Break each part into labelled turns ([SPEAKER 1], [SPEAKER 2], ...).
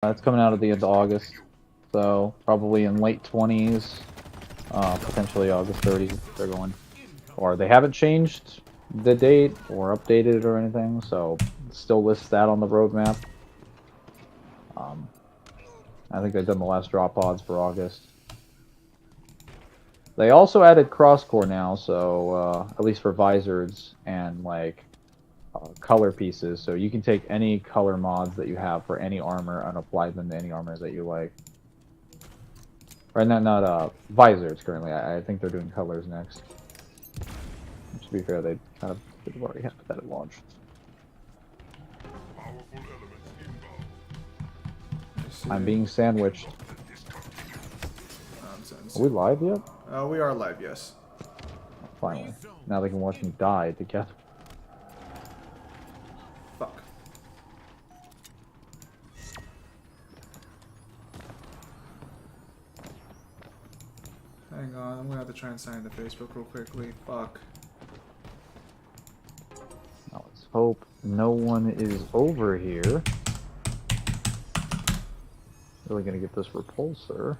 [SPEAKER 1] It's coming out at the end of August, so probably in late 20s, potentially August 30th. They're going, or they haven't changed the date or updated it or anything, so it still lists that on the roadmap. I think they've done the last drop pods for August. They also added crosscore now, so at least for visors and like color pieces, so you can take any color mods that you have for any armor and apply them to any armors that you like. Or not visors currently. I think they're doing colors next. To be fair, they kind of have already had that at launch. I'm being sandwiched.
[SPEAKER 2] Nonsense.
[SPEAKER 1] Are we live yet?
[SPEAKER 2] We are live, yes.
[SPEAKER 1] Finally. Now they can watch me die together.
[SPEAKER 2] Fuck. Hang on, I'm gonna have to try and sign the Facebook real quickly. Fuck.
[SPEAKER 1] Now let's hope no one is over here. Really gonna get this repulsor.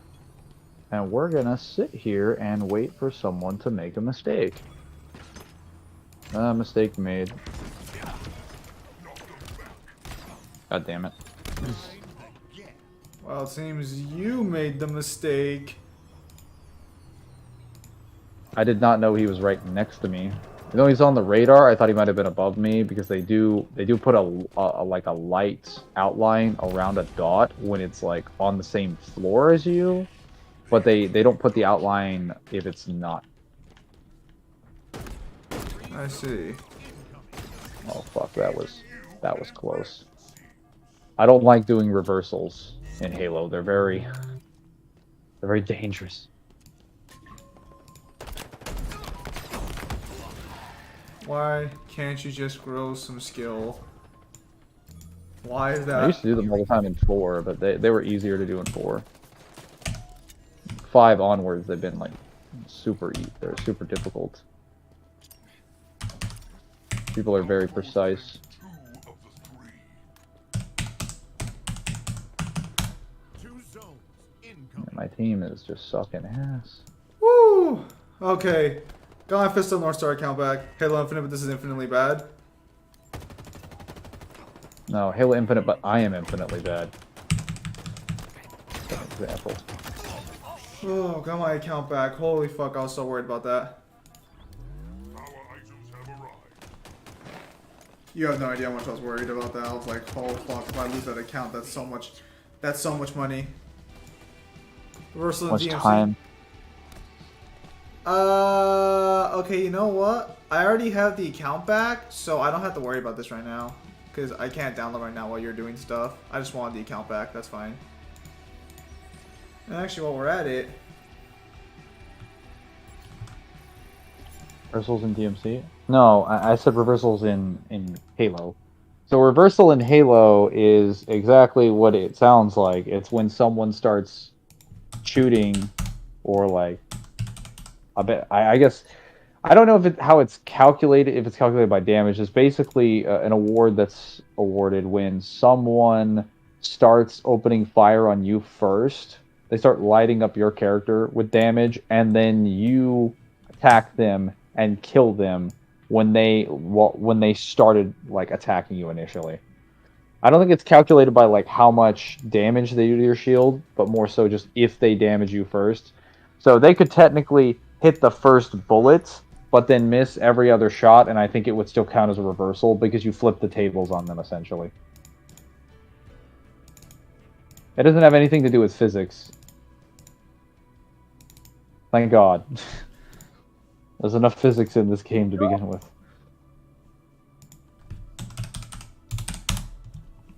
[SPEAKER 1] And we're gonna sit here and wait for someone to make a mistake. Mistake made. God damn it.
[SPEAKER 2] Well, it seems you made the mistake.
[SPEAKER 1] I did not know he was right next to me. Though he's on the radar, I thought he might have been above me because they do put a like a light outline around a dot when it's like on the same floor as you, but they don't put the outline if it's not.
[SPEAKER 2] I see.
[SPEAKER 1] Oh fuck, that was close. I don't like doing reversals in Halo. They're very dangerous.
[SPEAKER 2] Why can't you just grow some skill? Why is that?
[SPEAKER 1] I used to do them all the time in 4, but they were easier to do in 4. 5 onwards, they've been like they're super difficult. People are very precise. And my team is just sucking ass.
[SPEAKER 2] Woo! Okay. Got my Fist of North Star account back. Halo Infinite, but this is infinitely bad.
[SPEAKER 1] No, Halo Infinite, but I am infinitely bad. Good example.
[SPEAKER 2] Oh, got my account back. Holy fuck, I was so worried about that. You have no idea how much I was worried about that. I was like, oh fuck, if I lose that account, that's so much money. Reversal
[SPEAKER 1] Much
[SPEAKER 2] DMC.
[SPEAKER 1] time.
[SPEAKER 2] Okay, you know what? I already have the account back, so I don't have to worry about this right now. Because I can't download right now while you're doing stuff. I just wanted the account back, that's fine. And actually, while we're at it...
[SPEAKER 1] Reversals in DMC? No, I said reversals in Halo. So reversal in Halo is exactly what it sounds like. It's when someone starts shooting or like... I guess... I don't know how it's calculated, if it's calculated by damage. It's basically an award that's awarded when someone starts opening fire on you first. They start lighting up your character with damage, and then you attack them and kill them when they started like attacking you initially. I don't think it's calculated by like how much damage they do to your shield, but more so just if they damage you first. So they could technically hit the first bullet, but then miss every other shot, and I think it would still count as a reversal because you flip the tables on them essentially. It doesn't have anything to do with physics. Thank God. There's enough physics in this game to begin with.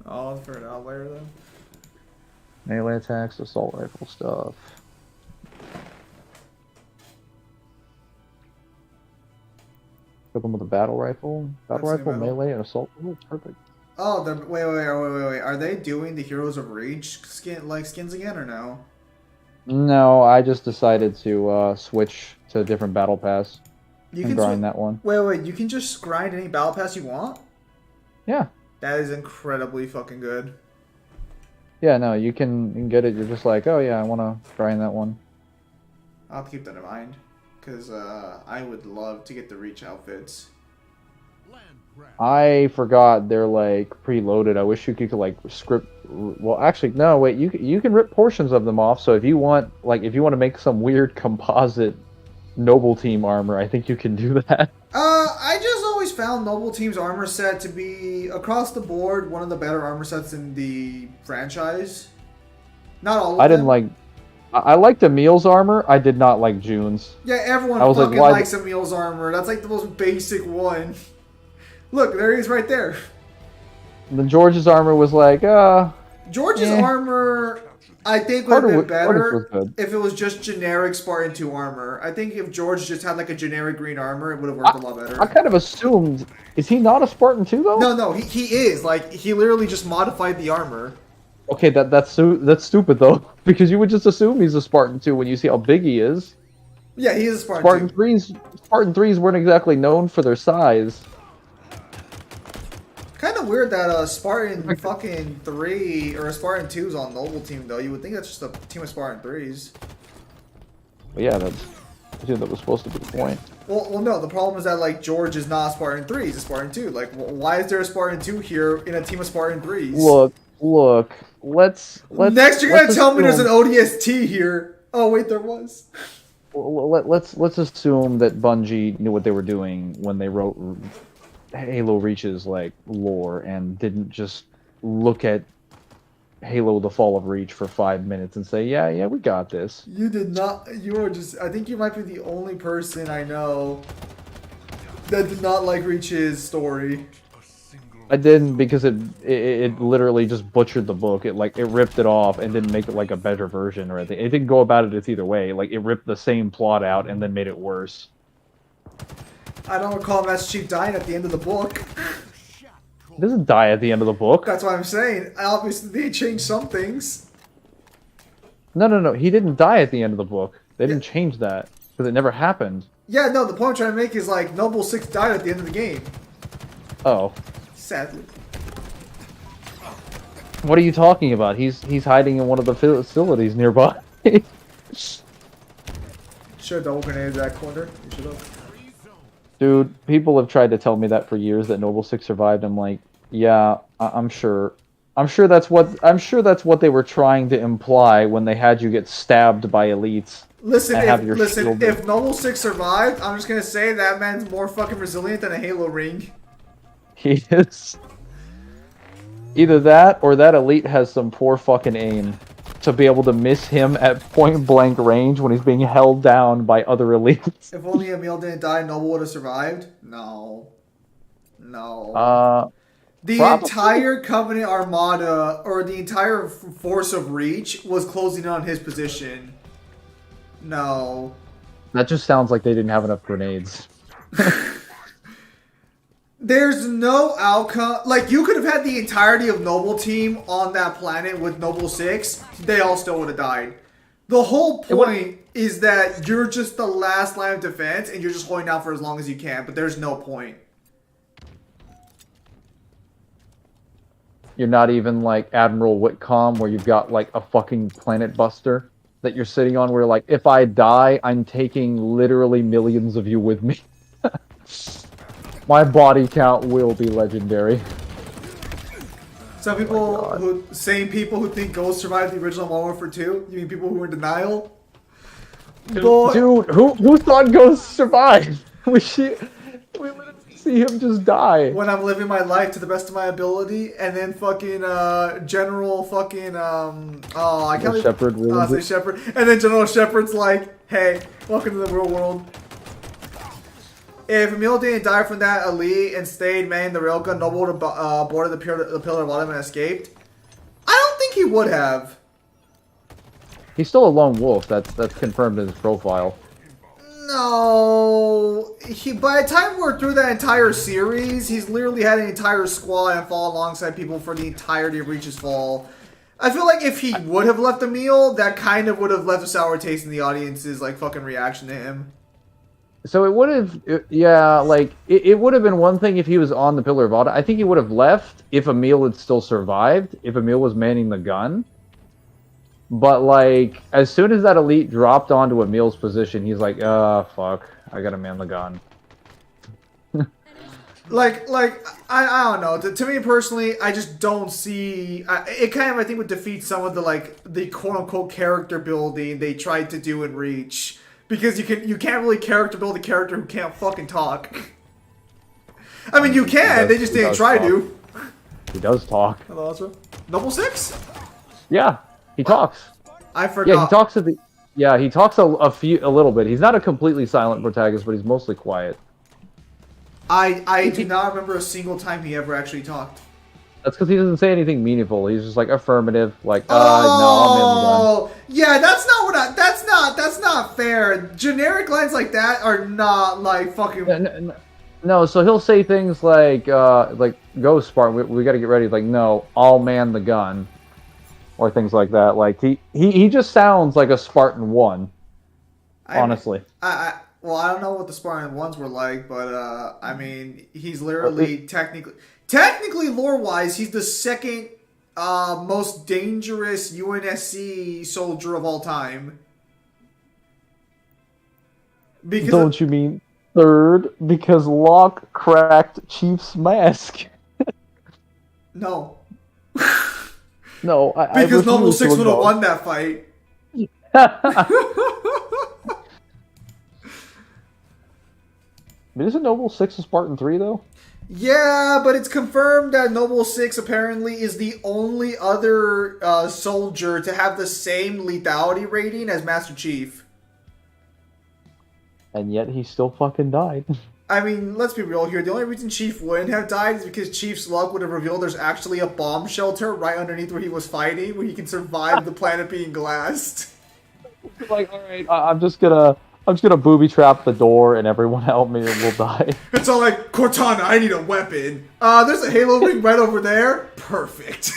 [SPEAKER 2] I'll figure it out later then.
[SPEAKER 1] Melee attacks, assault rifle stuff. Equip them with a battle rifle. Battle rifle, melee, and assault rifle. Perfect.
[SPEAKER 2] Oh, wait. Are they doing the Heroes of Rage skins again or no?
[SPEAKER 1] No, I just decided to switch to a different battle pass and grind that one.
[SPEAKER 2] Wait. You can just grind any battle pass you want?
[SPEAKER 1] Yeah.
[SPEAKER 2] That is incredibly fucking good.
[SPEAKER 1] Yeah, no, you can get it. You're just like, oh yeah, I want to try in that one.
[SPEAKER 2] I'll have to keep that in mind. Because I would love to get the Reach outfits.
[SPEAKER 1] I forgot they're like preloaded. I wish you could like script. Well, actually, no. Wait, you can rip portions of them off. So if you want, like, if you want to make some weird composite Noble Team armor, I think you can do that.
[SPEAKER 2] I just always found Noble Team's armor set to be across the board one of the better armor sets in the franchise. Not all of them.
[SPEAKER 1] I didn't like. I liked Emil's armor. I did not like June's.
[SPEAKER 2] Yeah, everyone
[SPEAKER 1] I was
[SPEAKER 2] fucking
[SPEAKER 1] like,
[SPEAKER 2] likes Emil's armor. That's like the most basic one. Look, there he is right there.
[SPEAKER 1] Then George's armor was like,
[SPEAKER 2] George's
[SPEAKER 1] eh.
[SPEAKER 2] armor, I think, would have been
[SPEAKER 1] Carter's was
[SPEAKER 2] better
[SPEAKER 1] good.
[SPEAKER 2] if it was just generic Spartan 2 armor. I think if George just had like a generic green armor, it would have worked a lot better.
[SPEAKER 1] I kind of assumed. Is he not a Spartan 2 though?
[SPEAKER 2] No, he is. Like, he literally just modified the armor.
[SPEAKER 1] Okay, that's stupid though, because you would just assume he's a Spartan 2 when you see how big he is.
[SPEAKER 2] Yeah, he is a Spartan 2.
[SPEAKER 1] Spartan 3s weren't exactly known for their size.
[SPEAKER 2] Kind of weird that a Spartan fucking 3 or a Spartan 2 is on Noble Team, though. You would think that's just a team of Spartan 3s.
[SPEAKER 1] But yeah, that was supposed to be the point.
[SPEAKER 2] Well, no. The problem is that, like, George is not a Spartan 3. He's a Spartan 2. Like, why is there a Spartan 2 here in a team of Spartan 3s?
[SPEAKER 1] Look. Let's
[SPEAKER 2] Next, you're gonna tell me there's an
[SPEAKER 1] assume-
[SPEAKER 2] ODST here. Oh, wait, there was.
[SPEAKER 1] Let's assume that Bungie knew what they were doing when they wrote Halo Reach's like lore and didn't just look at Halo: The Fall of Reach for 5 minutes and say, yeah, we got this.
[SPEAKER 2] You did not. You are just. I think you might be the only person I know that did not like Reach's story.
[SPEAKER 1] I didn't, because it literally just butchered the book. It ripped it off and didn't make it like a better version or anything. It didn't go about it either way. Like, it ripped the same plot out and then made it worse.
[SPEAKER 2] I don't recall Master Chief dying at the end of the book.
[SPEAKER 1] He doesn't die at the end of the book.
[SPEAKER 2] That's what I'm saying. Obviously, they changed some things.
[SPEAKER 1] No. He didn't die at the end of the book. They didn't change that because it never happened.
[SPEAKER 2] Yeah, no. The point I'm trying to make is like Noble 6 died at the end of the game.
[SPEAKER 1] Oh.
[SPEAKER 2] Sadly.
[SPEAKER 1] What are you talking about? He's hiding in one of the facilities nearby.
[SPEAKER 2] Should have double grenaded that corner. You should have.
[SPEAKER 1] Dude, people have tried to tell me that for years, that Noble 6 survived. I'm like, yeah, I'm sure. I'm sure that's what they were trying to imply when they had you get stabbed by elites.
[SPEAKER 2] Listen,
[SPEAKER 1] shield
[SPEAKER 2] if Noble 6 survived, I'm just gonna say that man's more fucking resilient than a Halo ring.
[SPEAKER 1] He is. Either that or that elite has some poor fucking aim to be able to miss him at point blank range when he's being held down by other elites.
[SPEAKER 2] If only Emil didn't die, Noble would have survived. No. The
[SPEAKER 1] Probably.
[SPEAKER 2] entire Covenant Armada, or the entire force of Reach, was closing in on his position. No.
[SPEAKER 1] That just sounds like they didn't have enough grenades.
[SPEAKER 2] There's no outcome. Like, you could have had the entirety of Noble Team on that planet with Noble 6. They all still would have died. The whole point is that you're just the last line of defense and you're just holding out for as long as you can, but there's no point.
[SPEAKER 1] You're not even like Admiral Whitcomb, where you've got like a fucking planet buster that you're sitting on, where like, if I die, I'm taking literally millions of you with me. My body count will be legendary.
[SPEAKER 2] Some people same people who think Ghost survived the original Modern Warfare 2? You mean people who were in denial?
[SPEAKER 1] Dude, who thought Ghost survived? We literally see him just die.
[SPEAKER 2] When I'm living my life to the best of my ability, and then fucking General fucking I can't
[SPEAKER 1] Shepard
[SPEAKER 2] say Shepard, and then General Shepard's like, "Hey, welcome to the real world." If Emil didn't die from that elite and stayed manning the railgun, Noble would have boarded the Pillar of Autumn and escaped. I don't think he would have.
[SPEAKER 1] He's still a lone wolf. That's confirmed in his profile.
[SPEAKER 2] No, by the time we're through that entire series, he's literally had an entire squad and fought alongside people for the entirety of Reach's fall. I feel like if he would have left Emil, that kind of would have left a sour taste in the audience's like fucking reaction to him.
[SPEAKER 1] So it would have, yeah, like, it would have been one thing if he was on the Pillar of Autumn. I think he would have left if Emil had still survived, if Emil was manning the gun. But like, as soon as that elite dropped onto Emil's position, he's like, fuck, I gotta man the gun.
[SPEAKER 2] Like I don't know. To me personally, I just don't see. It kind of I think would defeat some of the quote unquote character building they tried to do in Reach, because you can't really character build a character who can't fucking talk. I mean, you can. They just didn't try to.
[SPEAKER 1] He does talk.
[SPEAKER 2] Hello, also. Noble 6?
[SPEAKER 1] Yeah, he talks.
[SPEAKER 2] I forgot.
[SPEAKER 1] Yeah, he talks at the. Yeah, he talks a little bit. He's not a completely silent protagonist, but he's mostly quiet.
[SPEAKER 2] I do not remember a single time he ever actually talked.
[SPEAKER 1] That's because he doesn't say anything meaningful. He's just like affirmative, like, no, I'm
[SPEAKER 2] Oh, yeah, that's not what that's not fair. Generic lines like that are not like fucking.
[SPEAKER 1] No, so he'll say things like go Spartan, we got to get ready. Like, no, I'll man the gun, or things like that. Like he just sounds like a Spartan 1. Honestly,
[SPEAKER 2] Well, I don't know what the Spartan 1s were like, but I mean, he's literally technically lore-wise, he's the second most dangerous UNSC soldier of all time. Because
[SPEAKER 1] don't you mean third? Because Locke cracked Chief's mask.
[SPEAKER 2] No.
[SPEAKER 1] No,
[SPEAKER 2] because Noble 6 would have won that fight.
[SPEAKER 1] Isn't Noble 6 a Spartan 3 though?
[SPEAKER 2] Yeah, but it's confirmed that Noble 6 apparently is the only other soldier to have the same lethality rating as Master Chief.
[SPEAKER 1] And yet he still fucking died.
[SPEAKER 2] I mean, let's be real here. The only reason Chief wouldn't have died is because Chief's luck would have revealed there's actually a bomb shelter right underneath where he was fighting, where he can survive the planet being glassed.
[SPEAKER 1] Like, alright, I'm just gonna booby trap the door and everyone help me and we'll die.
[SPEAKER 2] It's all like, Cortana, I need a weapon. There's a Halo ring right over there. Perfect.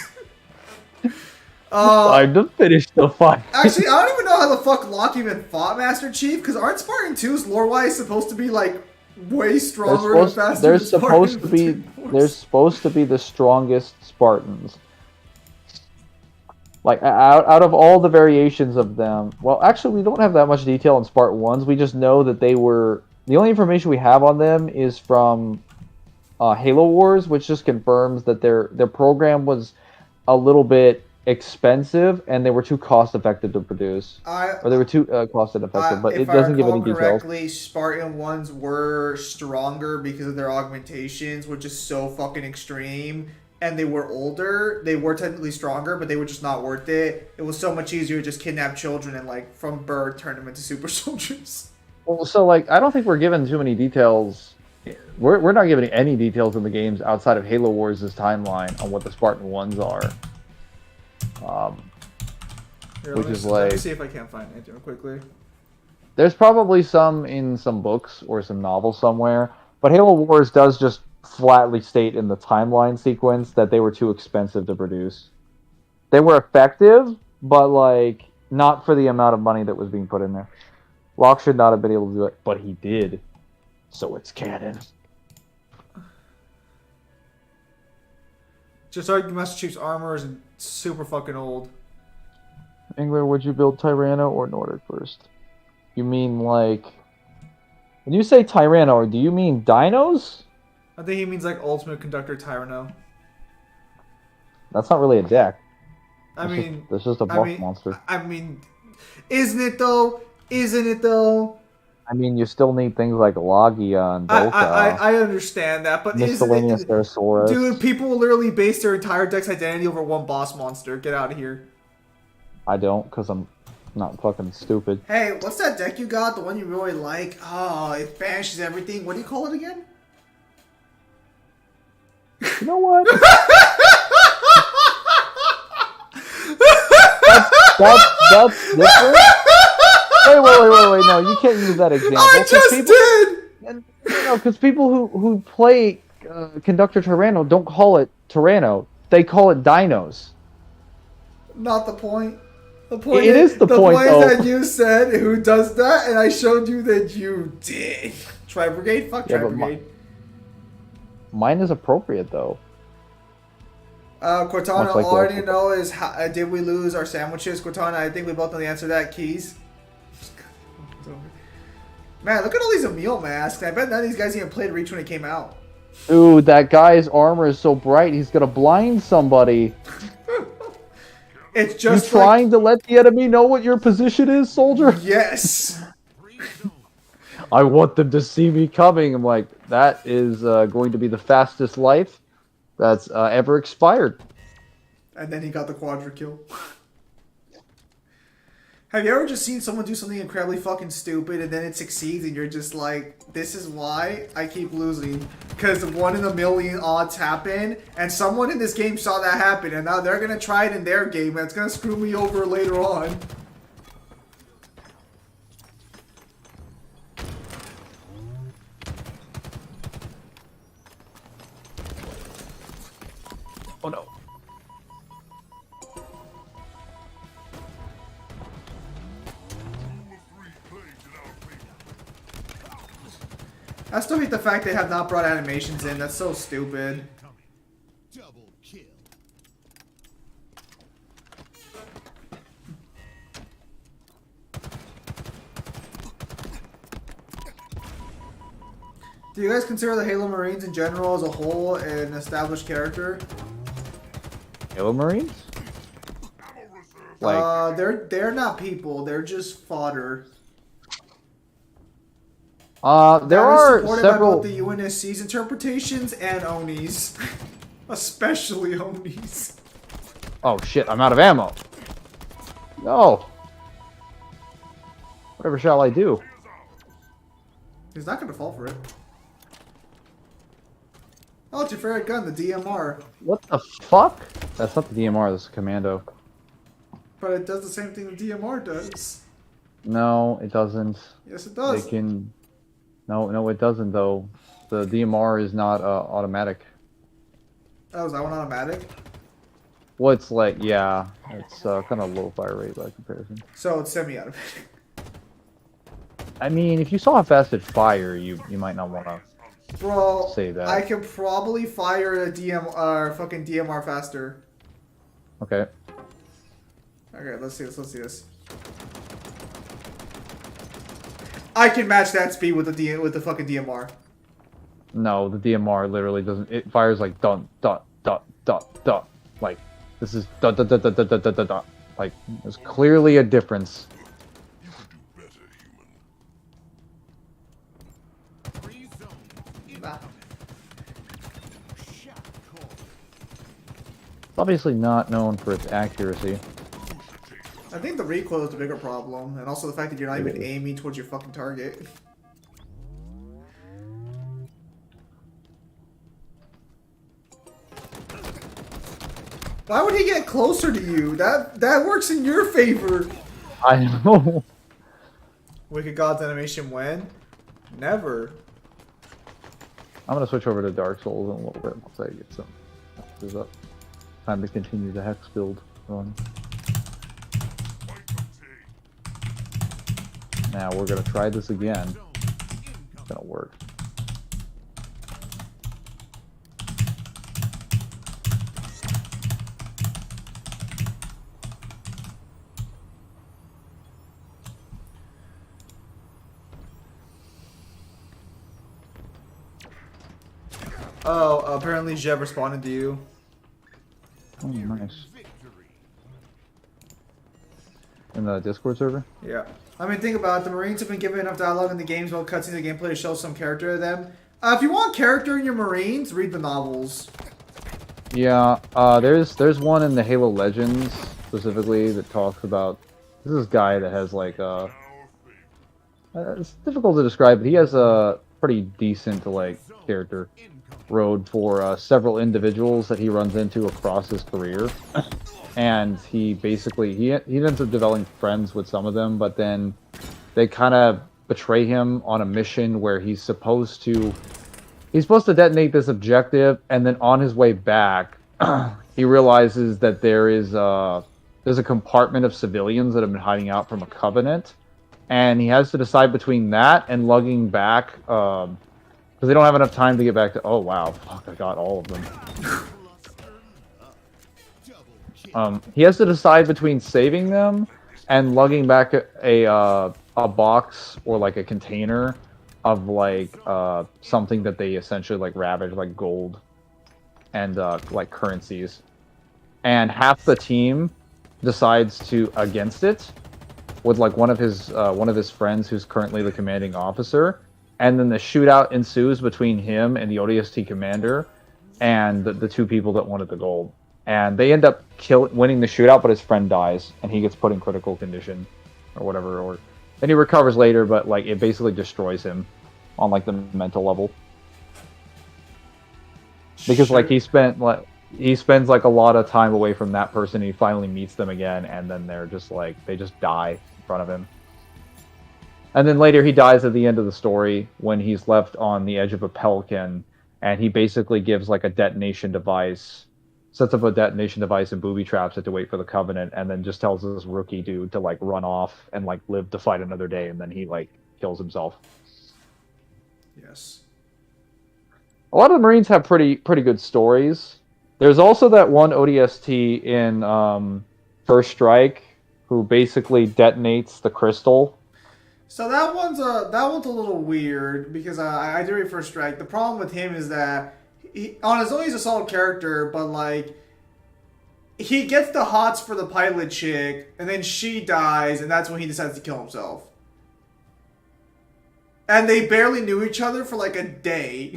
[SPEAKER 1] Time to finish the fight.
[SPEAKER 2] Actually, I don't even know how the fuck Locke even fought Master Chief, because aren't Spartan 2's lore-wise supposed to be like way stronger and faster
[SPEAKER 1] they're
[SPEAKER 2] than
[SPEAKER 1] supposed to be
[SPEAKER 2] Spartan
[SPEAKER 1] they're supposed to be the strongest Spartans. Like, out of all the variations of them, well, actually, we don't have that much detail on Spartan 1s. We just know that they were... The only information we have on them is from Halo Wars, which just confirms that their program was a little bit expensive, and they were too cost-effective to produce. Or they were too cost-ineffective, but it doesn't give any details. If I recall correctly,
[SPEAKER 2] Spartan 1s were stronger because of their augmentations, which is so fucking extreme. And they were older, they were technically stronger, but they were just not worth it. It was so much easier to just kidnap children and, like, from birth, turn them into super soldiers.
[SPEAKER 1] Well, so, like, I don't think we're given too many details. We're not given any details in the games outside of Halo Wars' timeline on what the Spartan 1s are.
[SPEAKER 2] Here,
[SPEAKER 1] which is
[SPEAKER 2] let me
[SPEAKER 1] like...
[SPEAKER 2] see if I can't find it quickly.
[SPEAKER 1] There's probably some in some books or some novels somewhere, but Halo Wars does just flatly state in the timeline sequence that they were too expensive to produce. They were effective, but like not for the amount of money that was being put in there. Locke should not have been able to do it, but he did. So it's canon.
[SPEAKER 2] Just argue Master Chief's armor is super fucking old.
[SPEAKER 1] Mangler, would you build Tyranno or Nordic first? You mean like... When you say Tyranno, do you mean dinos?
[SPEAKER 2] I think he means like Ultimate Conductor Tyranno.
[SPEAKER 1] That's not really a deck.
[SPEAKER 2] That's
[SPEAKER 1] just a buff monster.
[SPEAKER 2] I mean, isn't it though? Isn't it though?
[SPEAKER 1] I mean, you still need things like Logia and Dolka.
[SPEAKER 2] I understand that, but
[SPEAKER 1] Miscellaneous Therosaurus.
[SPEAKER 2] Dude, people will literally base their entire deck's identity over one boss monster. Get out of here.
[SPEAKER 1] I don't, because I'm not fucking stupid.
[SPEAKER 2] Hey, what's that deck you got? The one you really like? Oh, it banishes everything. What do you call it again?
[SPEAKER 1] You know what? that's different. Wait. No, you can't use that example.
[SPEAKER 2] I just did!
[SPEAKER 1] No, because people who play Conductor Tyranno don't call it Tyranno. They call it Dinos.
[SPEAKER 2] Not the point. The point
[SPEAKER 1] is the point, though.
[SPEAKER 2] That you said who does that, and I showed you that you did. Tri-Brigade? Fuck Tri-Brigade.
[SPEAKER 1] Mine is appropriate, though.
[SPEAKER 2] Cortana,
[SPEAKER 1] much like
[SPEAKER 2] all I
[SPEAKER 1] the
[SPEAKER 2] need to know is, did we lose our sandwiches? Cortana, I think we both know the answer to that. Keys. Man, look at all these Emil masks. I bet none of these guys even played Reach when it came out.
[SPEAKER 1] Dude, that guy's armor is so bright, he's gonna blind somebody.
[SPEAKER 2] It's just
[SPEAKER 1] you trying to let the enemy know what your position is, soldier?
[SPEAKER 2] Yes.
[SPEAKER 1] I want them to see me coming. I'm like, that is going to be the fastest life that's ever expired.
[SPEAKER 2] And then he got the quadra kill. Have you ever just seen someone do something incredibly fucking stupid and then it succeeds and you're just like, this is why I keep losing? Because 1 in a million odds happen and someone in this game saw that happen and now they're going to try it in their game and it's going to screw me over later on.
[SPEAKER 1] Oh no.
[SPEAKER 2] I still hate the fact they have not brought animations in. That's so stupid.
[SPEAKER 3] Double kill.
[SPEAKER 2] Do you guys consider the Halo Marines in general as a whole an established character?
[SPEAKER 1] Halo Marines? Like,
[SPEAKER 2] they're not people. They're just fodder.
[SPEAKER 1] there are
[SPEAKER 2] supported
[SPEAKER 1] several.
[SPEAKER 2] by both the UNSC's interpretations and Oni's, especially Oni's.
[SPEAKER 1] Oh shit! I'm out of ammo. No. Whatever shall I do?
[SPEAKER 2] He's not gonna fall for it. Oh, it's your favorite gun, the DMR.
[SPEAKER 1] What the fuck? That's not the DMR. That's a commando.
[SPEAKER 2] But it does the same thing the DMR does.
[SPEAKER 1] No, it doesn't.
[SPEAKER 2] Yes, it does.
[SPEAKER 1] They can. No, it doesn't though. The DMR is not automatic.
[SPEAKER 2] Oh, is that one automatic?
[SPEAKER 1] Well, it's like, yeah, it's kind of low fire rate by comparison.
[SPEAKER 2] So it's semi-automatic.
[SPEAKER 1] I mean, if you saw how fast it fire, you might not want to
[SPEAKER 2] Bro,
[SPEAKER 1] say that.
[SPEAKER 2] I can probably fire a fucking DMR faster.
[SPEAKER 1] Okay.
[SPEAKER 2] Okay, let's see this. Let's see this. I can match that speed with the fucking DMR.
[SPEAKER 1] No, the DMR literally doesn't. It fires like dun dun dun dun dun. Like this is dun dun dun dun dun dun dun dun. Dun. Like there's clearly a difference.
[SPEAKER 3] You could do better, human. Free zone.
[SPEAKER 2] Nah.
[SPEAKER 3] Shot call.
[SPEAKER 1] It's obviously not known for its accuracy.
[SPEAKER 2] I think the recoil is the bigger problem, and also the fact that you're not even
[SPEAKER 1] It is.
[SPEAKER 2] aiming towards your fucking target. Why would he get closer to you? That works in your favor.
[SPEAKER 1] I know.
[SPEAKER 2] Wicked God's animation when? Never.
[SPEAKER 1] I'm gonna switch over to Dark Souls in a little bit once I get some hexes up. Time to continue the hex build run. Now we're gonna try this again. It's gonna work.
[SPEAKER 2] Oh, apparently Jev responded to you.
[SPEAKER 1] Oh, nice. In the Discord server?
[SPEAKER 2] Yeah. I mean, think about it. The Marines have been given enough dialogue in the games while cutscenes in the gameplay to show some character to them. If you want character in your Marines, read the novels.
[SPEAKER 1] Yeah, there's one in the Halo Legends specifically that talks about this guy that has like it's difficult to describe, but he has a pretty decent like character road for several individuals that he runs into across his career. And he basically he ends up developing friends with some of them, but then they kind of betray him on a mission where he's supposed to detonate this objective, and then on his way back he realizes that there's a compartment of civilians that have been hiding out from a Covenant, and he has to decide between that and lugging back because they don't have enough time to get back to. Oh wow, fuck! I got all of them. He has to decide between saving them and lugging back a box or like a container of like something that they essentially like ravage, like gold and like currencies. And half the team decides to against it with like one of his friends who's currently the commanding officer, and then the shootout ensues between him and the ODST commander and the two people that wanted the gold. And they end up winning the shootout, but his friend dies and he gets put in critical condition or whatever. Or then he recovers later, but like it basically destroys him on like the mental level because like he spends like a lot of time away from that person. And he finally meets them again, and then they're just like they just die in front of him. And then later he dies at the end of the story when he's left on the edge of a pelican, and he basically gives like a detonation device, sets up a detonation device and booby traps it to wait for the Covenant, and then just tells this rookie dude to like run off and like live to fight another day, and then he like kills himself.
[SPEAKER 2] Yes.
[SPEAKER 1] A lot of the Marines have pretty good stories. There's also that one ODST in First Strike who basically detonates the crystal.
[SPEAKER 2] So that one's a little weird because I do read First Strike. The problem with him is that on his own he's a solid character, but like he gets the hots for the pilot chick, and then she dies, and that's when he decides to kill himself. And they barely knew each other for like a day.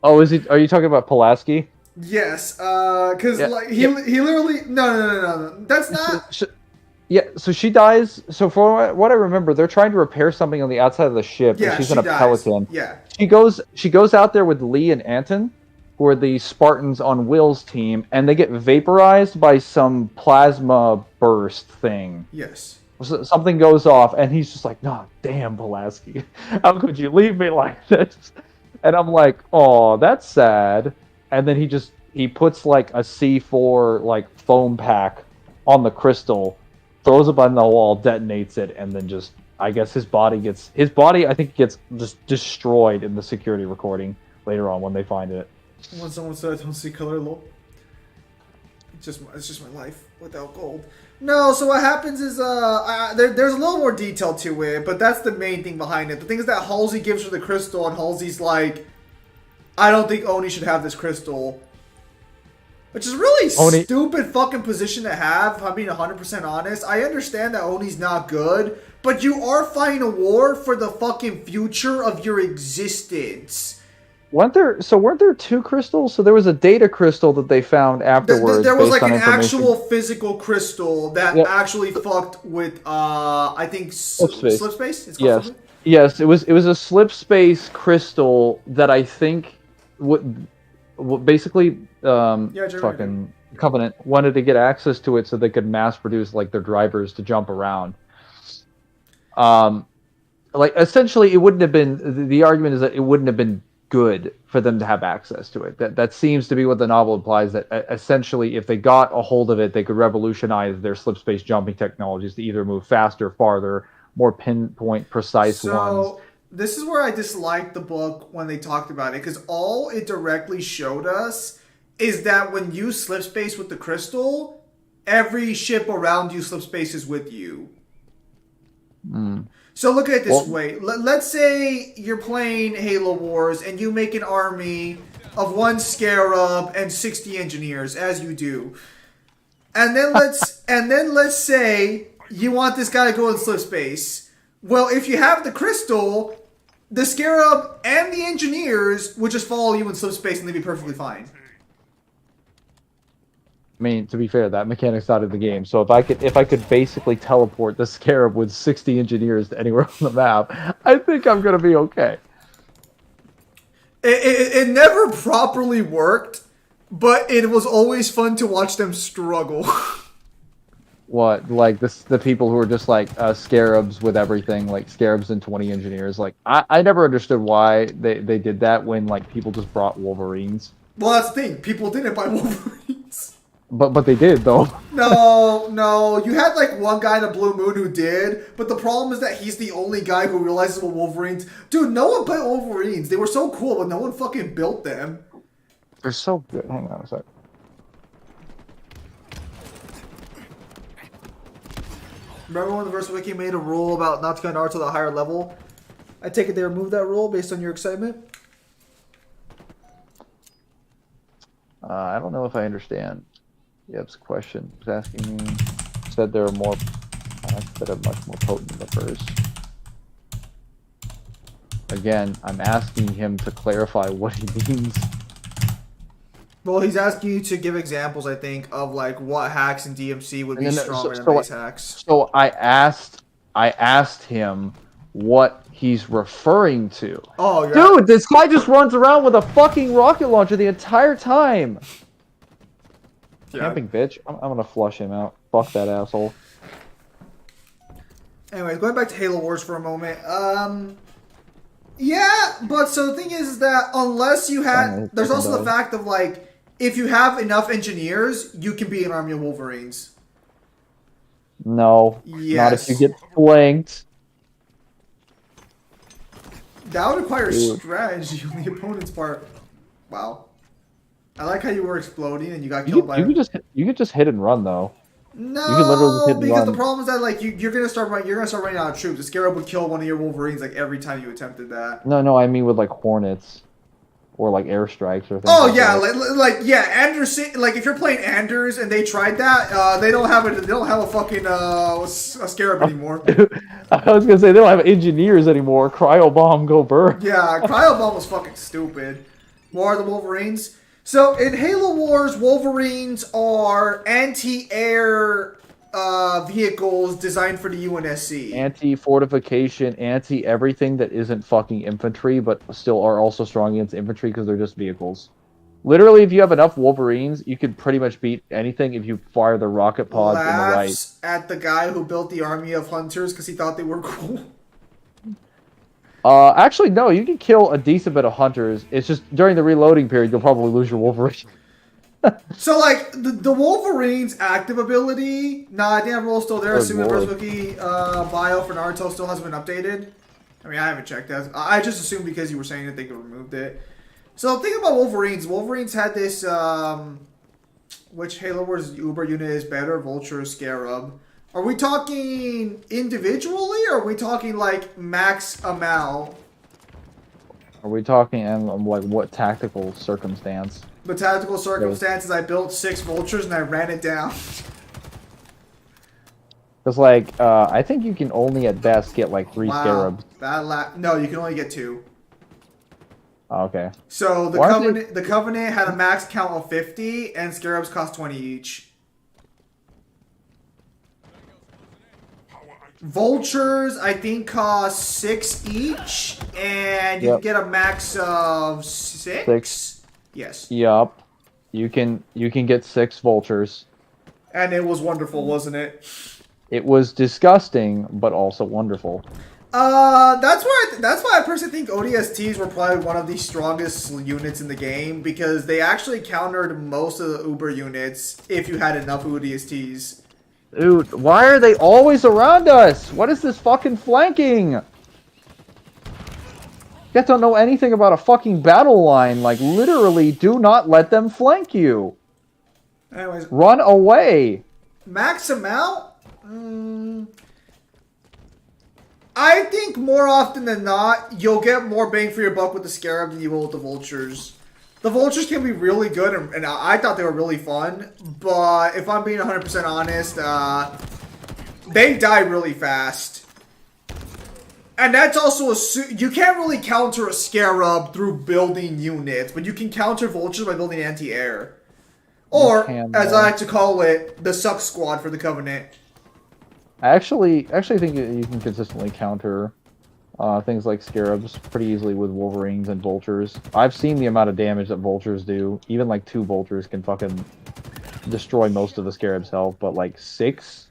[SPEAKER 1] Oh, is he? Are you talking about Pulaski?
[SPEAKER 2] Yes, because like he literally no. That's not.
[SPEAKER 1] Yeah, so she dies. So for what I remember, they're trying to repair something on the outside of the ship,
[SPEAKER 2] Yeah,
[SPEAKER 1] and she's
[SPEAKER 2] she
[SPEAKER 1] in a
[SPEAKER 2] dies.
[SPEAKER 1] pelican.
[SPEAKER 2] Yeah.
[SPEAKER 1] She goes out there with Lee and Anton, who are the Spartans on Will's team, and they get vaporized by some plasma burst thing.
[SPEAKER 2] Yes.
[SPEAKER 1] So something goes off, and he's just like, "No, damn, Pulaski, how could you leave me like this?" And I'm like, "Oh, that's sad." And then he puts like a C4 like foam pack on the crystal, throws it on the wall, detonates it, and then just I guess his body I think gets just destroyed in the security recording later on when they find it.
[SPEAKER 2] When someone said I don't see color, lol. It's just my life without gold. No, so what happens is there's a little more detail to it, but that's the main thing behind it. The thing is that Halsey gives her the crystal, and Halsey's like, I don't think Oni should have this crystal. Which is a really stupid fucking position to have, if I'm being 100% honest. I understand that Oni's not good, but you are fighting a war for the fucking future of your existence.
[SPEAKER 1] Weren't there two crystals? So there was a data crystal that they found afterwards.
[SPEAKER 2] There was like an actual physical crystal that actually fucked with, I think, slip space? It's called something?
[SPEAKER 1] Yes, it was a slip space crystal that I think basically fucking Covenant wanted to get access to it so they could mass produce like their drivers to jump around. Like essentially it wouldn't have been, the argument is that it wouldn't have been good for them to have access to it. That seems to be what the novel implies, that essentially if they got a hold of it, they could revolutionize their slip space jumping technologies to either move faster, farther, more pinpoint precise ones.
[SPEAKER 2] This is where I disliked the book when they talked about it, because all it directly showed us is that when you slip space with the crystal, every ship around you slip spaces with you. So look at it this way. Let's say you're playing Halo Wars and you make an army of 1 Scarab and 60 engineers, as you do. And then let's say you want this guy to go in slip space. Well, if you have the crystal, the Scarab and the engineers would just follow you in slip space and they'd be perfectly fine.
[SPEAKER 1] I mean, to be fair, that mechanic's out of the game. So if I could basically teleport the Scarab with 60 engineers to anywhere on the map, I think I'm gonna be okay.
[SPEAKER 2] It never properly worked, but it was always fun to watch them struggle.
[SPEAKER 1] What, like the people who are just like Scarabs with everything, like Scarabs and 20 engineers. Like I never understood why they did that when like people just brought Wolverines.
[SPEAKER 2] Well, that's the thing. People didn't buy Wolverines.
[SPEAKER 1] But they did though.
[SPEAKER 2] No. You had like one guy in a Blue Moon who did, but the problem is that he's the only guy who realizes what Wolverines. Dude, no one built Wolverines. They were so cool, but no one fucking built them.
[SPEAKER 1] They're so good. Hang on a sec.
[SPEAKER 2] Remember when the Verse Wiki made a rule about not to go Naruto to a higher level? I take it they removed that rule based on your excitement?
[SPEAKER 1] I don't know if I understand Yep's question. He's asking me, said there are more packs that are much more potent than the first. Again, I'm asking him to clarify what he means.
[SPEAKER 2] Well, he's asking you to give examples, I think, of like what hacks in DMC would be
[SPEAKER 1] And then,
[SPEAKER 2] stronger than base hacks.
[SPEAKER 1] So I asked him what he's referring to.
[SPEAKER 2] Oh,
[SPEAKER 1] dude, this guy just runs around with a fucking rocket launcher the entire time.
[SPEAKER 2] Yeah.
[SPEAKER 1] Camping bitch. I'm gonna flush him out. Fuck that asshole.
[SPEAKER 2] Anyways, going back to Halo Wars for a moment. Yeah, but so the thing is that unless you had, there's also the fact of like, if you have enough engineers, you can be an army of Wolverines.
[SPEAKER 1] No.
[SPEAKER 2] Yes.
[SPEAKER 1] Not if you get flanked.
[SPEAKER 2] That would require strategy on the opponent's part. Wow. I like how you were exploding and you got killed by.
[SPEAKER 1] You could just hit and run though.
[SPEAKER 2] No,
[SPEAKER 1] you could literally just hit and
[SPEAKER 2] because
[SPEAKER 1] run.
[SPEAKER 2] the problem is that like you're gonna start running out of troops. The Scarab would kill one of your Wolverines like every time you attempted that.
[SPEAKER 1] No, I mean with like hornets or like airstrikes or things.
[SPEAKER 2] Oh
[SPEAKER 1] like
[SPEAKER 2] yeah,
[SPEAKER 1] that.
[SPEAKER 2] like yeah, Anders. Like if you're playing Anders and they tried that, they don't have a fucking a Scarab anymore.
[SPEAKER 1] I was gonna say they don't have engineers anymore. Cryo bomb, go burn.
[SPEAKER 2] Yeah, Cryo Bomb was fucking stupid. More of the Wolverines. So in Halo Wars, Wolverines are anti-air vehicles designed for the UNSC.
[SPEAKER 1] Anti-fortification, anti-everything that isn't fucking infantry, but still are also strong against infantry because they're just vehicles. Literally, if you have enough Wolverines, you could pretty much beat anything if you fire the rocket pods in the right.
[SPEAKER 2] Laughs at the guy who built the army of hunters because he thought they were cool.
[SPEAKER 1] Actually, no, you can kill a decent bit of hunters. It's just during the reloading period, you'll probably lose your Wolverine.
[SPEAKER 2] So, like, the Wolverine's active ability, I think that role's still there, assuming the first wiki bio for Naruto still hasn't been updated. I mean, I haven't checked that. I just assumed because you were saying that they removed it. So, the thing about Wolverines had this, which Halo Wars Uber unit is better, Vulture, Scarab. Are we talking individually, or are we talking, like, max amount?
[SPEAKER 1] Are we talking in like what tactical circumstance?
[SPEAKER 2] The tactical circumstances, I built 6 Vultures and I ran it down.
[SPEAKER 1] Because, like, I think you can only at best get, like, 3 Scarabs.
[SPEAKER 2] No, you can only get 2.
[SPEAKER 1] Oh, okay.
[SPEAKER 2] So, the Covenant had a max count of 50, and Scarabs cost 20 each. Vultures, I think, cost 6 each, and you can get a max of 6? Yes.
[SPEAKER 1] Yup. You can get 6 Vultures.
[SPEAKER 2] And it was wonderful, wasn't it?
[SPEAKER 1] It was disgusting, but also wonderful.
[SPEAKER 2] That's why I personally think ODSTs were probably one of the strongest units in the game, because they actually countered most of the Uber units if you had enough ODSTs.
[SPEAKER 1] Dude, why are they always around us? What is this fucking flanking? You guys don't know anything about a fucking battle line. Like, literally, do not let them flank you.
[SPEAKER 2] Anyways.
[SPEAKER 1] Run away.
[SPEAKER 2] Max amount? I think more often than not, you'll get more bang for your buck with the Scarab than you will with the Vultures. The Vultures can be really good, and I thought they were really fun, but if I'm being 100% honest, they die really fast. And that's also you can't really counter a Scarab through building units, but you can counter Vultures by building anti-air. Or, as I like to call it, the Suck Squad for the Covenant.
[SPEAKER 1] I actually think you can consistently counter things like Scarabs pretty easily with Wolverines and Vultures. I've seen the amount of damage that Vultures do. Even like 2 Vultures can fucking destroy most of the Scarab's health, but like 6?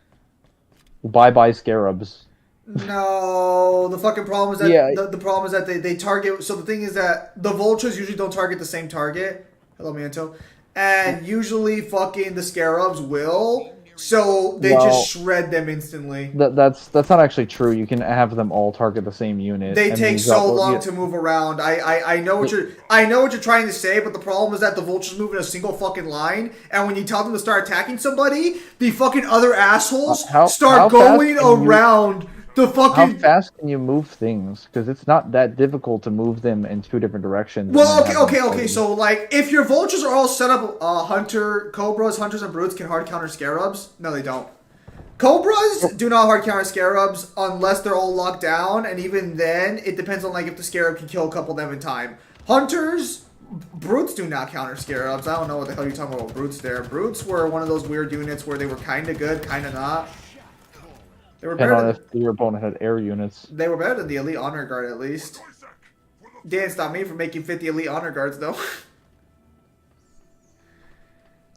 [SPEAKER 1] Bye-bye Scarabs.
[SPEAKER 2] No, the fucking problem is that the problem is that they target. So the thing is that the Vultures usually don't target the same target. Hello, Manto. And usually fucking the Scarabs will. So they
[SPEAKER 1] Well,
[SPEAKER 2] just shred them instantly.
[SPEAKER 1] That's not actually true. You can have them all target the same unit.
[SPEAKER 2] They
[SPEAKER 1] I mean,
[SPEAKER 2] take
[SPEAKER 1] you've got-
[SPEAKER 2] so long
[SPEAKER 1] you-
[SPEAKER 2] to move around. I know what you're trying to say, but the problem is that the vultures move in a single fucking line, and when you tell them to start attacking somebody, the fucking other assholes
[SPEAKER 1] How
[SPEAKER 2] start
[SPEAKER 1] fast
[SPEAKER 2] going
[SPEAKER 1] can you-
[SPEAKER 2] around the
[SPEAKER 1] How
[SPEAKER 2] fucking.
[SPEAKER 1] fast can you move things? Because it's not that difficult to move them in two different directions.
[SPEAKER 2] Well,
[SPEAKER 1] and then have them
[SPEAKER 2] okay.
[SPEAKER 1] fight.
[SPEAKER 2] So, like, if your vultures are all set up, cobras, hunters, and brutes can hard counter scarabs. No, they don't. Cobras do not hard counter scarabs unless they're all locked down, and even then, it depends on like if the scarab can kill a couple of them in time. Hunters, brutes do not counter scarabs. I don't know what the hell you're talking about brutes there. Brutes were one of those weird units where they were kind of good, kind of not. They were
[SPEAKER 1] Depending on
[SPEAKER 2] better.
[SPEAKER 1] if your opponent had air units.
[SPEAKER 2] They were better than the elite honor guard at least. Didn't stop me from making 50 elite honor guards though.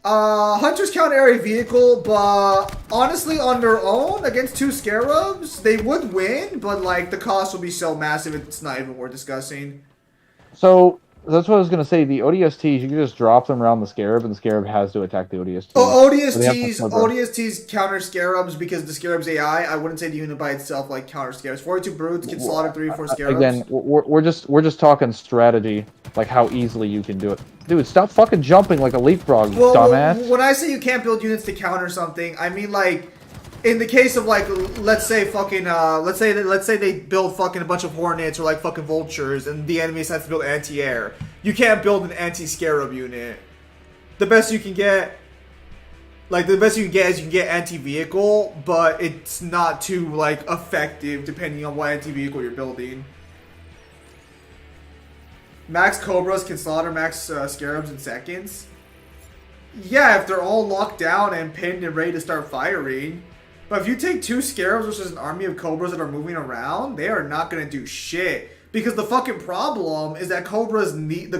[SPEAKER 2] Hunters count area vehicle, but honestly, on their own against two scarabs, they would win. But like the cost would be so massive, it's not even worth discussing.
[SPEAKER 1] So that's what I was gonna say. The ODSTs, you can just drop them around the scarab, and the scarab has to attack the ODST.
[SPEAKER 2] Oh,
[SPEAKER 1] So they have to flip her.
[SPEAKER 2] ODSTs counter scarabs because the scarab's AI. I wouldn't say the unit by itself like counter scarabs. 42 brutes can slaughter 3 or 4 scarabs.
[SPEAKER 1] Again, we're just talking strategy, like how easily you can do it. Dude, stop fucking jumping like a leapfrog, you dumbass.
[SPEAKER 2] When I say you can't build units to counter something, I mean like in the case of like let's say they build fucking a bunch of hornets or like fucking vultures and the enemy has to build anti-air. You can't build an anti-scarab unit. The best you can get is you can get anti-vehicle, but it's not too like effective depending on what anti-vehicle you're building. Max Cobras can slaughter max Scarabs in seconds. Yeah, if they're all locked down and pinned and ready to start firing. But if you take 2 Scarabs versus an army of Cobras that are moving around, they are not going to do shit. Because the fucking problem is that Cobras need...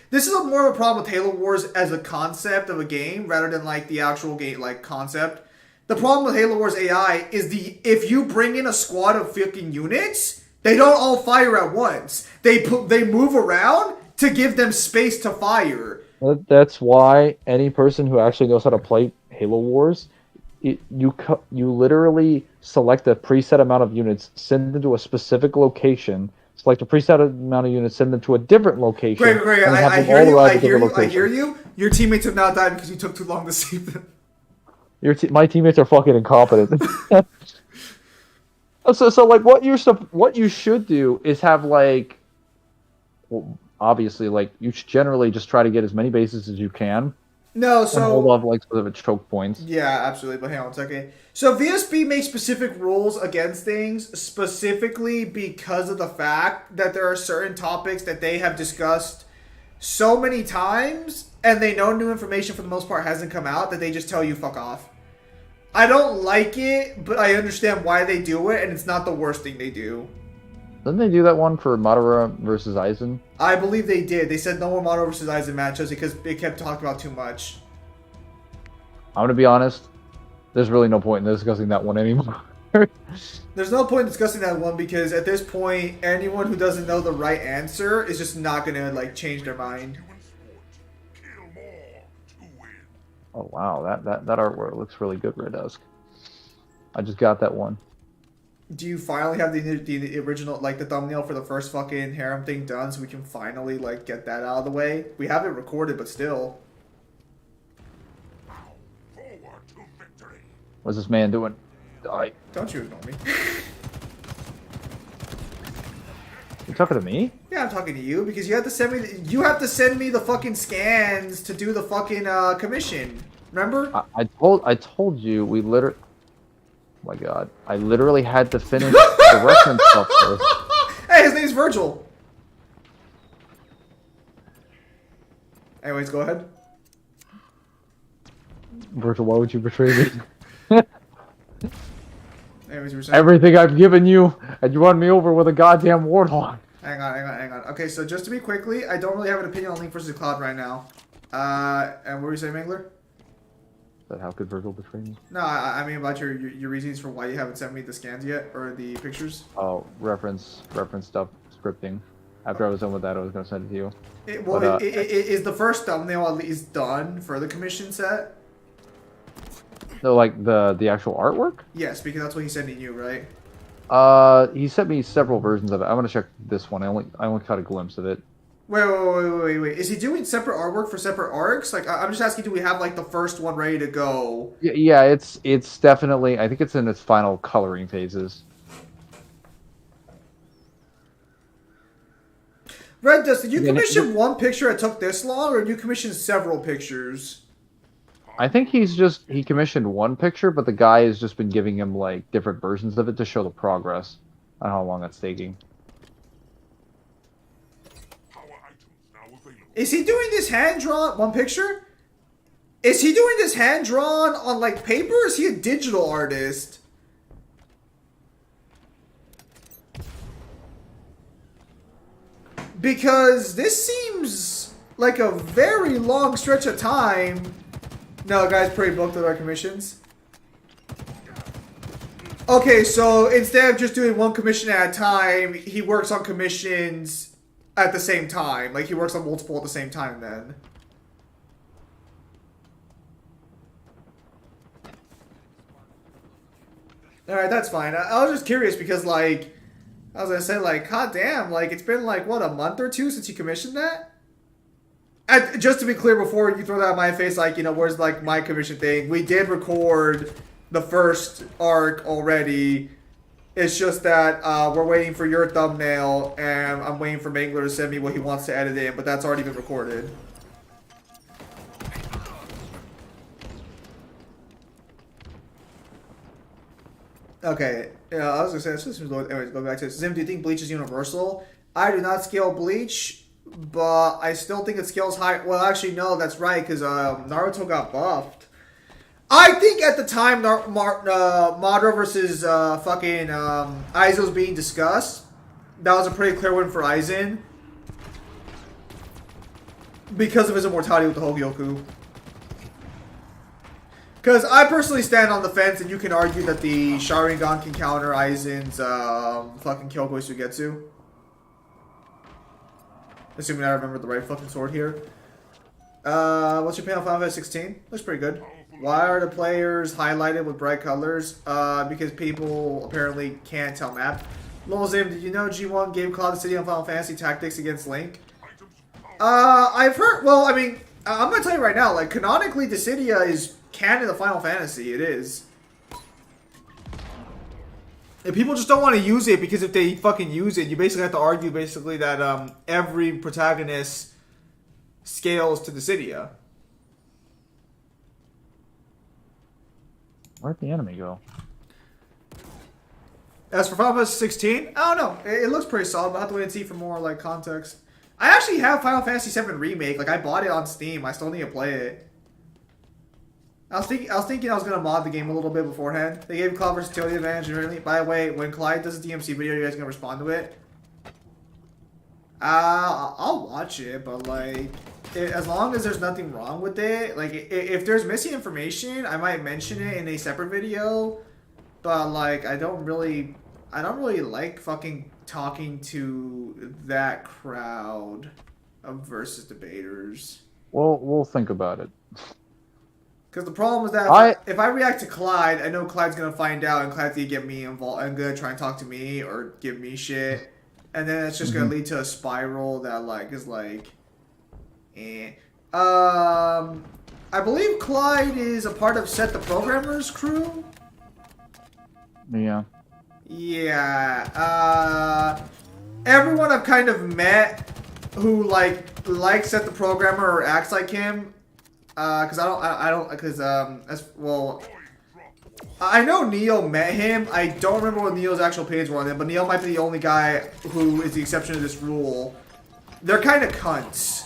[SPEAKER 2] This is more of a problem with Halo Wars as a concept of a game rather than like the actual game like concept. The problem with Halo Wars AI is if you bring in a squad of fucking units... They don't all fire at once. They move around to give them space to fire.
[SPEAKER 1] That's why any person who actually knows how to play Halo Wars, you literally select a preset amount of units, send them to a specific location, select a preset amount of units, send them to a different location.
[SPEAKER 2] Great.
[SPEAKER 1] And have
[SPEAKER 2] I
[SPEAKER 1] them
[SPEAKER 2] hear
[SPEAKER 1] all
[SPEAKER 2] you.
[SPEAKER 1] arrive
[SPEAKER 2] I
[SPEAKER 1] at
[SPEAKER 2] hear
[SPEAKER 1] different
[SPEAKER 2] you. I
[SPEAKER 1] locations.
[SPEAKER 2] hear you. Your teammates have now died because you took too long to save them.
[SPEAKER 1] My teammates are fucking incompetent. So like what you should do is have like, well, obviously like you should generally just try to get as many bases as you can.
[SPEAKER 2] No,
[SPEAKER 1] And hold off like specific choke points.
[SPEAKER 2] Yeah, absolutely. But hang on a second. So VSB makes specific rules against things specifically because of the fact that there are certain topics that they have discussed so many times and they know new information for the most part hasn't come out that they just tell you fuck off. I don't like it, but I understand why they do it, and it's not the worst thing they do.
[SPEAKER 1] Didn't they do that one for Madara versus Aizen?
[SPEAKER 2] I believe they did. They said no more Mono versus Aizen matches because they kept talking about too much.
[SPEAKER 1] I'm gonna be honest. There's really no point in discussing that one anymore.
[SPEAKER 2] There's no point in discussing that one because at this point, anyone who doesn't know the right answer is just not gonna like change their mind.
[SPEAKER 3] Kill more to win.
[SPEAKER 1] Oh wow, that artwork looks really good, Red Dusk. I just got that one.
[SPEAKER 2] Do you finally have the original, like the thumbnail for the first fucking harem thing done so we can finally like get that out of the way? We have it recorded, but still.
[SPEAKER 3] Forward to victory.
[SPEAKER 1] What's this man doing? Die.
[SPEAKER 2] Don't you ignore me.
[SPEAKER 1] You talking to me?
[SPEAKER 2] Yeah, I'm talking to you because you have to send me the fucking scans to do the fucking commission. Remember?
[SPEAKER 1] I told you we literally. Oh my god, I literally had to finish the reference stuff first.
[SPEAKER 2] Hey, his name's Virgil. Anyways, go ahead.
[SPEAKER 1] Virgil, why would you betray me?
[SPEAKER 2] Anyways, you were saying.
[SPEAKER 1] Everything I've given you, and you run me over with a goddamn warthog.
[SPEAKER 2] Hang on. Okay, so just to be quickly, I don't really have an opinion on Link versus Cloud right now. And what were you saying, Mangler?
[SPEAKER 1] But how could Virgil betray me?
[SPEAKER 2] No, I mean about your reasons for why you haven't sent me the scans yet or the pictures.
[SPEAKER 1] Oh, reference stuff, scripting. After I was done with that, I was gonna send it to you.
[SPEAKER 2] Is the first thumbnail at least done for the commission set?
[SPEAKER 1] So, like the actual artwork?
[SPEAKER 2] Yes, because that's what he's sending you, right?
[SPEAKER 1] He sent me several versions of it. I'm gonna check this one. I only caught a glimpse of it.
[SPEAKER 2] Wait. Is he doing separate artwork for separate arcs? Like, I'm just asking, do we have, like, the first one ready to go?
[SPEAKER 1] Yeah, it's definitely. I think it's in its final coloring phases.
[SPEAKER 2] Red Dust, did you
[SPEAKER 1] Again,
[SPEAKER 2] commission one picture that took this long, or did you commission several pictures?
[SPEAKER 1] I think he commissioned one picture, but the guy has just been giving him like different versions of it to show the progress on how long that's taking.
[SPEAKER 3] Power items now available.
[SPEAKER 2] Is he doing this hand-drawn, one picture? Is he doing this hand-drawn on, like, paper, or is he a digital artist? Because this seems like a very long stretch of time. No, guy's pretty booked with our commissions. Okay, so instead of just doing one commission at a time, he works on commissions at the same time. Like, he works on multiple at the same time then. Alright, that's fine. I was just curious because, like, I was gonna say, like, god damn, like, it's been, like, what, a month or two since you commissioned that? And just to be clear, before you throw that in my face, like, you know, where's, like, my commission thing? We did record the first arc already. It's just that we're waiting for your thumbnail, and I'm waiting for Mangler to send me what he wants to edit in, but that's already been recorded. Okay, yeah, I was gonna say, anyways, go back to this. Zim, do you think Bleach is universal? I do not scale Bleach, but I still think it scales high. Well, actually, no, that's right, because Naruto got buffed. I think at the time Madara versus fucking Aizen was being discussed, that was a pretty clear win for Aizen. Because of his immortality with the Hogyoku. Because I personally stand on the fence, and you can argue that the Sharingan can counter Aizen's fucking Kyokoi Sugetsu. Assuming I remember the right fucking sword here. What's your opinion on Final Fantasy 16? Looks pretty good. Why are the players highlighted with bright colors? Because people apparently can't tell map. Lolzim, did you know G1 gave Cloud City on Final Fantasy Tactics against Link? I've heard, well, I mean, I'm gonna tell you right now, like, canonically, Dissidia is canon of Final Fantasy. It is. And people just don't want to use it, because if they fucking use it, you basically have to argue, basically, that every protagonist scales to Dissidia.
[SPEAKER 1] Where'd the enemy go?
[SPEAKER 2] As for Final Fantasy 16, I don't know. It looks pretty solid, but I have to wait and see for more, like, context. I actually have Final Fantasy 7 Remake. Like, I bought it on Steam. I still need to play it. I was thinking I was gonna mod the game a little bit beforehand. They gave Cloud versatility advantage. And by the way, when Clyde does a DMC video, you guys gonna respond to it? I'll watch it, but like, as long as there's nothing wrong with it, like, if there's missing information, I might mention it in a separate video. But like, I don't really like fucking talking to that crowd of versus debaters.
[SPEAKER 1] Well, we'll think about it.
[SPEAKER 2] Because the problem is that if I react to Clyde, I know Clyde's gonna find out, and Clyde's gonna get me involved and gonna try and talk to me or give me shit, and then it's just gonna lead to a spiral that like is like, eh. I believe Clyde is a part of Set the Programmer's crew.
[SPEAKER 1] Yeah.
[SPEAKER 2] Yeah. Everyone I've kind of met who likes Set the Programmer or acts like him. Because I know Neo met him. I don't remember what Neo's actual page was on him, but Neo might be the only guy who is the exception to this rule. They're kind of cunts.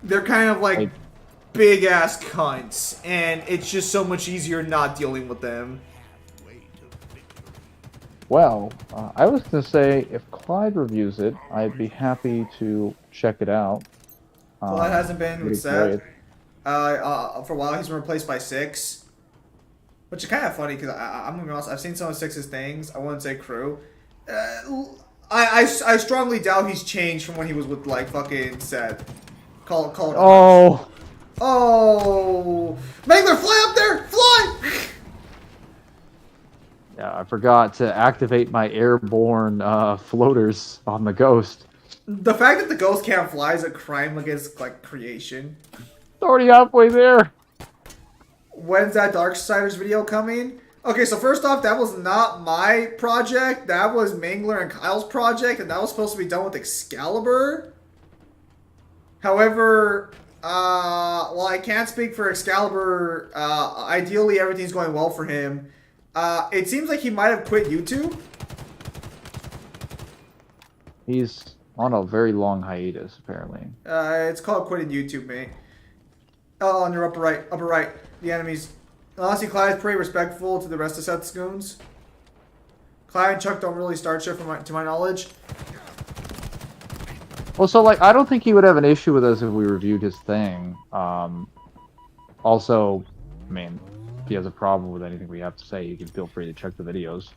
[SPEAKER 2] They're kind of like big ass cunts, and it's just so much easier not dealing with them.
[SPEAKER 1] Well, I was gonna say if Clyde reviews it, I'd be happy to check it out.
[SPEAKER 2] Well, that hasn't been
[SPEAKER 1] Pretty
[SPEAKER 2] reset. For a while, he's been replaced by 6. Which is kind of funny, because I'm gonna be honest, I've seen some of 6's things. I wouldn't say crew. I strongly doubt he's changed from when he was with, like, fucking Seth. Call it
[SPEAKER 1] Oh!
[SPEAKER 2] Oh, Mangler, fly up there! Fly!
[SPEAKER 1] Yeah, I forgot to activate my airborne floaters on the ghost.
[SPEAKER 2] The fact that the ghost can't fly is a crime against like creation.
[SPEAKER 1] It's already halfway there.
[SPEAKER 2] When's that Darksiders video coming? Okay, so first off, that was not my project. That was Mangler and Kyle's project, and that was supposed to be done with Excalibur. However, well, I can't speak for Excalibur. Ideally, everything's going well for him. It seems like he might have quit YouTube.
[SPEAKER 1] He's on a very long hiatus, apparently.
[SPEAKER 2] It's called quitting YouTube, mate. Oh, on your upper right. The enemies. Honestly, Clyde's pretty respectful to the rest of Seth's goons. Clyde and Chuck don't really start shit to my knowledge.
[SPEAKER 1] Well, so, like, I don't think he would have an issue with us if we reviewed his thing. Also, I mean, if he has a problem with anything we have to say, you can feel free to check the videos.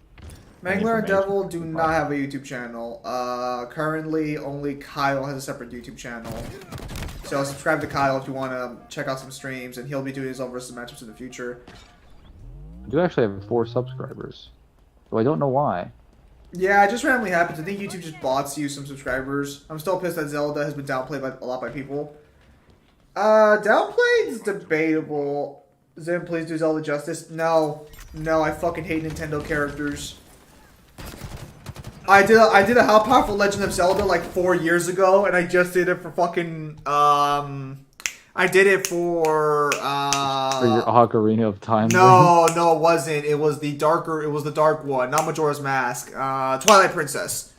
[SPEAKER 2] Mangler and Devil do not have a YouTube channel. Currently, only Kyle has a separate YouTube channel. So subscribe to Kyle if you want to check out some streams, and he'll be doing his own versus matchups in the future.
[SPEAKER 1] I do actually have 4 subscribers, so I don't know why.
[SPEAKER 2] Yeah, it just randomly happens. I think YouTube just bots you some subscribers. I'm still pissed that Zelda has been downplayed a lot by people. Downplayed is debatable. Zim, please do Zelda justice. No, I fucking hate Nintendo characters. I did a How Powerful Legend of Zelda like 4 years ago, and I just did it for fucking I did it for
[SPEAKER 1] your Ocarina of Time.
[SPEAKER 2] No, it wasn't. It was the dark one, not Majora's Mask. Twilight Princess.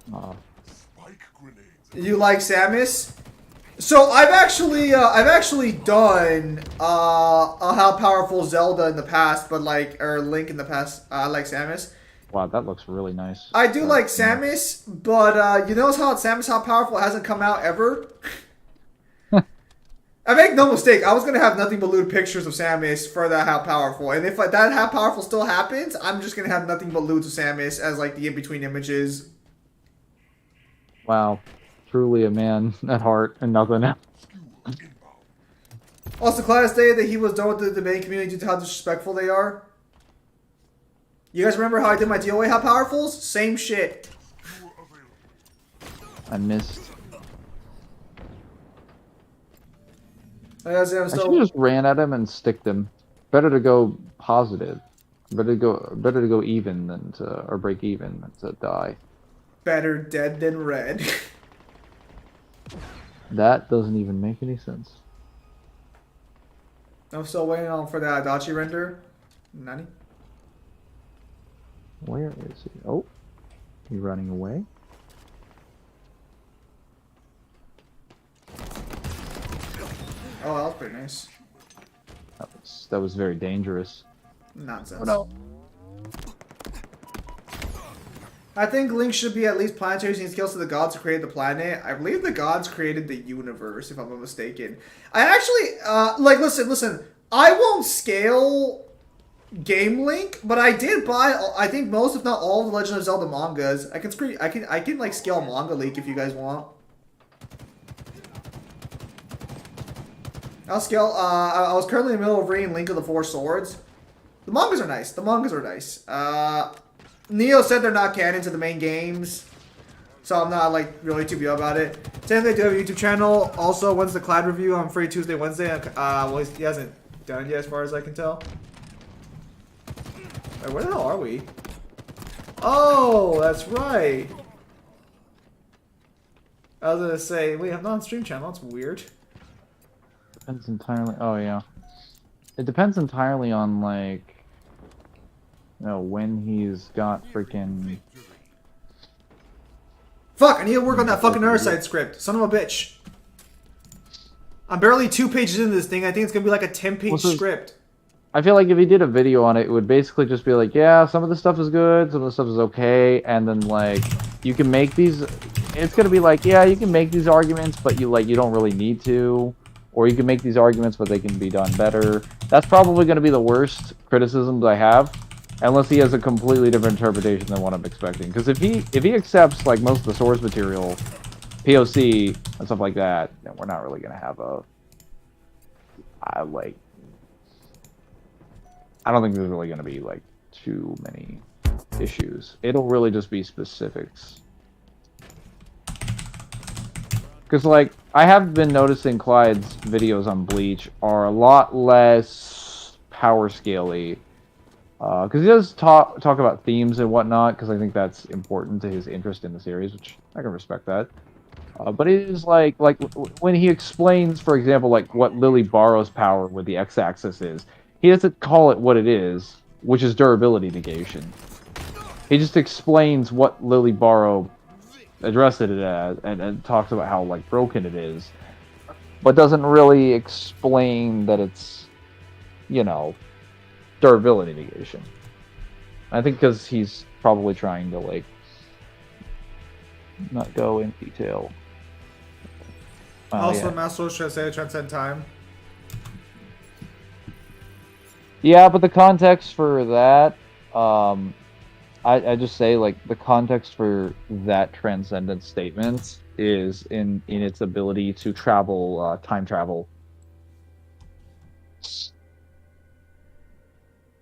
[SPEAKER 3] Spike grenades.
[SPEAKER 2] You like Samus? So I've actually done a How Powerful Zelda in the past, but or Link in the past. I like Samus.
[SPEAKER 1] Wow, that looks really nice.
[SPEAKER 2] I do like Samus, but you notice how Samus How Powerful hasn't come out ever? I make no mistake, I was going to have nothing but lewd pictures of Samus for that How Powerful. And if that How Powerful still happens, I'm just going to have nothing but lewds of Samus as like the in-between images.
[SPEAKER 1] Wow. Truly a man at heart and nothing else.
[SPEAKER 2] Also, Clyde stated that he was done with the main community due to how disrespectful they are. You guys remember how I did my DOA How Powerfuls? Same shit.
[SPEAKER 1] I missed.
[SPEAKER 2] I should
[SPEAKER 1] just ran at him and sticked him. Better to go positive. Better to go even than to, or break even than to die.
[SPEAKER 2] Better dead than red.
[SPEAKER 1] That doesn't even make any sense.
[SPEAKER 2] I'm still waiting on for that Adachi render. Nani?
[SPEAKER 1] Where is he? Oh, he running away?
[SPEAKER 2] Oh, that was pretty nice.
[SPEAKER 1] That was very dangerous.
[SPEAKER 2] Nonsense.
[SPEAKER 1] Oh no.
[SPEAKER 2] I think Link should be at least planetary using skills to the gods who created the planet. I believe the gods created the universe, if I'm not mistaken. I actually, listen. I won't scale Game Link, but I did buy, I think most, if not all, of the Legend of Zelda mangas. I can like scale Manga Link if you guys want. I'll scale. I was currently in the middle of reading Link of the Four Swords. The mangas are nice. Neo said they're not canon to the main games, so I'm not like really too big about it. Technically, I do have a YouTube channel. Also, when's the Cloud review? I'm free Tuesday, Wednesday. Well, he hasn't done it yet, as far as I can tell. Wait, where the hell are we? Oh, that's right. I was gonna say, wait, I'm not on stream channel. That's weird.
[SPEAKER 1] Depends entirely. Oh yeah, it depends entirely on like, you know, when he's got freaking.
[SPEAKER 2] Fuck! I need to work on that fucking other side script. Son of a bitch. I'm barely 2 pages into this thing. I think it's gonna be like a 10-page script.
[SPEAKER 1] I feel like if he did a video on it, it would basically just be like, yeah, some of the stuff is good, some of the stuff is okay, and then like you can make these. It's gonna be like, yeah, you can make these arguments, but you don't really need to. Or you can make these arguments, but they can be done better. That's probably going to be the worst criticisms I have, unless he has a completely different interpretation than what I'm expecting. Because if he accepts like most of the source material, POC and stuff like that, then we're not really gonna have a like. I don't think there's really gonna be like too many issues. It'll really just be specifics. Because, like, I have been noticing Clyde's videos on Bleach are a lot less power scale-y. Because he does talk about themes and whatnot, because I think that's important to his interest in the series, which I can respect that. But it is like when he explains, for example, like what Lily Barrow's power with the X-axis is, he doesn't call it what it is, which is durability negation. He just explains what Lily Barrow addressed it as, and talks about how like broken it is, but doesn't really explain that it's, you know, durability negation. I think because he's probably trying to like not go in detail.
[SPEAKER 2] Also,
[SPEAKER 1] Yeah.
[SPEAKER 2] Master should say transcend time.
[SPEAKER 1] Yeah, but the context for that, I just say like the context for that transcendent statement is in its ability to travel, time travel.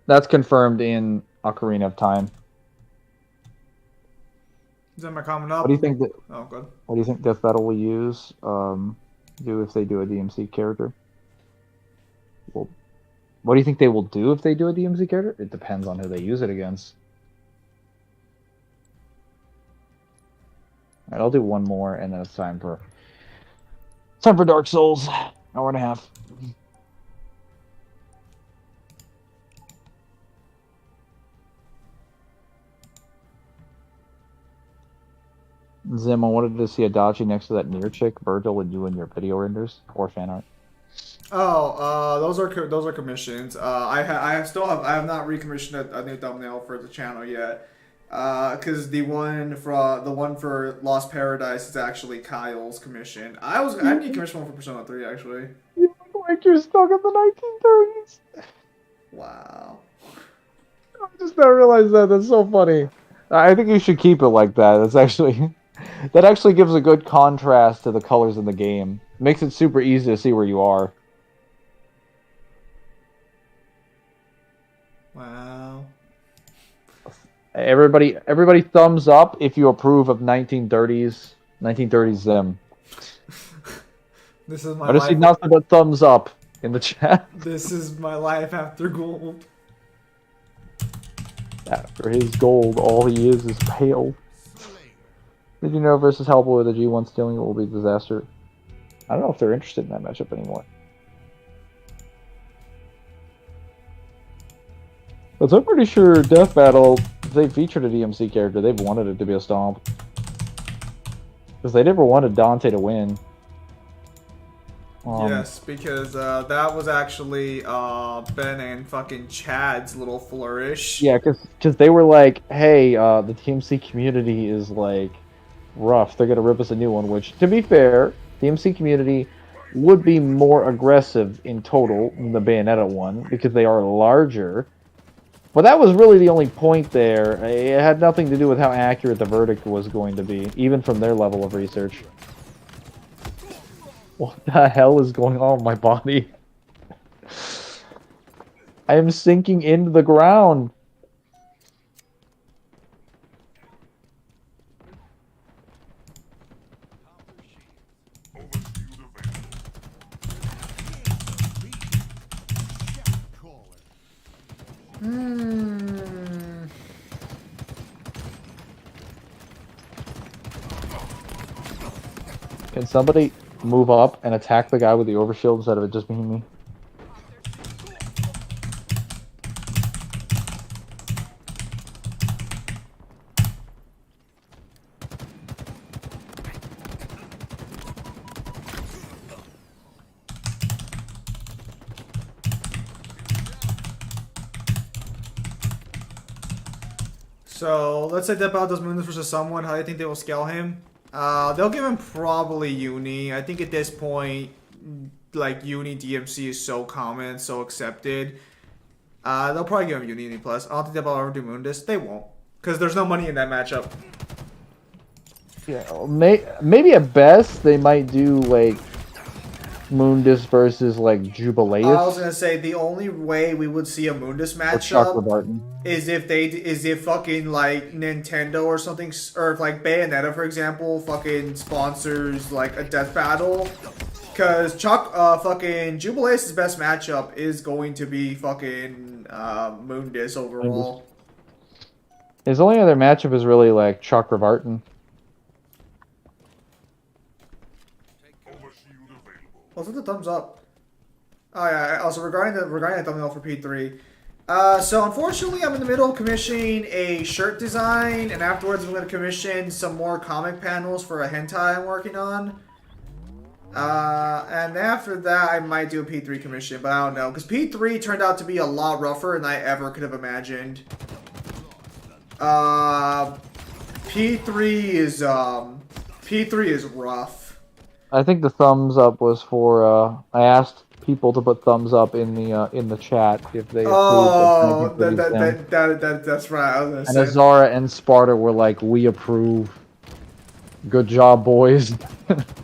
[SPEAKER 1] That's confirmed in Ocarina of Time.
[SPEAKER 2] Is that my comment up?
[SPEAKER 1] What do you think that?
[SPEAKER 2] Oh, good.
[SPEAKER 1] What do you think Death Battle will use? Do if they do a DMC character? Well, what do you think they will do if they do a DMC character? It depends on who they use it against. Alright, I'll do one more, and then it's time for Dark Souls. Hour and a half. Zim, I wanted to see Adachi next to that near chick, Virgil, and you in your video renders or fan art.
[SPEAKER 2] Oh, those are commissions. I have not recommissioned a new thumbnail for the channel yet. Because the one for Lost Paradise is actually Kyle's commission. I need commission one for Persona 3 actually.
[SPEAKER 1] You look like you're stuck in the 1930s.
[SPEAKER 2] Wow.
[SPEAKER 1] I just now realized that. That's so funny. I think you should keep it like that. That's actually that actually gives a good contrast to the colors in the game. Makes it super easy to see where you are.
[SPEAKER 2] Wow.
[SPEAKER 1] Everybody thumbs up if you approve of 1930s Zim.
[SPEAKER 2] This is my
[SPEAKER 1] I just see
[SPEAKER 2] life.
[SPEAKER 1] nothing but thumbs up in the chat.
[SPEAKER 2] This is my life after gold.
[SPEAKER 1] After his gold, all he is pale. Did you know versus Hellboy with a G1 stealing it will be a disaster? I don't know if they're interested in that matchup anymore. But I'm pretty sure Death Battle, if they featured a DMC character, they've wanted it to be a stomp. Because they never wanted Dante to win.
[SPEAKER 2] Yes, because that was actually Ben and fucking Chad's little flourish.
[SPEAKER 1] Yeah, because they were like, hey, the TMC community is like rough. They're gonna rip us a new one. Which, to be fair, TMC community would be more aggressive in total than the Bayonetta one because they are larger. But that was really the only point there. It had nothing to do with how accurate the verdict was going to be, even from their level of research. What the hell is going on with my body? I am sinking into the ground. Can somebody move up and attack the guy with the overshield instead of it just being me?
[SPEAKER 2] So let's say Death Battle does Moonless versus someone. How do you think they will scale him? They'll give him probably Uni. I think at this point, like Uni DMC is so common, so accepted. They'll probably give him Uni Plus. I don't think they'll ever do Moondus. They won't, because there's no money in that matchup.
[SPEAKER 1] Yeah, maybe at best they might do like Mundus versus like
[SPEAKER 2] I was
[SPEAKER 1] Jubileus
[SPEAKER 2] gonna say the only way we would see a Mundus
[SPEAKER 1] or Chakra
[SPEAKER 2] matchup
[SPEAKER 1] Barton.
[SPEAKER 2] is if fucking like Nintendo or something, or if like Bayonetta, for example, fucking sponsors like a death battle. Cause fucking Jubileus' best matchup is going to be fucking Mundus overall.
[SPEAKER 1] His only other matchup is really like Chakra Barton.
[SPEAKER 3] Overshield available.
[SPEAKER 2] What's with the thumbs up? Oh yeah. Also regarding the thumbnail for P3. So unfortunately, I'm in the middle of commissioning a shirt design, and afterwards I'm going to commission some more comic panels for a hentai I'm working on. And after that, I might do a P3 commission, but I don't know, because P3 turned out to be a lot rougher than I ever could have imagined. P3 is rough.
[SPEAKER 1] I think the thumbs up was for. I asked people to put thumbs up in the chat if they
[SPEAKER 2] Oh,
[SPEAKER 1] approved of anything for them.
[SPEAKER 2] that's right. I was
[SPEAKER 1] And
[SPEAKER 2] gonna say.
[SPEAKER 1] Azara and Sparta were like, "We approve. Good job, boys.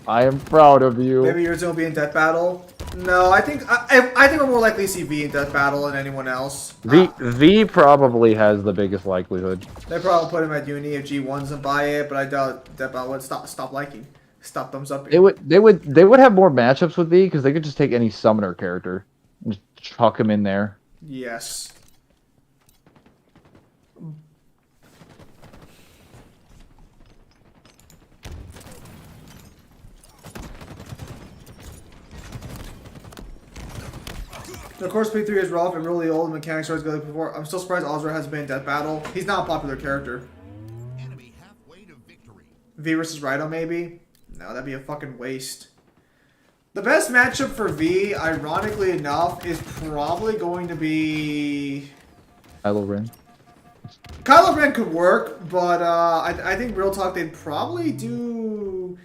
[SPEAKER 1] I am proud of you."
[SPEAKER 2] Maybe yours will be in Death Battle. No, I think we're more likely to see V in Death Battle than anyone else.
[SPEAKER 1] V probably has the biggest likelihood.
[SPEAKER 2] They probably put him at Uni if G1s and buy it, but I doubt Death Battle would stop liking. Stop thumbs up.
[SPEAKER 1] They would have more matchups with V because they could just take any summoner character and just chuck him in there.
[SPEAKER 2] Yes. Of course, P3 is rough and really old. Mechanics are as good as before. I'm still surprised Ozra hasn't been in Death Battle. He's not a popular character.
[SPEAKER 3] Enemy halfway to victory.
[SPEAKER 2] V versus Rhino, maybe? No, that'd be a fucking waste. The best matchup for V, ironically enough, is probably going to be...
[SPEAKER 1] Kylo Ren.
[SPEAKER 2] Kylo Ren could work, but I think real talk, they'd probably do...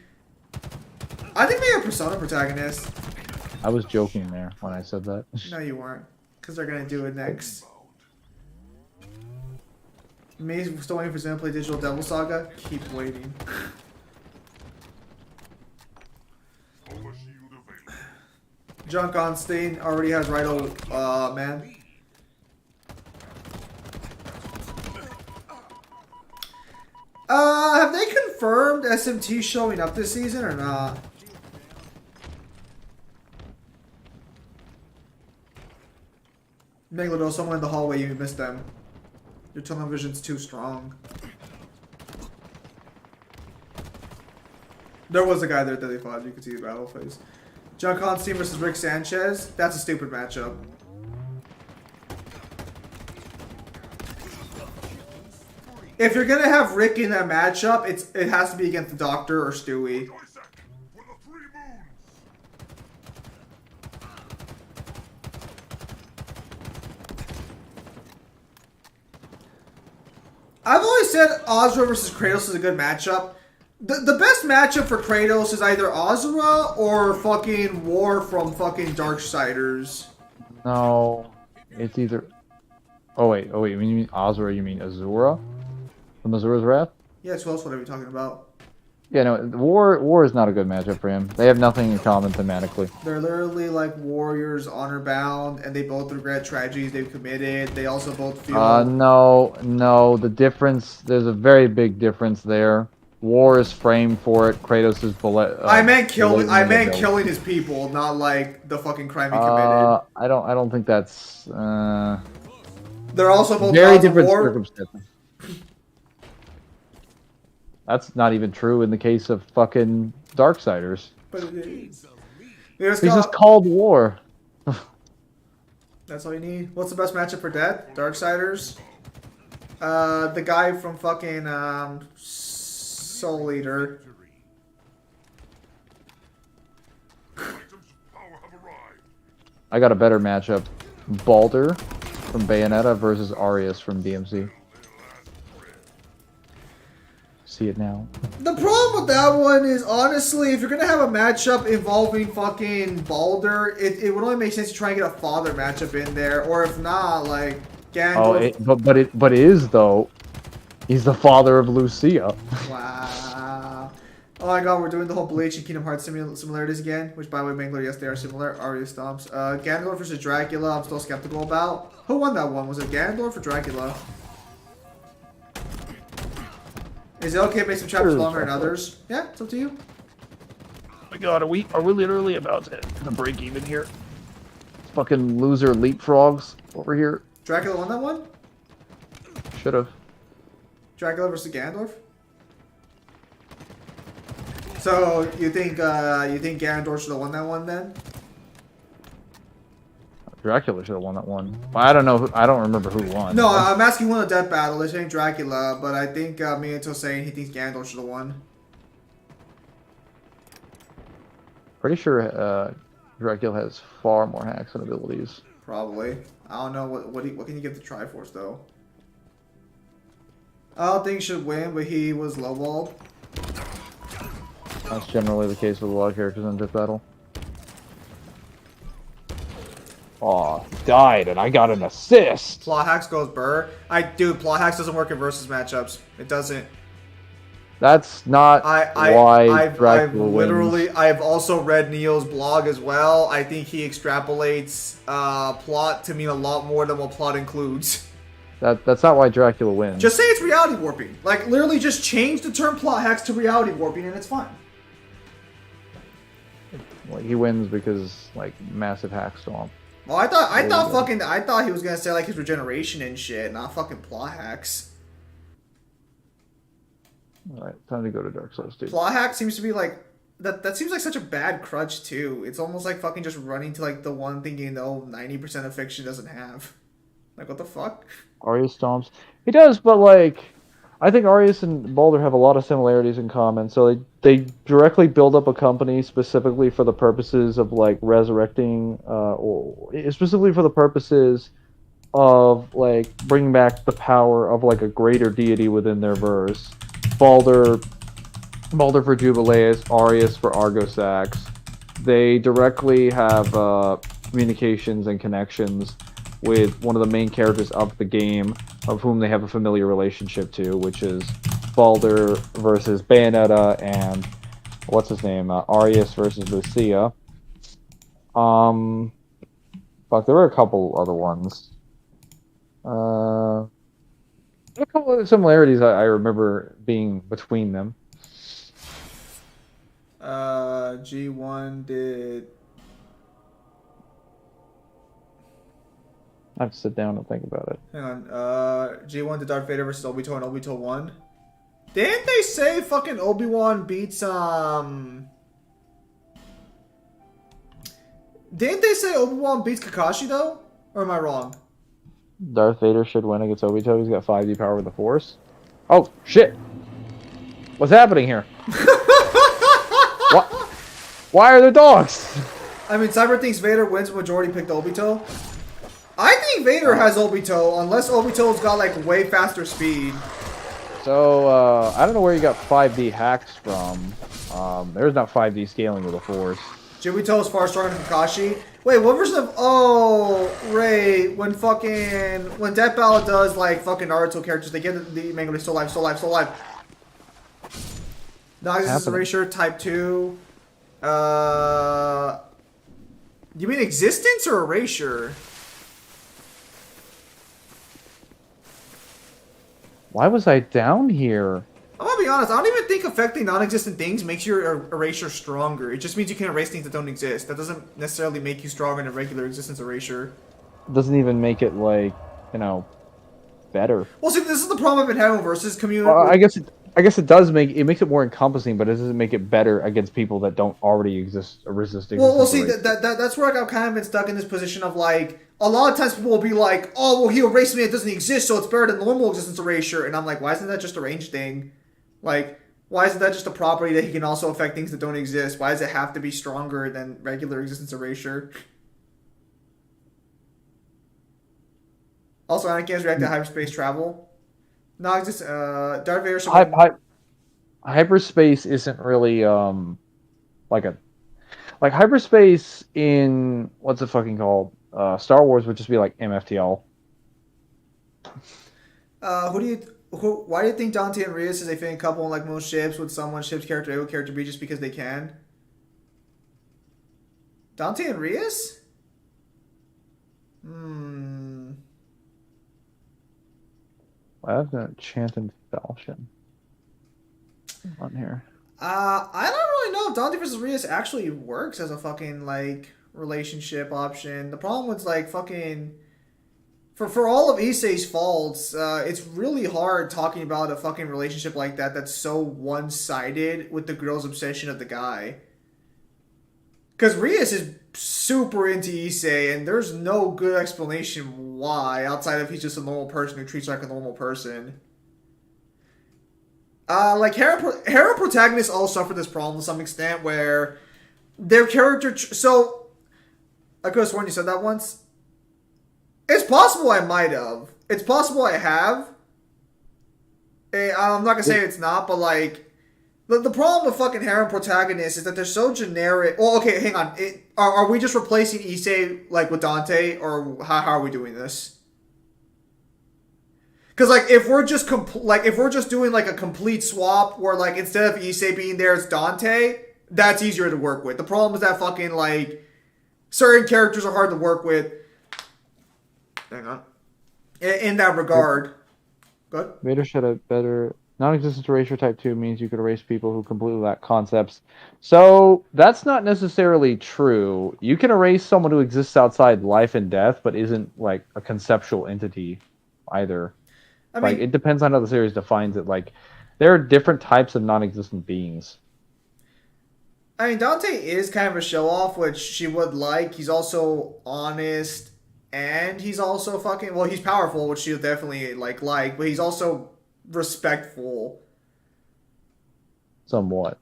[SPEAKER 2] I think maybe a Persona protagonist.
[SPEAKER 1] I was joking there when I said that.
[SPEAKER 2] No, you weren't. Because they're going to do it next. Me still waiting for Zen to play Digital Devil Saga? Keep waiting.
[SPEAKER 3] Overshield available.
[SPEAKER 2] John Constein already has Rhino, man. Have they confirmed SMT showing up this season or not? Mangler, there's someone in the hallway, you missed them. Your tunnel vision's too strong. There was a guy there that they fought, you could see the battle phase. John Constantine versus Rick Sanchez, that's a stupid matchup. If you're gonna have Rick in that matchup, it has to be against the Doctor or Stewie.
[SPEAKER 3] Isaac for the 3 moons.
[SPEAKER 2] I've always said Ozra versus Kratos is a good matchup. The best matchup for Kratos is either Ozra or fucking War from fucking Darksiders.
[SPEAKER 1] No, it's either. Oh wait. You mean Azura? You mean Azura? From Azura's Wrath?
[SPEAKER 2] Yeah, who else would I be talking about?
[SPEAKER 1] Yeah, no. War is not a good matchup for him. They have nothing in common thematically.
[SPEAKER 2] They're literally like warriors, honor bound, and they both regret tragedies they've committed. They also both feel.
[SPEAKER 1] No. The difference. There's a very big difference there. War is framed for it. Kratos is bullet.
[SPEAKER 2] I meant killing his people, not like the fucking crime he committed.
[SPEAKER 1] I don't think that's.
[SPEAKER 2] They're also both
[SPEAKER 1] Very
[SPEAKER 2] gods of
[SPEAKER 1] different
[SPEAKER 2] war.
[SPEAKER 1] circumstances. That's not even true in the case of fucking Darksiders.
[SPEAKER 2] But it is.
[SPEAKER 1] He's just called War.
[SPEAKER 2] That's all you need. What's the best matchup for Death? Darksiders. The guy from fucking Soul Eater.
[SPEAKER 3] Items of power have arrived.
[SPEAKER 1] I got a better matchup. Baldur from Bayonetta versus Arius from DMC. See it now.
[SPEAKER 2] The problem with that one is, honestly, if you're gonna have a matchup involving fucking Baldur, it would only make sense to try and get a father matchup in there, or if not, like Gandalf.
[SPEAKER 1] But it is though. He's the father of Lucia.
[SPEAKER 2] Wow. Oh my god, we're doing the whole Bleach and Kingdom Hearts similarities again. Which, by the way, Mangler, yes, they are similar. Aria stomps. Ganondorf versus Dracula, I'm still skeptical about. Who won that one? Was it Ganondorf or Dracula? Is it okay to make some chapters longer than others? Yeah, it's up to you.
[SPEAKER 1] Oh my god, are we literally about to break even here? Fucking loser leapfrogs over here.
[SPEAKER 2] Dracula won that one?
[SPEAKER 1] Should have.
[SPEAKER 2] Dracula versus Ganondorf? So you think Ganondorf should have won that one then?
[SPEAKER 1] Dracula should have won that one. I don't know. I don't remember who won.
[SPEAKER 2] No, I'm asking who won the death battle. They're saying Dracula, but I think Minato saying he thinks Ganondorf should have won.
[SPEAKER 1] Pretty sure Dracula has far more hacks and abilities.
[SPEAKER 2] Probably. I don't know what can you give the Triforce though. I don't think he should win, but he was lowballed.
[SPEAKER 1] That's generally the case with a lot of characters in Death Battle. Aw, died and I got an assist!
[SPEAKER 2] Plot hacks goes burr. Dude, plot hacks doesn't work in versus matchups. It doesn't.
[SPEAKER 1] That's not why Dracula wins.
[SPEAKER 2] I've also read Neo's blog as well. I think he extrapolates plot to mean a lot more than what plot includes.
[SPEAKER 1] That's not why Dracula wins.
[SPEAKER 2] Just say it's reality warping. Like, literally just change the term plot hacks to reality warping and it's fine.
[SPEAKER 1] Like, he wins because, like, massive hack stomp.
[SPEAKER 2] Well, I thought he was gonna say like his regeneration and shit, not fucking plot hacks.
[SPEAKER 1] Alright, time to go to Dark Souls 2.
[SPEAKER 2] Plot hack seems to be like that seems like such a bad crutch too. It's almost like fucking just running to like the one thing you know 90% of fiction doesn't have. Like what the fuck?
[SPEAKER 1] Arius stomps. He does, but like I think Arius and Baldur have a lot of similarities in common. So they directly build up a company specifically for the purposes of like resurrecting, or specifically for the purposes of like bringing back the power of like a greater deity within their verse. Baldur for Jubileus, Arius for Argosax. They directly have communications and connections with one of the main characters of the game, of whom they have a familiar relationship to, which is Baldur versus Bayonetta and what's his name, Arius versus Lucia. Fuck, there were a couple other ones. A couple of similarities I remember being between them.
[SPEAKER 2] G1 did.
[SPEAKER 1] I have to sit down and think about it.
[SPEAKER 2] Hang on. G1 did Darth Vader versus Obito and Obito won. Didn't they say fucking Obi-Wan beats Didn't they say Obi-Wan beats Kakashi though? Or am I wrong?
[SPEAKER 1] Darth Vader should win against Obito. He's got 5D power with the Force. Oh, shit. What's happening here? What? Why are there dogs?
[SPEAKER 2] I mean, Cyber thinks Vader wins, majority picked Obito. I think Vader has Obito, unless Obito's got, like, way faster speed.
[SPEAKER 1] So, I don't know where you got 5D hacks from. There's not 5D scaling with the Force.
[SPEAKER 2] Jibito is far stronger than Kakashi. Wait, what version of... Oh, Ray, when Death Battle does, like, fucking Naruto characters, they get the Mangler still alive, still alive, still alive. Noxus Erasure, Type 2. You mean Existence or Erasure?
[SPEAKER 1] Why was I down here?
[SPEAKER 2] I'm gonna be honest, I don't even think affecting non-existent things makes your erasure stronger. It just means you can erase things that don't exist. That doesn't necessarily make you stronger in a regular existence erasure.
[SPEAKER 1] It doesn't even make it, like, you know, better.
[SPEAKER 2] Well, see, this is the problem I've been having versus community.
[SPEAKER 1] I guess it does makes it more encompassing, but it doesn't make it better against people that don't already exist or resist.
[SPEAKER 2] Well, see, that's where I've kind of been stuck in this position of like, a lot of times people will be like, oh, well, he erased me, it doesn't exist, so it's better than normal existence erasure. And I'm like, why isn't that just a range thing? Like, why isn't that just a property that he can also affect things that don't exist? Why does it have to be stronger than regular existence erasure? Also, Anakin's react to hyperspace travel. No, just Darth Vader should
[SPEAKER 1] hyperspace isn't really like hyperspace in what's it fucking called? Star Wars would just be like MFTL.
[SPEAKER 2] Who Why do you think Dante and Rias is a fitting couple in like most ships? Would someone ship's character A would character B just because they can? Dante and Rias? Hmm.
[SPEAKER 1] I have an enchanted falchion on here.
[SPEAKER 2] I don't really know if Dante versus Rias actually works as a fucking like relationship option. The problem with like fucking for all of Issei's faults, it's really hard talking about a fucking relationship like that that's so one sided with the girl's obsession of the guy. Because Rias is super into Issei, and there's no good explanation why outside of he's just a normal person who treats her like a normal person. Like Hera protagonists all suffer this problem to some extent where their character. So I could have sworn you said that once. It's possible I might have. It's possible I have. I'm not gonna say it's not, but like the problem with fucking harem protagonists is that they're so generic. Well, okay, hang on. Are we just replacing Issei like with Dante, or how are we doing this? Because like if we're just if we're just doing like a complete swap where like instead of Issei being there, it's Dante. That's easier to work with. The problem is that fucking like certain characters are hard to work with. Hang on. In that regard. Good.
[SPEAKER 1] Vader should have better. Non-existent erasure type 2 means you could erase people who completely lack concepts. So that's not necessarily true. You can erase someone who exists outside life and death, but isn't like a conceptual entity either. I mean, like it depends on how the series defines it. Like there are different types of non-existent beings.
[SPEAKER 2] I mean, Dante is kind of a show-off, which she would like. He's also honest, and he's also fucking... Well, he's powerful, which she'll definitely like, but he's also respectful.
[SPEAKER 1] Somewhat.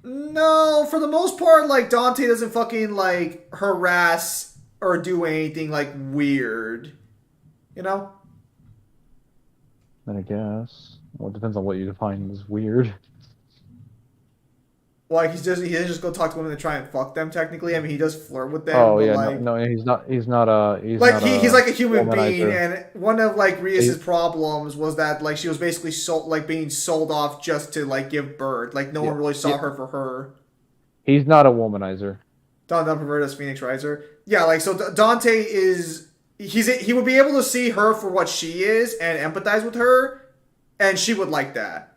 [SPEAKER 2] No, for the most part, like, Dante doesn't fucking, like, harass or do anything, like, weird. You know?
[SPEAKER 1] I guess. Well, it depends on what you define as weird.
[SPEAKER 2] Like he doesn't just go talk to women and try and fuck them. Technically, I mean he does flirt with them.
[SPEAKER 1] Oh
[SPEAKER 2] but
[SPEAKER 1] yeah,
[SPEAKER 2] like,
[SPEAKER 1] no, he's not. He's not a. He's
[SPEAKER 2] like
[SPEAKER 1] not
[SPEAKER 2] he's like a human being,
[SPEAKER 1] womanizer.
[SPEAKER 2] and one of like Rias's problems was that like she was basically being sold off just to like give birth. Like no one really saw her for her.
[SPEAKER 1] He's not a womanizer.
[SPEAKER 2] Don perverted as Phoenix Riser. Yeah, like so Dante is he would be able to see her for what she is and empathize with her, and she would like that.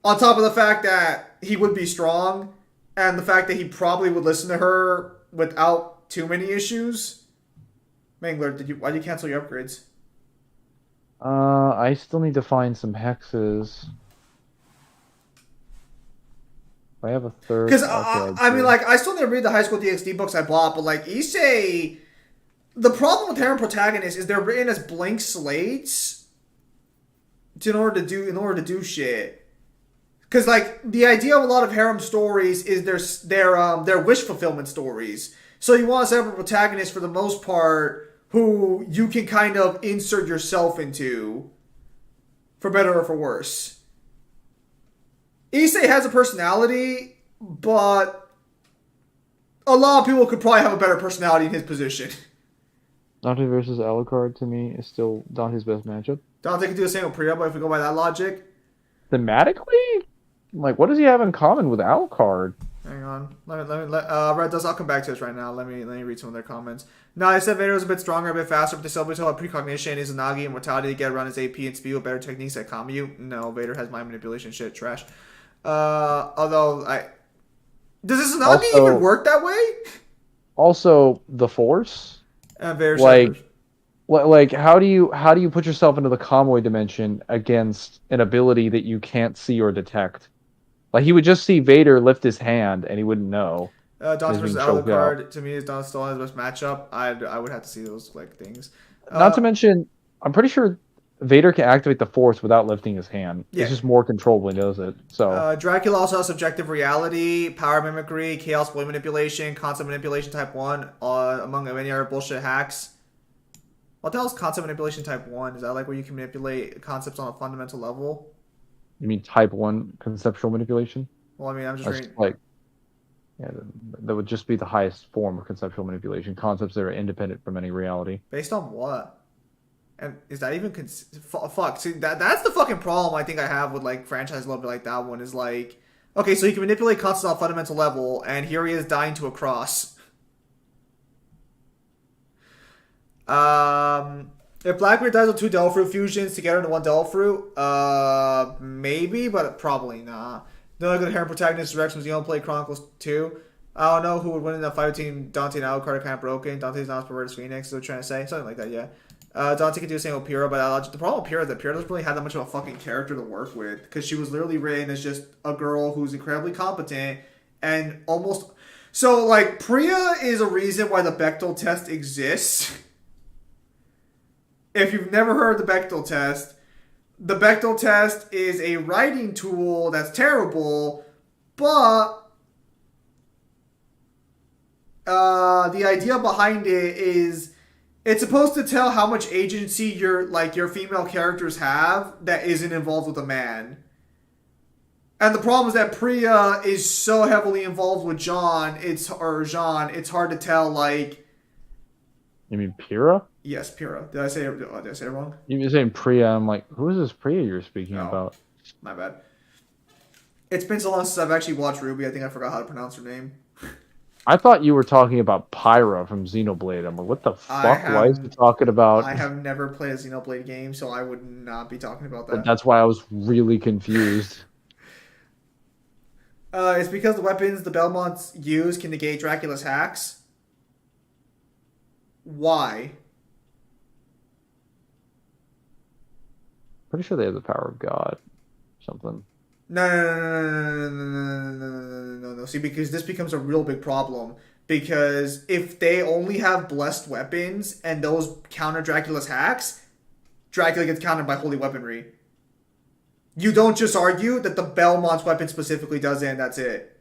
[SPEAKER 2] On top of the fact that he would be strong, and the fact that he probably would listen to her without too many issues. Mangler, why did you cancel your upgrades?
[SPEAKER 1] I still need to find some hexes. I have a third.
[SPEAKER 2] Because I mean, like, I still need to read the high school DxD books I bought, but like Issei, the problem with harem protagonists is they're written as blank slates in order to do shit. Because like the idea of a lot of harem stories is their wish fulfillment stories. So you want to set up a protagonist for the most part who you can kind of insert yourself into, for better or for worse. Issei has a personality, but a lot of people could probably have a better personality in his position.
[SPEAKER 1] Dante versus Alucard to me is still Dante's best matchup.
[SPEAKER 2] Dante can do the same with Priya, but if we go by that logic,
[SPEAKER 1] thematically. Like, what does he have in common with Alucard?
[SPEAKER 2] Hang on. Let Red Dust, I'll come back to this right now. Let me read some of their comments. No, I said Vader was a bit stronger, a bit faster, but they still have precognition, Izanagi, and mortality to get around his AP and speed with better techniques like Kamyu. No, Vader has mind manipulation shit. Trash. Although, does Izanagi even work that way?
[SPEAKER 1] Also, the Force?
[SPEAKER 2] Vader's
[SPEAKER 1] like, how do you put yourself into the Kamui dimension against an ability that you can't see or detect? Like, he would just see Vader lift his hand, and he wouldn't know.
[SPEAKER 2] Dante versus Alucard, to me, is Dante still has the best matchup. I would have to see those, like, things.
[SPEAKER 1] Not to mention, I'm pretty sure Vader can activate the Force without lifting his hand. Yeah. It's just more controlled when he does it. So
[SPEAKER 2] Dracula also has subjective reality, power mimicry, chaos void manipulation, concept manipulation type 1, among many other bullshit hacks. What the hell is concept manipulation type 1? Is that like where you can manipulate concepts on a fundamental level?
[SPEAKER 1] You mean type 1 conceptual manipulation?
[SPEAKER 2] Well, I mean, I'm just reading...
[SPEAKER 1] like, yeah, that would just be the highest form of conceptual manipulation. Concepts that are independent from any reality.
[SPEAKER 2] Based on what? And is that even fuck? See, that's the fucking problem I think I have with like franchise a little bit like that one is like, okay, so he can manipulate concepts on a fundamental level, and here he is dying to a cross. If Blackbeard dies with 2 Devil Fruit fusions together into 1 Devil Fruit, maybe, but probably not. The only good Heron protagonist is Rex from Xenoblade Chronicles 2. I don't know who would win in that fight between Dante and Alucard are kind of broken. Dante's not as perverted as Phoenix, so they're trying to say. Something like that, yeah. Dante could do the same with Pyrrha, but the problem with Pyrrha is that Pyrrha doesn't really have that much of a fucking character to work with, because she was literally written as just a girl who's incredibly competent and almost... So, like, Priya is a reason why the Bechdel test exists. If you've never heard the Bechdel test is a writing tool that's terrible, but the idea behind it is it's supposed to tell how much agency your female characters have that isn't involved with a man. And the problem is that Priya is so heavily involved with Jean, it's hard to tell, like...
[SPEAKER 1] You mean Pyrrha?
[SPEAKER 2] Yes, Pyrrha. Did I say it wrong?
[SPEAKER 1] You were saying Priya. I'm like, who is this Priya you're speaking about?
[SPEAKER 2] My bad. It's been so long since I've actually watched Ruby, I think I forgot how to pronounce her name.
[SPEAKER 1] I thought you were talking about Pyra from Xenoblade. I'm like, what the fuck? Why is he talking about...
[SPEAKER 2] I have never played a Xenoblade game, so I would not be talking about that.
[SPEAKER 1] But that's why I was really confused.
[SPEAKER 2] It's because the weapons the Belmonts use can negate Dracula's hacks. Why?
[SPEAKER 1] Pretty sure they have the power of God. Something.
[SPEAKER 2] No. See, because this becomes a real big problem. Because if they only have blessed weapons and those counter Dracula's hacks, Dracula gets countered by holy weaponry. You don't just argue that the Belmont's weapon specifically does it and that's it.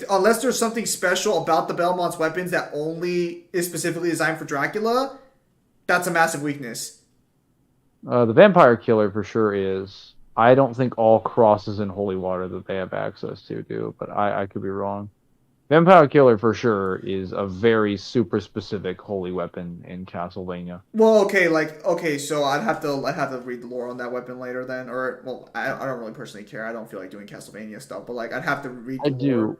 [SPEAKER 2] Unless there's something special about the Belmont's weapons that only is specifically designed for Dracula, that's a massive weakness.
[SPEAKER 1] The Vampire Killer for sure is. I don't think all crosses in Holy Water that they have access to do, but I could be wrong. Vampire Killer for sure is a very super specific holy weapon in Castlevania.
[SPEAKER 2] Well, so I'd have to read the lore on that weapon later then, or well, I don't really personally care. I don't feel like doing Castlevania stuff, but like I'd have to read the lore.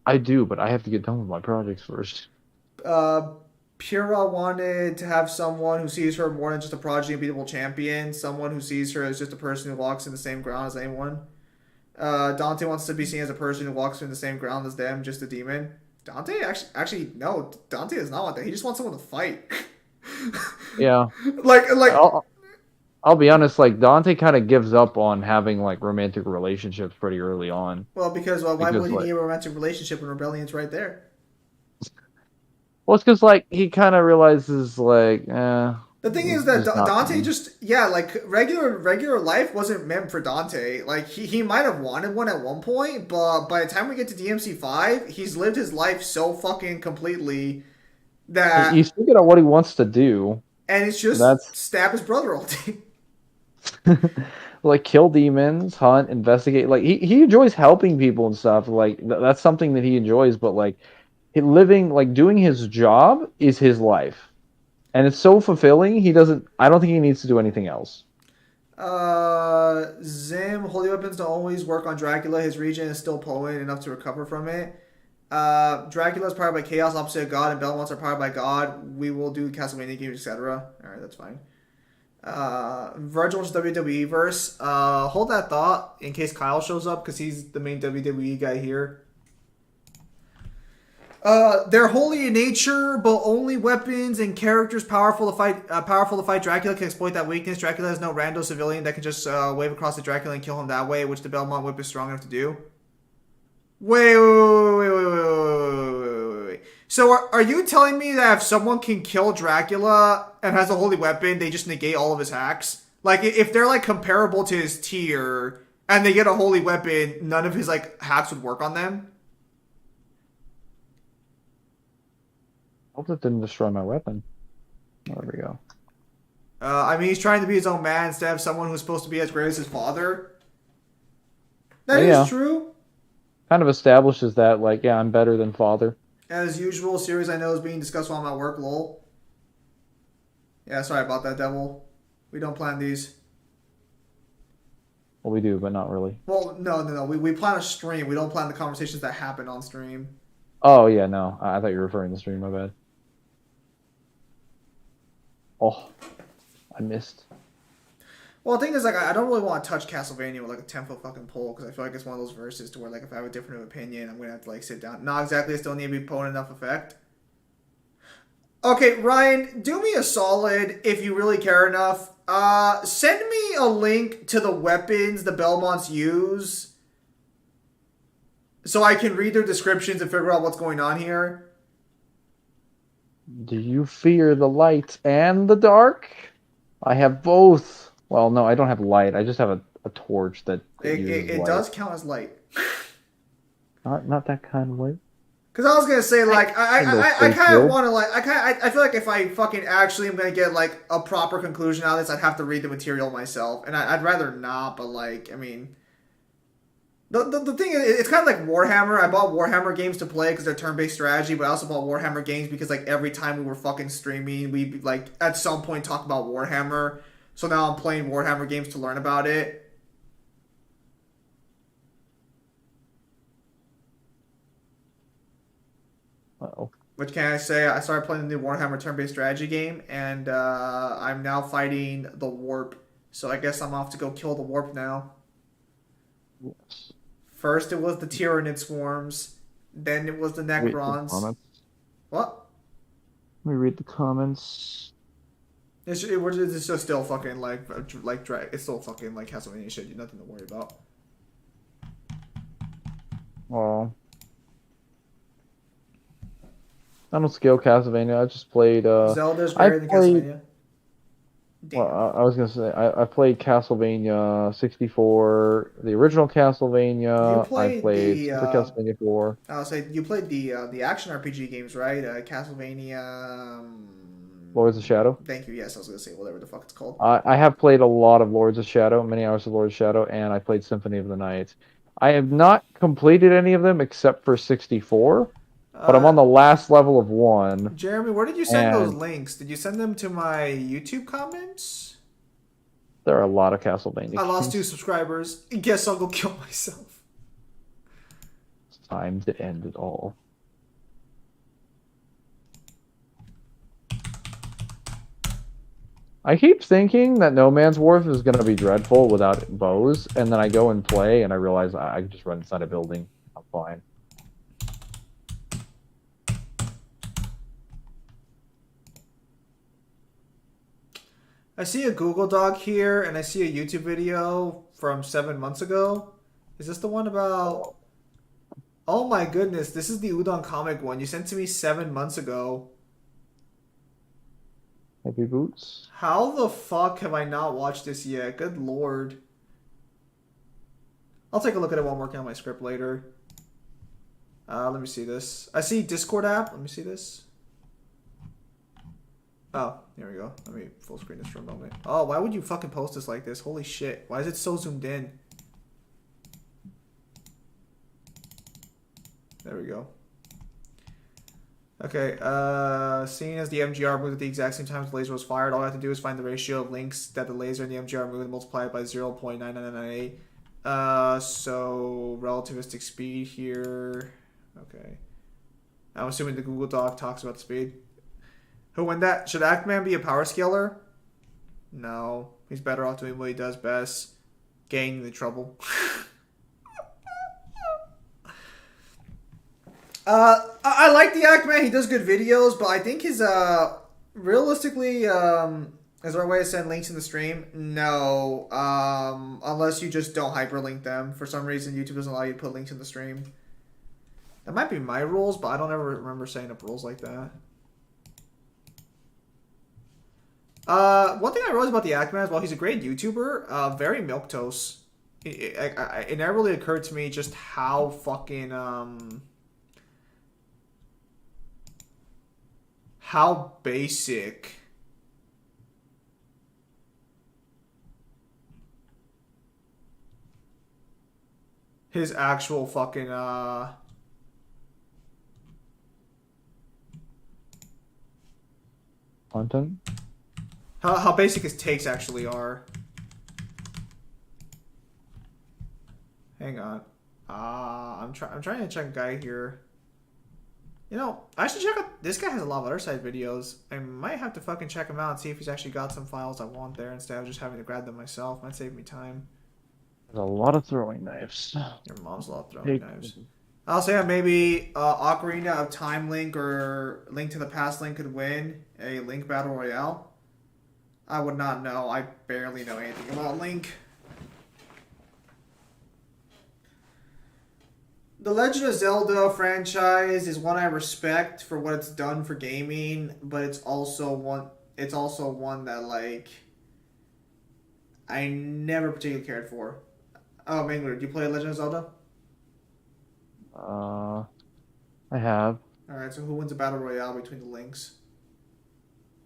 [SPEAKER 1] I do, but I have to get done with my projects first.
[SPEAKER 2] Pyrrha wanted to have someone who sees her more than just a prodigy and beatable champion, someone who sees her as just a person who walks in the same ground as anyone. Dante wants to be seen as a person who walks in the same ground as them, just a demon. Dante actually no. Dante does not want that. He just wants someone to fight.
[SPEAKER 1] Yeah.
[SPEAKER 2] like
[SPEAKER 1] I'll be honest. Like Dante kind of gives up on having like romantic relationships pretty early on.
[SPEAKER 2] Well, because why would he need a romantic relationship when Rebellion's right there?
[SPEAKER 1] Well, it's because like he kind of realizes like.
[SPEAKER 2] The thing is that Dante regular life wasn't meant for Dante. Like he might have wanted one at one point, but by the time we get to DMC5, he's lived his life so fucking completely that
[SPEAKER 1] he's figured out what he wants to do,
[SPEAKER 2] and it's just stab his brother all day.
[SPEAKER 1] Like kill demons, hunt, investigate. Like he enjoys helping people and stuff. Like that's something that he enjoys. But like doing his job is his life. And it's so fulfilling, I don't think he needs to do anything else.
[SPEAKER 2] Zim, holy weapons don't always work on Dracula. His region is still potent enough to recover from it. Dracula is powered by chaos, opposite of God, and Belmonts are powered by God. We will do Castlevania games, etc. Alright, that's fine. Virgil's WWE verse. Hold that thought in case Kyle shows up, because he's the main WWE guy here. They're holy in nature, but only weapons and characters powerful to fight Dracula can exploit that weakness. Dracula has no rando civilian that can just wave across the Dracula and kill him that way, which the Belmont whip is strong enough to do. Wait. So are you telling me that if someone can kill Dracula and has a holy weapon, they just negate all of his hacks? Like, if they're, like, comparable to his tier, and they get a holy weapon, none of his, like, hacks would work on them?
[SPEAKER 1] Hope that didn't destroy my weapon. Oh, there we go.
[SPEAKER 2] I mean, he's trying to be his own man instead of someone who's supposed to be as great as his father. That is true.
[SPEAKER 1] Kind of establishes that, like, yeah, I'm better than father.
[SPEAKER 2] As usual, series I know is being discussed while I'm at work, lol. Yeah, sorry about that, Devil. We don't plan these.
[SPEAKER 1] Well, we do, but not really.
[SPEAKER 2] Well, no. We plan a stream. We don't plan the conversations that happen on stream.
[SPEAKER 1] Oh yeah, no. I thought you were referring to the stream. My bad. Oh, I missed.
[SPEAKER 2] Well, the thing is, like, I don't really want to touch Castlevania with like a 10-foot fucking pole because I feel like it's one of those verses to where, like, if I have a different opinion, I'm gonna have to like sit down. Not exactly. I still need to be pulling enough effect. Okay, Ryan, do me a solid if you really care enough. Send me a link to the weapons the Belmonts use so I can read their descriptions and figure out what's going on here.
[SPEAKER 1] Do you fear the light and the dark? I have both. Well, no, I don't have light. I just have a torch that uses
[SPEAKER 2] It
[SPEAKER 1] light.
[SPEAKER 2] does count as light.
[SPEAKER 1] Not that kind of light.
[SPEAKER 2] Because I was gonna say, like, I kind of want to, like, I feel like if I fucking actually am gonna get like a proper conclusion out of this, I'd have to read the material myself, and I'd rather not. But like, I mean, the thing is, it's kind of like Warhammer. I bought Warhammer games to play because they're turn-based strategy, but I also bought Warhammer games because like every time we were fucking streaming, we like at some point talk about Warhammer. So now I'm playing Warhammer games to learn about it.
[SPEAKER 1] Uh-oh.
[SPEAKER 2] What can I say? I started playing the new Warhammer turn-based strategy game, and I'm now fighting the Warp. So I guess I'm off to go kill the Warp now.
[SPEAKER 1] Yes.
[SPEAKER 2] First it was the Tyranid swarms, then it was the
[SPEAKER 1] Read the
[SPEAKER 2] Necrons.
[SPEAKER 1] comments.
[SPEAKER 2] What?
[SPEAKER 1] Let me read the comments.
[SPEAKER 2] It's just still fucking it's still fucking like Castlevania shit. Nothing to worry about.
[SPEAKER 1] Oh. I don't scale Castlevania. I just played.
[SPEAKER 2] Zelda's
[SPEAKER 1] I
[SPEAKER 2] greater than
[SPEAKER 1] played.
[SPEAKER 2] Castlevania. Damn.
[SPEAKER 1] Well, I was gonna say I played Castlevania 64, the original Castlevania.
[SPEAKER 2] You played
[SPEAKER 1] I played
[SPEAKER 2] the,
[SPEAKER 1] Super Castlevania 4.
[SPEAKER 2] I'll say you played the action RPG games, right? Castlevania.
[SPEAKER 1] Lords of Shadow.
[SPEAKER 2] Thank you. Yes, I was gonna say whatever the fuck it's called.
[SPEAKER 1] I have played a lot of Lords of Shadow, many hours of Lords of Shadow, and I played Symphony of the Night. I have not completed any of them except for 64, but I'm on the last level of 1.
[SPEAKER 2] Jeremy, where did you send those
[SPEAKER 1] and
[SPEAKER 2] links? Did you send them to my YouTube comments?
[SPEAKER 1] there are a lot of Castlevania
[SPEAKER 2] I lost 2
[SPEAKER 1] games.
[SPEAKER 2] subscribers. Guess I'll go kill myself.
[SPEAKER 1] It's time to end it all. I keep thinking that No Man's Wharf is going to be dreadful without bows, and then I go and play, and I realize I can just run inside a building. I'm fine.
[SPEAKER 2] I see a Google Doc here, and I see a YouTube video from 7 months ago. Is this the one about... Oh my goodness, this is the Udon comic one. You sent to me 7 months ago.
[SPEAKER 1] Heavy boots.
[SPEAKER 2] How the fuck have I not watched this yet? Good lord. I'll take a look at it while I'm working on my script later. Let me see this. I see Discord app. Let me see this. Oh, here we go. Let me full screen this for a moment. Oh, why would you fucking post this like this? Holy shit. Why is it so zoomed in? There we go. Okay, seeing as the MGR moved at the exact same time as the laser was fired, all I have to do is find the ratio of links that the laser and the MGR moved and multiply it by 0.9998. So relativistic speed here. Okay. I'm assuming the Google Doc talks about the speed. Should Ackman be a power scaler? No. He's better off doing what he does best. Getting the trouble. I like the Ackman. He does good videos, but I think his realistically, is there a way to send links in the stream? No. Unless you just don't hyperlink them. For some reason, YouTube doesn't allow you to put links in the stream. That might be my rules, but I don't ever remember setting up rules like that. One thing I realized about the Ackman is, while he's a great YouTuber, very milquetoast. It never really occurred to me just how fucking how basic his actual fucking
[SPEAKER 1] Content?
[SPEAKER 2] How basic his takes actually are. Hang on. I'm trying to check a guy here. You know, I should check out. This guy has a lot of other side videos. I might have to fucking check him out and see if he's actually got some files I want there instead of just having to grab them myself. Might save me time.
[SPEAKER 1] There's a lot of throwing knives.
[SPEAKER 2] Your mom's a lot of throwing knives. I'll say maybe Ocarina of Time Link or Link to the Past Link could win a Link Battle Royale. I would not know. I barely know anything about Link. The Legend of Zelda franchise is one I respect for what it's done for gaming, but it's also one that like I never particularly cared for. Oh, Mangler, do you play Legend of Zelda?
[SPEAKER 1] I have.
[SPEAKER 2] Alright, so who wins a battle royale between the links?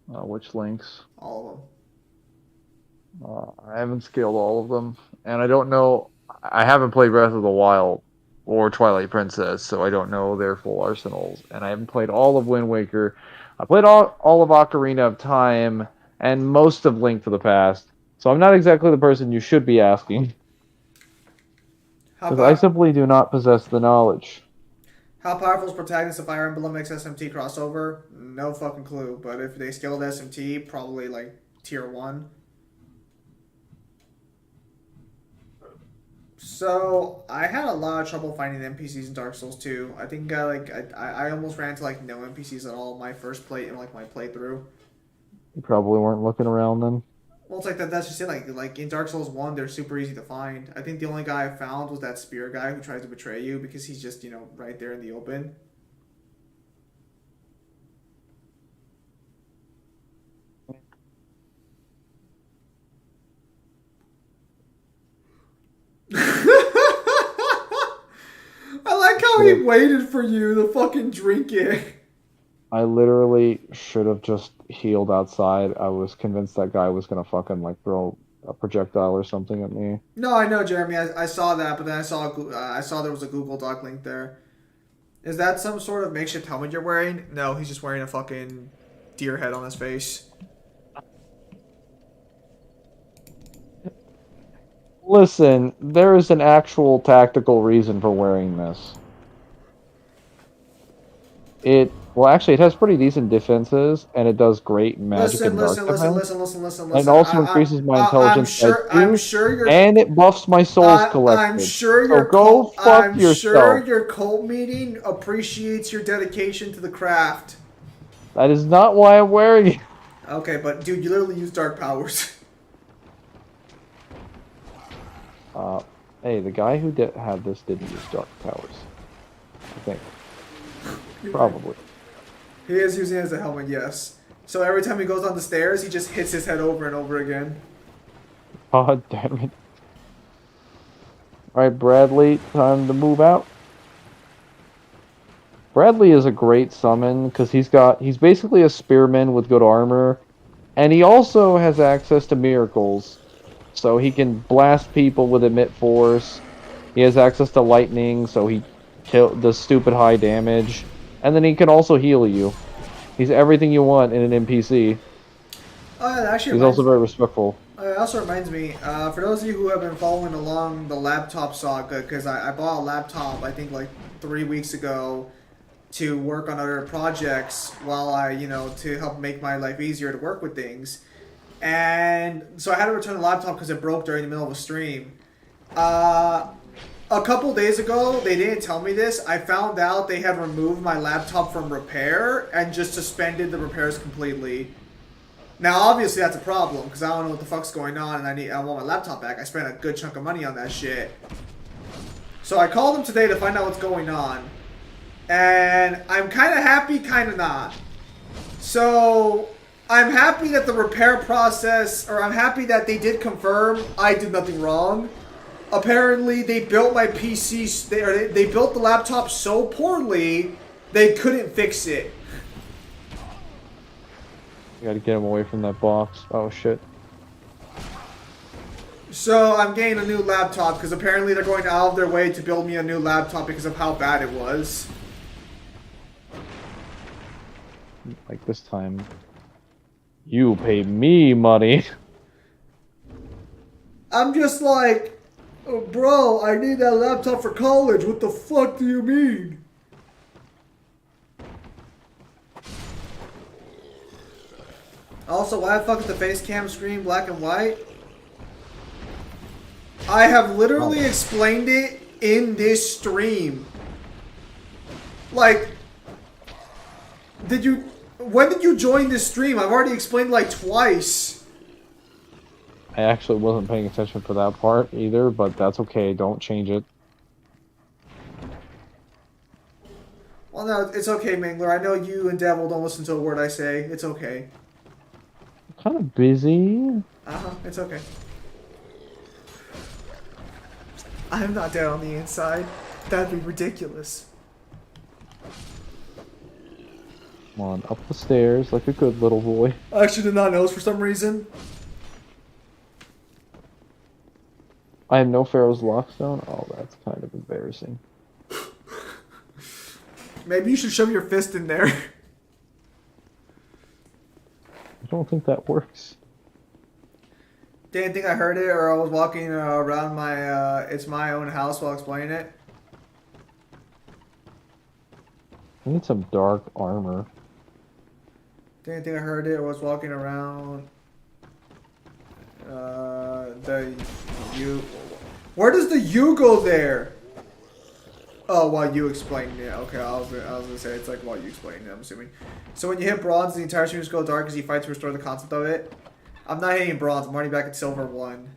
[SPEAKER 1] Which links?
[SPEAKER 2] All
[SPEAKER 1] I haven't scaled all of them, and I don't know. I haven't played Breath of the Wild or Twilight Princess, so I don't know their full arsenals. And I haven't played all of Wind Waker. I played all of Ocarina of Time and most of Link to the Past. So I'm not exactly the person you should be asking. Because I simply do not possess the knowledge.
[SPEAKER 2] How powerful is protagonist of Fire Emblem X SMT crossover? No fucking clue. But if they scaled SMT, probably like tier 1. So I had a lot of trouble finding NPCs in Dark Souls 2. I think I almost ran into like no NPCs at all my first play in like my playthrough.
[SPEAKER 1] You probably weren't looking around then.
[SPEAKER 2] Well, it's like that. That's just it. Like in Dark Souls 1, they're super easy to find. I think the only guy I found was that spear guy who tries to betray you because he's just, you know, right there in the open. I like how he waited for you to fucking drink it.
[SPEAKER 1] I literally should have just healed outside. I was convinced that guy was gonna fucking like throw a projectile or something at me.
[SPEAKER 2] No, I know, Jeremy. I saw that, but then I saw there was a Google Doc link there. Is that some sort of makeshift helmet you're wearing? No, he's just wearing a fucking deer head on his face.
[SPEAKER 1] Listen, there is an actual tactical reason for wearing this. Well, actually, it has pretty decent defenses, and it does great magic and dark defense.
[SPEAKER 2] Listen.
[SPEAKER 1] And it also increases my intelligence
[SPEAKER 2] I'm sure you're,
[SPEAKER 1] and it buffs my souls collected.
[SPEAKER 2] I'm sure
[SPEAKER 1] so go fuck yourself.
[SPEAKER 2] Sure your cult meeting appreciates your dedication to the craft.
[SPEAKER 1] That is not why I'm wearing it.
[SPEAKER 2] Okay, but dude, you literally use dark powers.
[SPEAKER 1] Hey, the guy who had this didn't use dark powers. I think. Probably.
[SPEAKER 2] He is using it as a helmet, yes. So every time he goes down the stairs, he just hits his head over and over again.
[SPEAKER 1] God damn it. Alright, Bradley, time to move out. Bradley is a great summon, because he's basically a spearman with good armor, and he also has access to miracles. So he can blast people with emit force. He has access to lightning, so he does stupid high damage. And then he can also heal you. He's everything you want in an NPC. He's also very respectful.
[SPEAKER 2] It also reminds me, for those of you who have been following along the laptop saga, because I bought a laptop, I think like 3 weeks ago, to work on other projects while to help make my life easier to work with things. And so I had to return the laptop because it broke during the middle of a stream. A couple days ago, they didn't tell me this. I found out they had removed my laptop from repair and just suspended the repairs completely. Now, obviously, that's a problem because I don't know what the fuck's going on and I want my laptop back. I spent a good chunk of money on that shit. So I called them today to find out what's going on. And I'm kind of happy, kind of not. So I'm happy that the repair process, or I'm happy that they did confirm I did nothing wrong. Apparently, they built my PC, they built the laptop so poorly, they couldn't fix it.
[SPEAKER 1] You gotta get him away from that box. Oh, shit.
[SPEAKER 2] So, I'm getting a new laptop, because apparently they're going out of their way to build me a new laptop because of how bad it was.
[SPEAKER 1] Like, this time, You pay me money.
[SPEAKER 2] I'm just like, oh, bro, I need that laptop for college. What the fuck do you mean? Also, why the fuck is the face cam screen black and white? I have literally explained it in this stream. Like, when did you join this stream? I've already explained like twice.
[SPEAKER 1] I actually wasn't paying attention for that part either, but that's okay. Don't change it.
[SPEAKER 2] Well, no, it's okay, Mangler. I know you and Devil don't listen to a word I say. It's okay.
[SPEAKER 1] I'm kind of busy.
[SPEAKER 2] It's okay. I'm not dead on the inside. That'd be ridiculous.
[SPEAKER 1] Come on, up the stairs like a good little boy.
[SPEAKER 2] I actually did not notice for some reason.
[SPEAKER 1] I have no Pharaoh's Lockstone. Oh, that's kind of embarrassing.
[SPEAKER 2] Maybe you should shove your fist in there.
[SPEAKER 1] I don't think that works.
[SPEAKER 2] Didn't think I heard it, or I was walking around my it's my own house while explaining it.
[SPEAKER 1] I need some dark armor.
[SPEAKER 2] Didn't think I heard it, or was walking around the U. Where does the U go there? Oh, while you explained it. Okay, I was gonna say it's like while you explained it, I'm assuming. So when you hit bronze, the entire stream just go dark as you fight to restore the concept of it. I'm not hitting bronze. I'm already back at silver 1.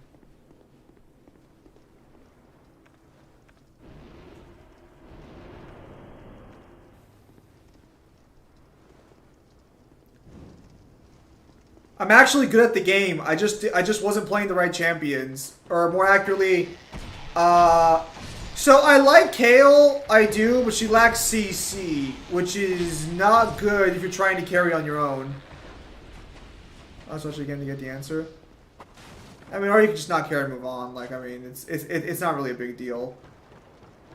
[SPEAKER 2] I'm actually good at the game. I just wasn't playing the right champions, or more accurately, so I like Kale, I do, but she lacks CC, which is not good if you're trying to carry on your own. I was actually getting to get the answer. I mean, or you can just not care and move on. Like, I mean, it's not really a big deal.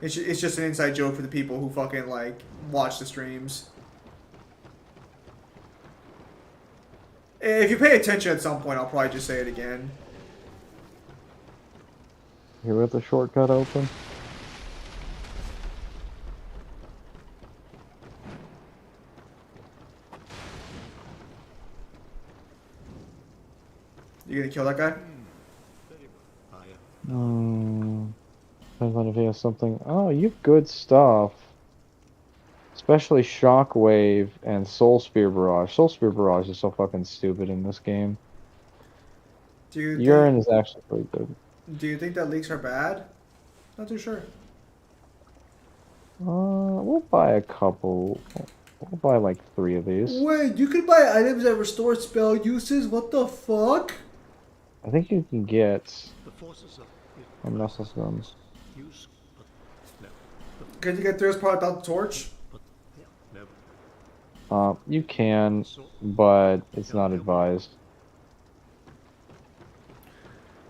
[SPEAKER 2] It's just an inside joke for the people who fucking like watch the streams. If you pay attention at some point, I'll probably just say it again.
[SPEAKER 1] Here with the shortcut open.
[SPEAKER 2] You gonna kill that guy?
[SPEAKER 1] Depends on if he has something. Oh, you've good stuff. Especially Shockwave and Soul Spear Barrage. Soul Spear Barrage is so fucking stupid in this game. Urine is actually pretty good.
[SPEAKER 2] Do you think that leaks are bad? Not too sure.
[SPEAKER 1] We'll buy a couple. We'll buy like 3 of these.
[SPEAKER 2] Wait, you can buy items that restore spell uses? What the fuck?
[SPEAKER 1] I think you can get Nessus guns.
[SPEAKER 2] Can you get through this part without the torch?
[SPEAKER 1] You can, but it's not advised.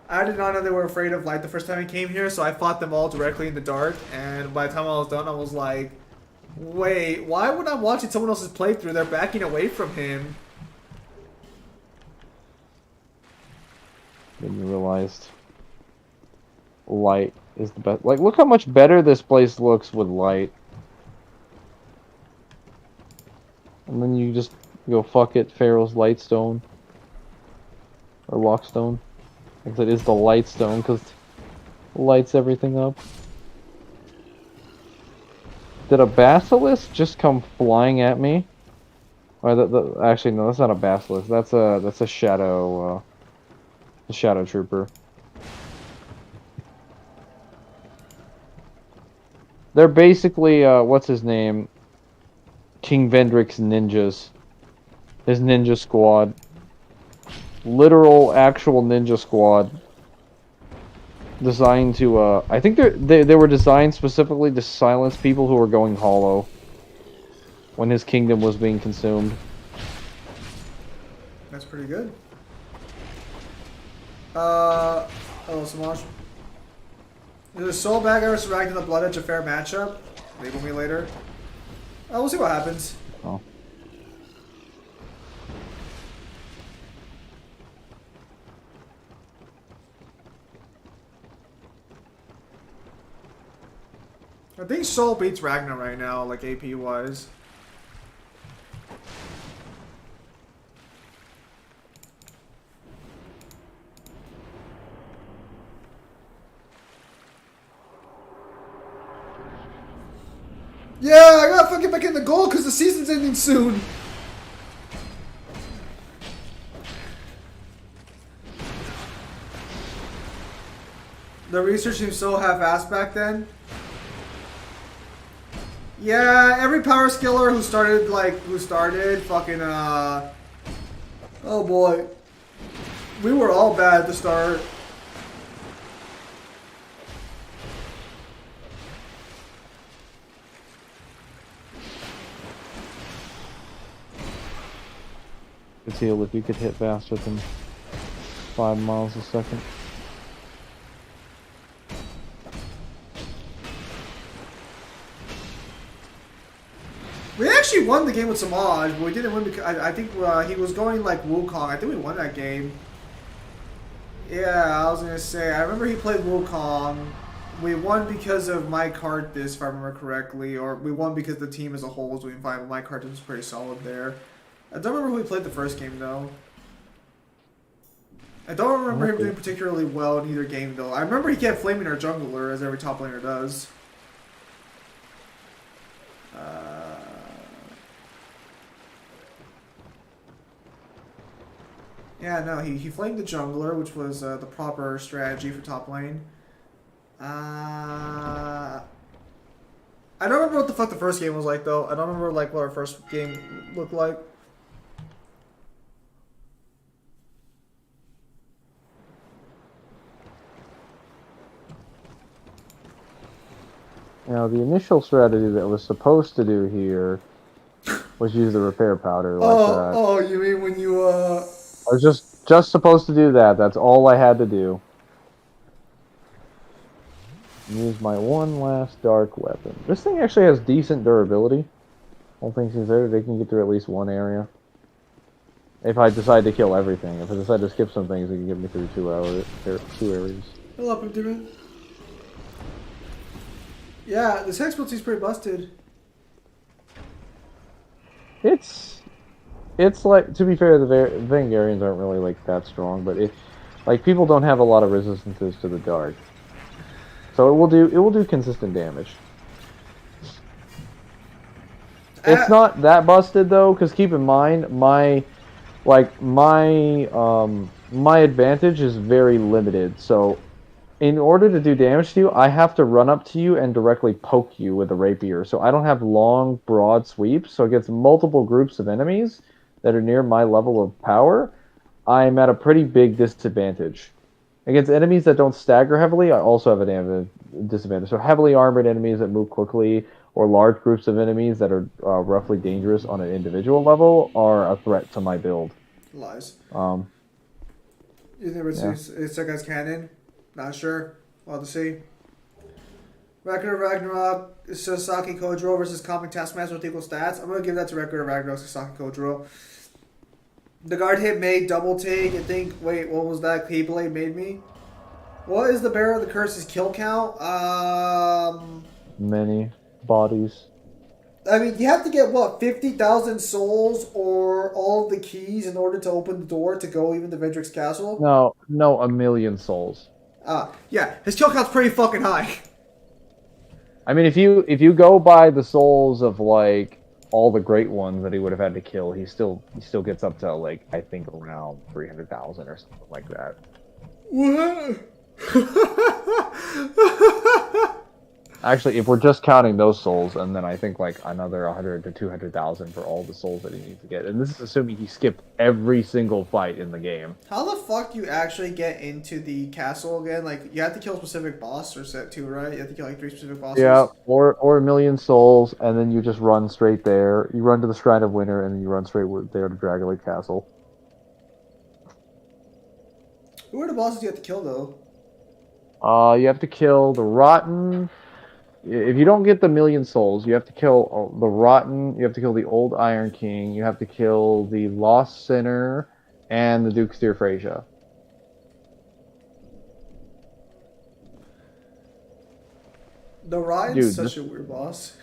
[SPEAKER 2] I did not know they were afraid of light the first time I came here, so I fought them all directly in the dark, and by the time I was done, I was like, wait, why would I watching someone else's playthrough? They're backing away from him.
[SPEAKER 1] Then you realized light is the best. Like, look how much better this place looks with light. And then you just go, fuck it, Pharaoh's Lightstone. Or Lockstone. Because it is the Lightstone, because it lights everything up. Did a Basilisk just come flying at me? Or actually, no, that's not a Basilisk. That's a Shadow, a Shadow Trooper. They're basically, what's his name? King Vendrick's ninjas. His ninja squad. Literal, actual ninja squad. Designed to, I think they were designed specifically to silence people who were going hollow. When his kingdom was being consumed.
[SPEAKER 2] That's pretty good. Hello, Samaj. Is a soul bag ever survived in the Blood Edge a fair matchup? Label me later. We'll see what happens.
[SPEAKER 1] Oh.
[SPEAKER 2] I think Soul beats Ragnar right now, like AP wise. Yeah, I gotta fucking back in the goal because the season's ending soon. The research seems so half-assed back then. Yeah, every power skiller who started fucking, oh boy. We were all bad at the start.
[SPEAKER 1] It's heal if you could hit faster than 5 miles a second.
[SPEAKER 2] We actually won the game with Samaj, but we didn't win because I think he was going like Wukong. I think we won that game. Yeah, I was gonna say. I remember he played Wukong. We won because of Mike Hartis, if I remember correctly, or we won because the team as a whole was doing fine. But Mike Hartis was pretty solid there. I don't remember who we played the first game though. I don't remember him doing particularly well in either game though. I remember he kept flaming our jungler, as every top laner does. Yeah, no, he flamed the jungler, which was the proper strategy for top lane. I don't remember what the fuck the first game was like though. I don't remember like what our first game looked like.
[SPEAKER 1] Now, the initial strategy that was supposed to do here was use the repair powder like that.
[SPEAKER 2] Oh, you mean when you
[SPEAKER 1] I was just supposed to do that. That's all I had to do. Use my one last dark weapon. This thing actually has decent durability. All things considered, they can get through at least one area. If I decide to kill everything. If I decide to skip some things, it can get me through 2 areas.
[SPEAKER 2] Hello, Demon. Yeah, this hex build seems pretty busted.
[SPEAKER 1] It's like, to be fair, the Vengarians aren't really like that strong, but like people don't have a lot of resistances to the dark, so it will do consistent damage. It's not that busted though, because keep in mind my advantage is very limited. So in order to do damage to you, I have to run up to you and directly poke you with a rapier. So I don't have long, broad sweeps. So against multiple groups of enemies that are near my level of power, I'm at a pretty big disadvantage. Against enemies that don't stagger heavily, I also have a disadvantage. So heavily armored enemies that move quickly, or large groups of enemies that are roughly dangerous on an individual level, are a threat to my build.
[SPEAKER 2] Lies.
[SPEAKER 1] You
[SPEAKER 2] think it's that guy's cannon? Not sure. We'll have to see. Record of Ragnarok, Sasaki Kojiro versus Comic Taskmaster with equal stats. I'm going to give that to Record of Ragnarok, Sasaki Kojiro. The guard hit made double take. I think, wait, what was that? Keyblade made me? What is the Bearer of the Curse's kill count?
[SPEAKER 1] Many bodies.
[SPEAKER 2] I mean, you have to get, what, 50,000 souls or all of the keys in order to open the door to go even to Vendrick's castle?
[SPEAKER 1] No, 1,000,000 souls.
[SPEAKER 2] Yeah, his kill count's pretty fucking high.
[SPEAKER 1] I mean, if you go by the souls of like all the great ones that he would have had to kill, he still gets up to like I think around 300,000 or something like that.
[SPEAKER 2] What?
[SPEAKER 1] Actually, if we're just counting those souls, and then I think like another 100 to 200,000 for all the souls that he needs to get, and this is assuming he skipped every single fight in the game.
[SPEAKER 2] How the fuck do you actually get into the castle again? Like, you have to kill a specific boss or set too, right? You have to kill like 3 specific bosses.
[SPEAKER 1] Yeah, or 1,000,000 souls, and then you just run straight there. You run to the Shrine of Winter, and then you run straight there to Dragonlake Castle.
[SPEAKER 2] Who are the bosses you have to kill though?
[SPEAKER 1] You have to kill the Rotten. If you don't get the 1,000,000 souls, you have to kill the Rotten, you have to kill the Old Iron King, you have to kill the Lost Sinner, and the Duke's Dear Frasier.
[SPEAKER 2] The Ryan's
[SPEAKER 1] Dude,
[SPEAKER 2] such a weird boss.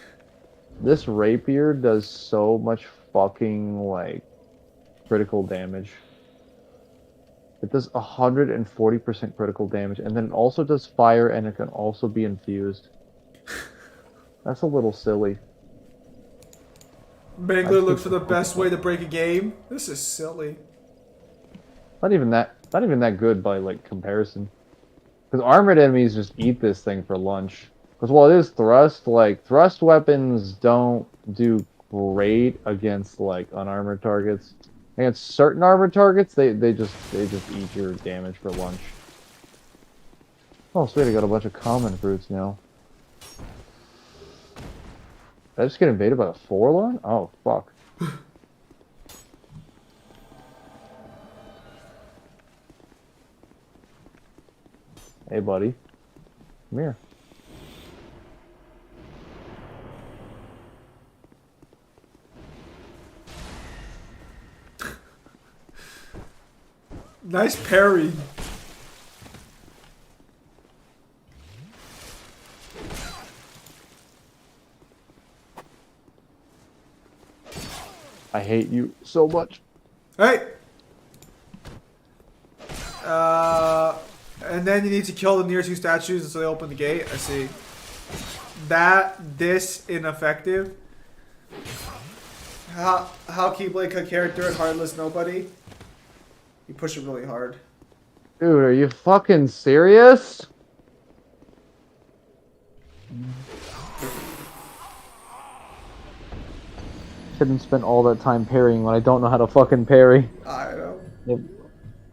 [SPEAKER 1] this rapier does so much fucking like critical damage. It does 140% critical damage, and then it also does fire, and it can also be infused. That's a little silly.
[SPEAKER 2] Mangler looks for the best way to break a game. This is silly.
[SPEAKER 1] Not even that good by like comparison. Because armored enemies just eat this thing for lunch. Because while it is thrust, like thrust weapons don't do great against like unarmored targets. Against certain armored targets, they just eat your damage for lunch. Oh sweet, I got a bunch of common fruits now. Did I just get invaded by a forlorn? Oh fuck. Hey buddy. Come here.
[SPEAKER 2] Nice parry.
[SPEAKER 1] I hate you so much.
[SPEAKER 2] Hey! And then you need to kill the nearest two statues until they open the gate. I see. This ineffective. How Keyblade a character at Heartless Nobody? You push it really hard.
[SPEAKER 1] Dude, are you fucking serious? Shouldn't spend all that time parrying when I don't know how to fucking parry.
[SPEAKER 2] I know.
[SPEAKER 1] Yep.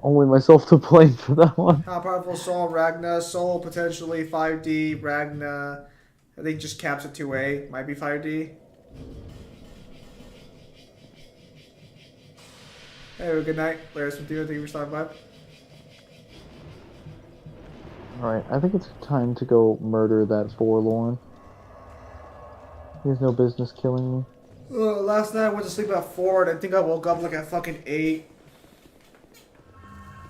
[SPEAKER 1] Only myself to blame for that one.
[SPEAKER 2] How powerful Soul Ragna? Soul potentially 5D. Ragna, I think just caps at 2A. Might be 5D. Hey, well, good night. Larry from Theo, thank you for stopping by.
[SPEAKER 1] Alright, I think it's time to go murder that forlorn. He has no business killing me.
[SPEAKER 2] Last night I went to sleep at 4 and I think I woke up like at fucking 8.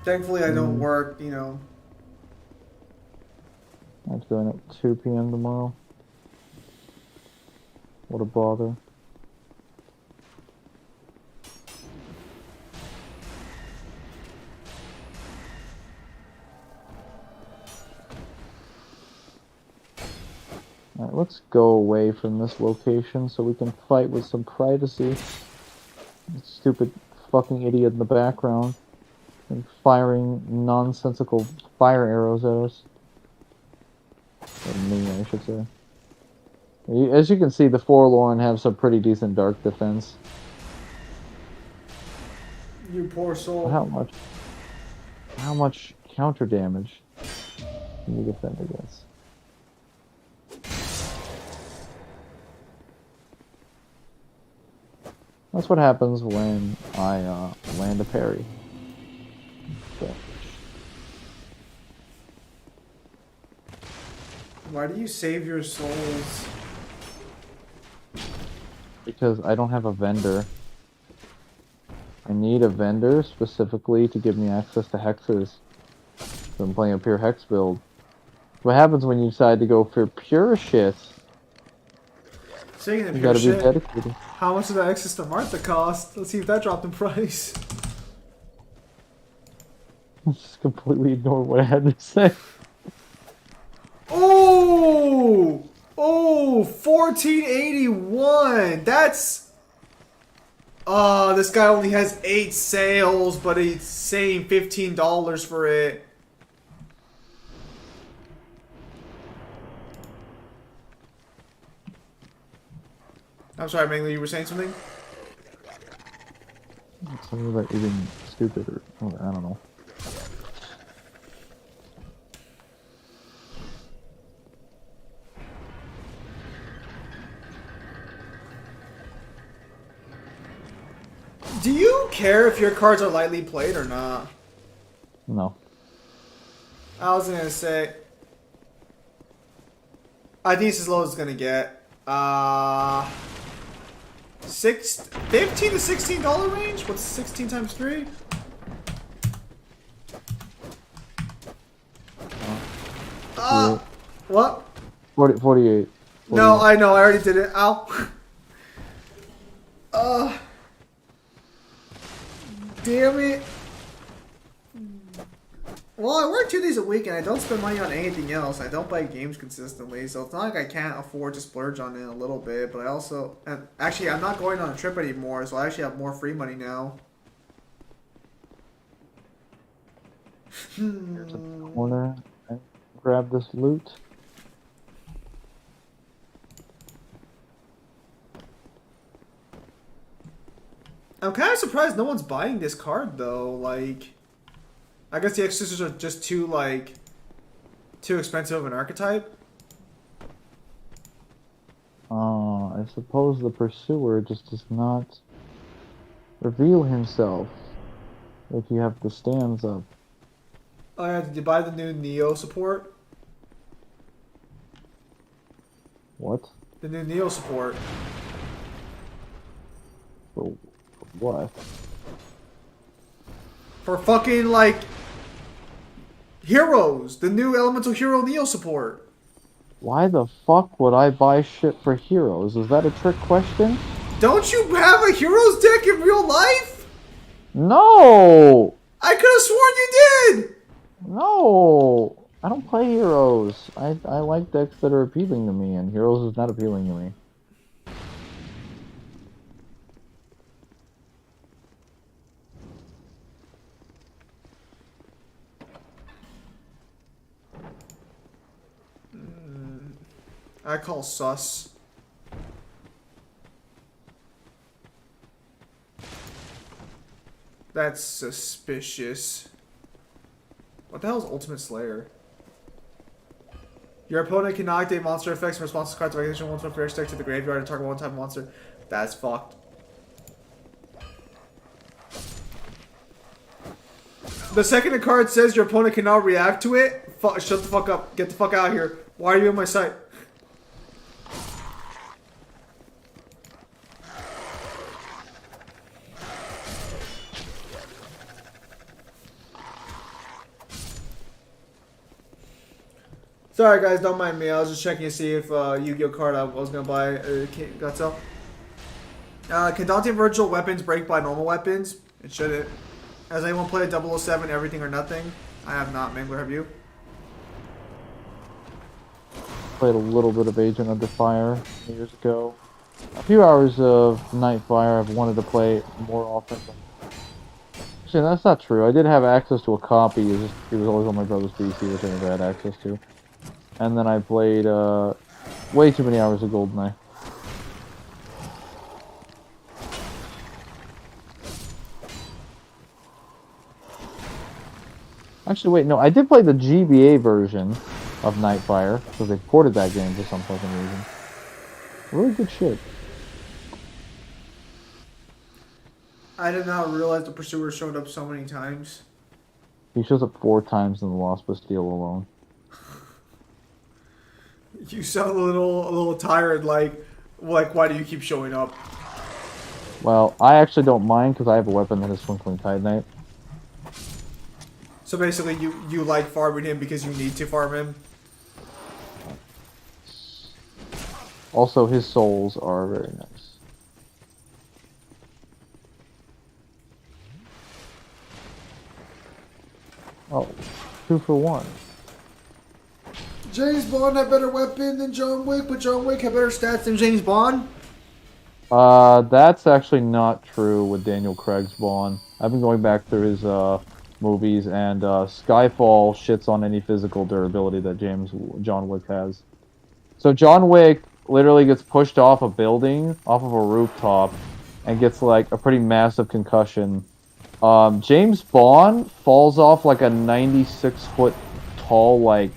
[SPEAKER 2] Thankfully I don't work, you know.
[SPEAKER 1] I have to go in at 2 p.m. tomorrow. What a bother. Alright, let's go away from this location so we can fight with some privacy. Stupid fucking idiot in the background. And firing nonsensical fire arrows at us. Or me, I should say. As you can see, the Forlorn have some pretty decent dark defense.
[SPEAKER 2] You poor soul.
[SPEAKER 1] How much counter damage can you defend against? That's what happens when I land a parry. So.
[SPEAKER 2] Why do you save your souls?
[SPEAKER 1] Because I don't have a vendor. I need a vendor specifically to give me access to hexes. So I'm playing a pure hex build. What happens when you decide to go for pure shit?
[SPEAKER 2] Speaking of
[SPEAKER 1] You
[SPEAKER 2] pure
[SPEAKER 1] gotta
[SPEAKER 2] shit,
[SPEAKER 1] be dedicated.
[SPEAKER 2] how much did that access to Martha cost? Let's see if that dropped in price.
[SPEAKER 1] Just completely ignore what I had to say.
[SPEAKER 2] Oh! Oh! 1481! That's... this guy only has 8 sales, but he's saying $15 for it. I'm sorry, Mangler, you were saying something?
[SPEAKER 1] Something about eating stupid or I don't know.
[SPEAKER 2] Do you care if your cards are lightly played or not?
[SPEAKER 1] No.
[SPEAKER 2] I was gonna say... I think it's as low as it's gonna get. 15 to $16 range? What's 16 times 3? What?
[SPEAKER 1] 48.
[SPEAKER 2] No,
[SPEAKER 1] 48.
[SPEAKER 2] I know. I already did it. Ow. Damn it. Well, I work 2 days a week and I don't spend money on anything else. I don't buy games consistently, so it's not like I can't afford to splurge on it a little bit. But I also, and actually, I'm not going on a trip anymore, so I actually have more free money now.
[SPEAKER 1] Here's a corner. And grab this loot.
[SPEAKER 2] I'm kind of surprised no one's buying this card though. Like, I guess the Exorcisters are just too expensive of an archetype.
[SPEAKER 1] I suppose the pursuer just does not reveal himself if you have the stands up.
[SPEAKER 2] Oh yeah, did you buy the new Neo support?
[SPEAKER 1] What?
[SPEAKER 2] The new Neo support.
[SPEAKER 1] For what?
[SPEAKER 2] For fucking, like, heroes. The new Elemental Hero Neo support.
[SPEAKER 1] Why the fuck would I buy shit for heroes? Is that a trick question?
[SPEAKER 2] Don't you have a heroes deck in real life?
[SPEAKER 1] No!
[SPEAKER 2] I could have sworn you did!
[SPEAKER 1] No! I don't play heroes. I like decks that are appealing to me, and heroes is not appealing to me.
[SPEAKER 2] I call sus. That's suspicious. What the hell is Ultimate Slayer? Your opponent can activate monster effects in response to cards of activation once more fair stick to the graveyard and target one-time monster. That's fucked. The second a card says your opponent cannot react to it, shut the fuck up. Get the fuck out of here. Why are you in my sight? Sorry guys, don't mind me. I was just checking to see if Yu-Gi-Oh card I was gonna buy got sell. Can Daunting Virtual weapons break by normal weapons? It shouldn't. Has anyone played 007 Everything or Nothing? I have not. Mangler, have you?
[SPEAKER 1] Played a little bit of Agent Under Fire years ago. A few hours of Nightfire I've wanted to play more often. Actually, that's not true. I did have access to a copy. It was always on my brother's PC, which I never had access to. And then I played way too many hours of GoldenEye. Actually, wait, no, I did play the GBA version of Nightfire, because they ported that game for some fucking reason. Really good shit.
[SPEAKER 2] I did not realize the Pursuer showed up so many times.
[SPEAKER 1] He shows up 4 times in the Lost Bastille alone.
[SPEAKER 2] You sound a little tired, like why do you keep showing up?
[SPEAKER 1] Well, I actually don't mind, because I have a weapon that is Twinkling Titanite.
[SPEAKER 2] So basically, you like farming him because you need to farm him?
[SPEAKER 1] Also, his souls are very nice. Oh, 2 for 1.
[SPEAKER 2] James Bond had better weapon than John Wick, but John Wick had better stats than James Bond?
[SPEAKER 1] That's actually not true with Daniel Craig's Bond. I've been going back through his movies, and Skyfall shits on any physical durability that John Wick has. So John Wick literally gets pushed off a building, off of a rooftop, and gets like a pretty massive concussion. James Bond falls off like a 96-foot tall, like,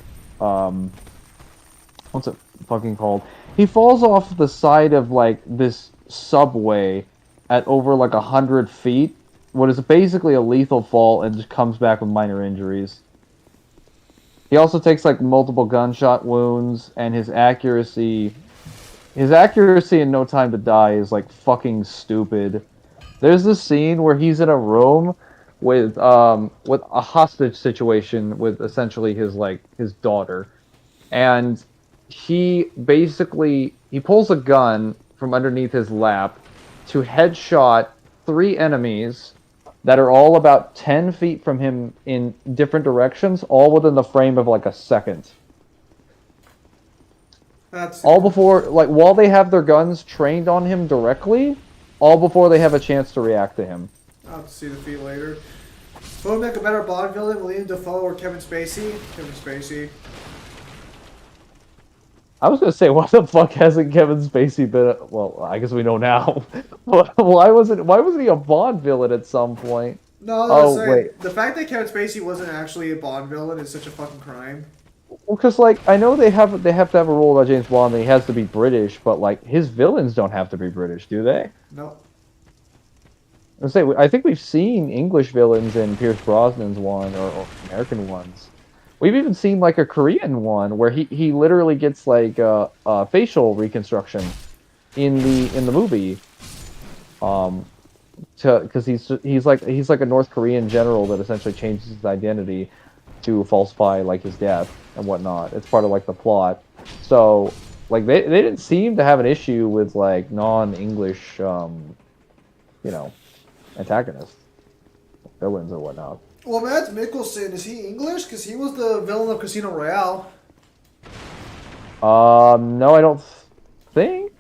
[SPEAKER 1] what's it fucking called? He falls off the side of like this subway at over like 100 feet. What is basically a lethal fall, and just comes back with minor injuries. He also takes like multiple gunshot wounds, and his accuracy in No Time to Die is like fucking stupid. There's this scene where he's in a room with a hostage situation with essentially his daughter, and he basically he pulls a gun from underneath his lap to headshot 3 enemies that are all about 10 feet from him in different directions, all within the frame of like a second.
[SPEAKER 2] That's
[SPEAKER 1] All before, like, while they have their guns trained on him directly, all before they have a chance to react to him.
[SPEAKER 2] I'll have to see the feat later. Who would make a better Bond villain, William Dafoe or Kevin Spacey? Kevin Spacey.
[SPEAKER 1] I was gonna say, why the fuck hasn't Kevin Spacey been? Well, I guess we know now. Why wasn't he a Bond villain at some point?
[SPEAKER 2] No, I was
[SPEAKER 1] Oh
[SPEAKER 2] saying,
[SPEAKER 1] wait,
[SPEAKER 2] the fact that Kevin Spacey wasn't actually a Bond villain is such a fucking crime.
[SPEAKER 1] well, because like I know they have to have a rule about James Bond that he has to be British, but like his villains don't have to be British, do they?
[SPEAKER 2] No.
[SPEAKER 1] I think we've seen English villains in Pierce Brosnan's one or American ones. We've even seen like a Korean one where he literally gets like facial reconstruction in the movie, because he's like a North Korean general that essentially changes his identity to falsify like his death and whatnot. It's part of like the plot. So like they didn't seem to have an issue with like non-English antagonists, villains or whatnot.
[SPEAKER 2] Well, Mads Mikkelsen, is he English? Because he was the villain of Casino Royale.
[SPEAKER 1] No, I don't think.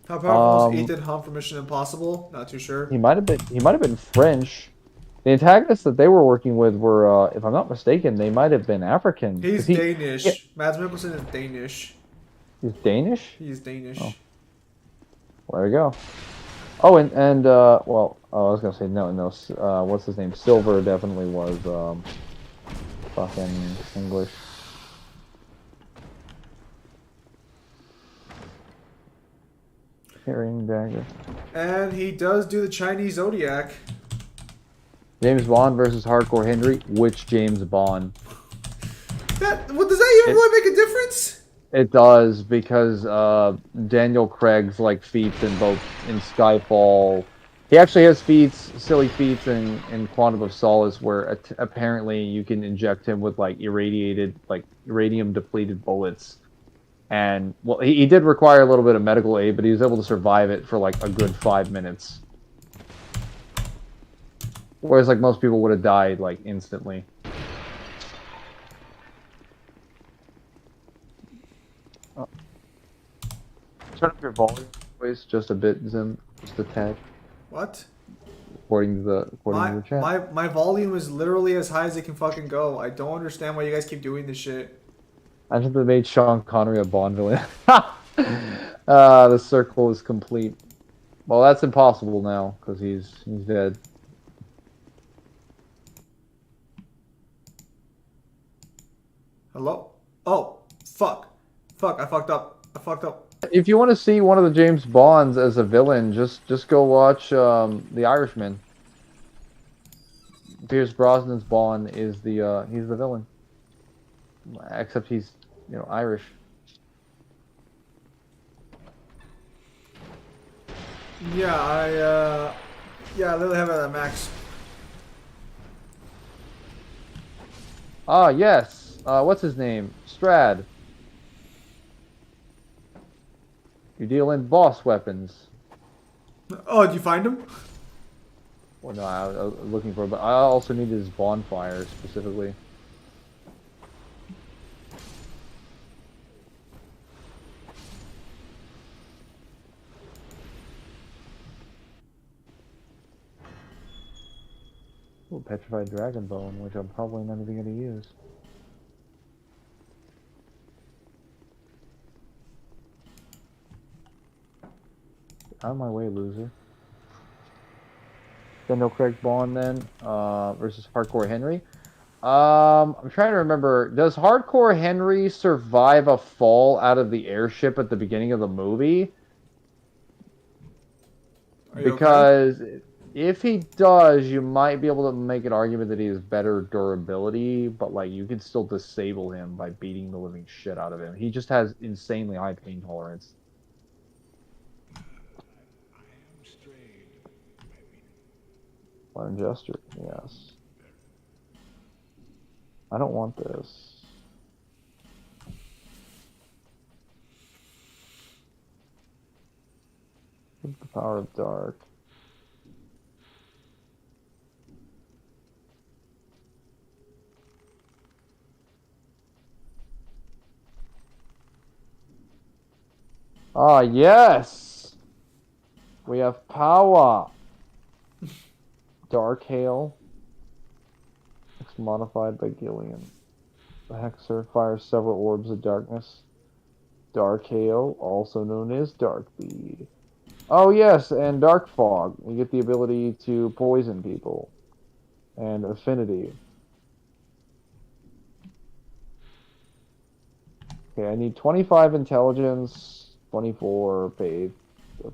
[SPEAKER 2] How powerful was Ethan Hunt for Mission Impossible? Not too sure.
[SPEAKER 1] He might have been French. The antagonists that they were working with were, if I'm not mistaken, they might have been African.
[SPEAKER 2] He's Danish. Yeah. Mads Mikkelsen is Danish.
[SPEAKER 1] He's Danish?
[SPEAKER 2] He's Danish.
[SPEAKER 1] Oh. Well, there we go. Oh, and I was gonna say no. What's his name? Silver definitely was fucking English. Carrying dagger.
[SPEAKER 2] And he does do the Chinese Zodiac.
[SPEAKER 1] James Bond versus Hardcore Henry. Which James Bond?
[SPEAKER 2] Does that even really make a difference?
[SPEAKER 1] It does, because Daniel Craig's like feats in Skyfall. He actually has silly feats in Quantum of Solace, where apparently you can inject him with like uranium depleted bullets. And well, he did require a little bit of medical aid, but he was able to survive it for like a good 5 minutes. Whereas like most people would have died like instantly. Turn up your volume, please, just a bit, Zim, just a tad.
[SPEAKER 2] What?
[SPEAKER 1] According to the chat.
[SPEAKER 2] My volume is literally as high as it can fucking go. I don't understand why you guys keep doing this shit.
[SPEAKER 1] I think they made Sean Connery a Bond villain. The circle is complete. Well, that's impossible now because he's dead.
[SPEAKER 2] Hello? Oh, fuck. Fuck, I fucked up.
[SPEAKER 1] If you want to see one of the James Bonds as a villain, just go watch The Irishman. Pierce Brosnan's Bond is he's the villain. Except he's, Irish.
[SPEAKER 2] Yeah, I literally have it at max.
[SPEAKER 1] Ah, yes. What's his name? Strad. You deal in boss weapons.
[SPEAKER 2] Oh, did you find him?
[SPEAKER 1] Well, no, I was looking for, but I also needed his bonfire specifically. Ooh, petrified dragon bone, which I'm probably not even going to use. Out of my way, loser. Daniel Craig Bond then versus Hardcore Henry. I'm trying to remember. Does Hardcore Henry survive a fall out of the airship at the beginning of the movie? Because if he does, you might be able to make an argument that he has better durability, but like you can still disable him by beating the living shit out of him. He just has insanely high pain tolerance. Fine gesture, yes. I don't want this. The power of dark. Ah, yes! We have power! Dark Hail. It's modified by Gillian. The Hexer fires several orbs of darkness. Dark Hail, also known as Dark Bead. Oh yes, and Dark Fog. You get the ability to poison people. And Affinity. Okay, I need 25 intelligence, 24 faith,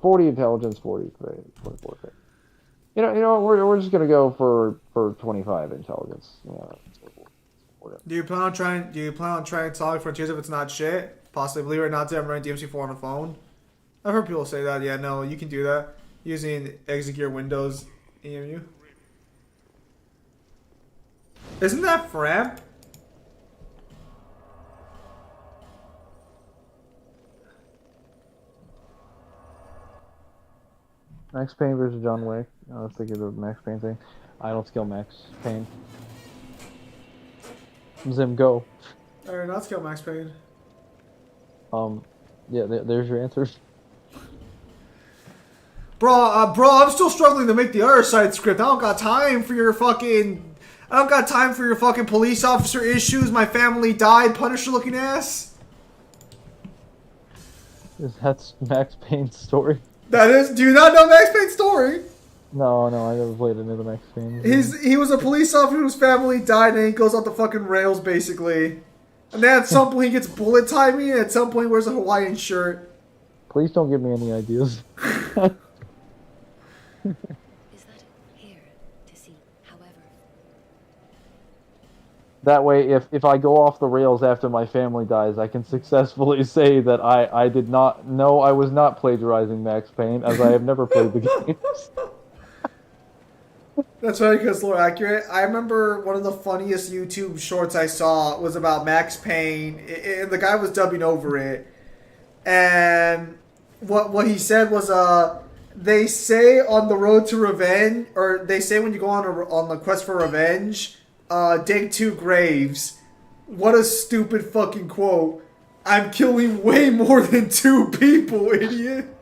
[SPEAKER 1] 40 intelligence, 40 faith, 24 faith. You know, we're just gonna go for 25 intelligence. Yeah.
[SPEAKER 2] Do you plan on trying Sonic Frontiers if it's not shit? Possibly, believe it or not, I'm running DMC4 on the phone. I've heard people say that. Yeah, no, you can do that using Exegear Windows EMU. Isn't that Framp?
[SPEAKER 1] Max Payne versus John Wick. I was thinking of the Max Payne thing. I don't skill Max Payne. Zim, go.
[SPEAKER 2] Or not skill Max Payne.
[SPEAKER 1] Yeah, there's your answers.
[SPEAKER 2] Bro, I'm still struggling to make the other side script. I don't got time for your fucking police officer issues. My family died, Punisher looking ass.
[SPEAKER 1] That's Max Payne's story.
[SPEAKER 2] That is. Do you not know Max Payne's story?
[SPEAKER 1] No, I never played any of the Max Payne.
[SPEAKER 2] He was a police officer whose family died, and he goes off the fucking rails basically. And then at some point he gets bullet timing, and at some point wears a Hawaiian shirt.
[SPEAKER 1] Please don't give me any ideas.
[SPEAKER 4] Is that here to see, however?
[SPEAKER 1] That way, if I go off the rails after my family dies, I can successfully say that I did not know I was not plagiarizing Max Payne, as I have never played the games.
[SPEAKER 2] That's right, because more accurate. I remember one of the funniest YouTube shorts I saw was about Max Payne, and the guy was dubbing over it. And what he said was, they say on the road to revenge, or they say when you go on the quest for revenge, dig 2 graves. What a stupid fucking quote. I'm killing way more than 2 people, idiot.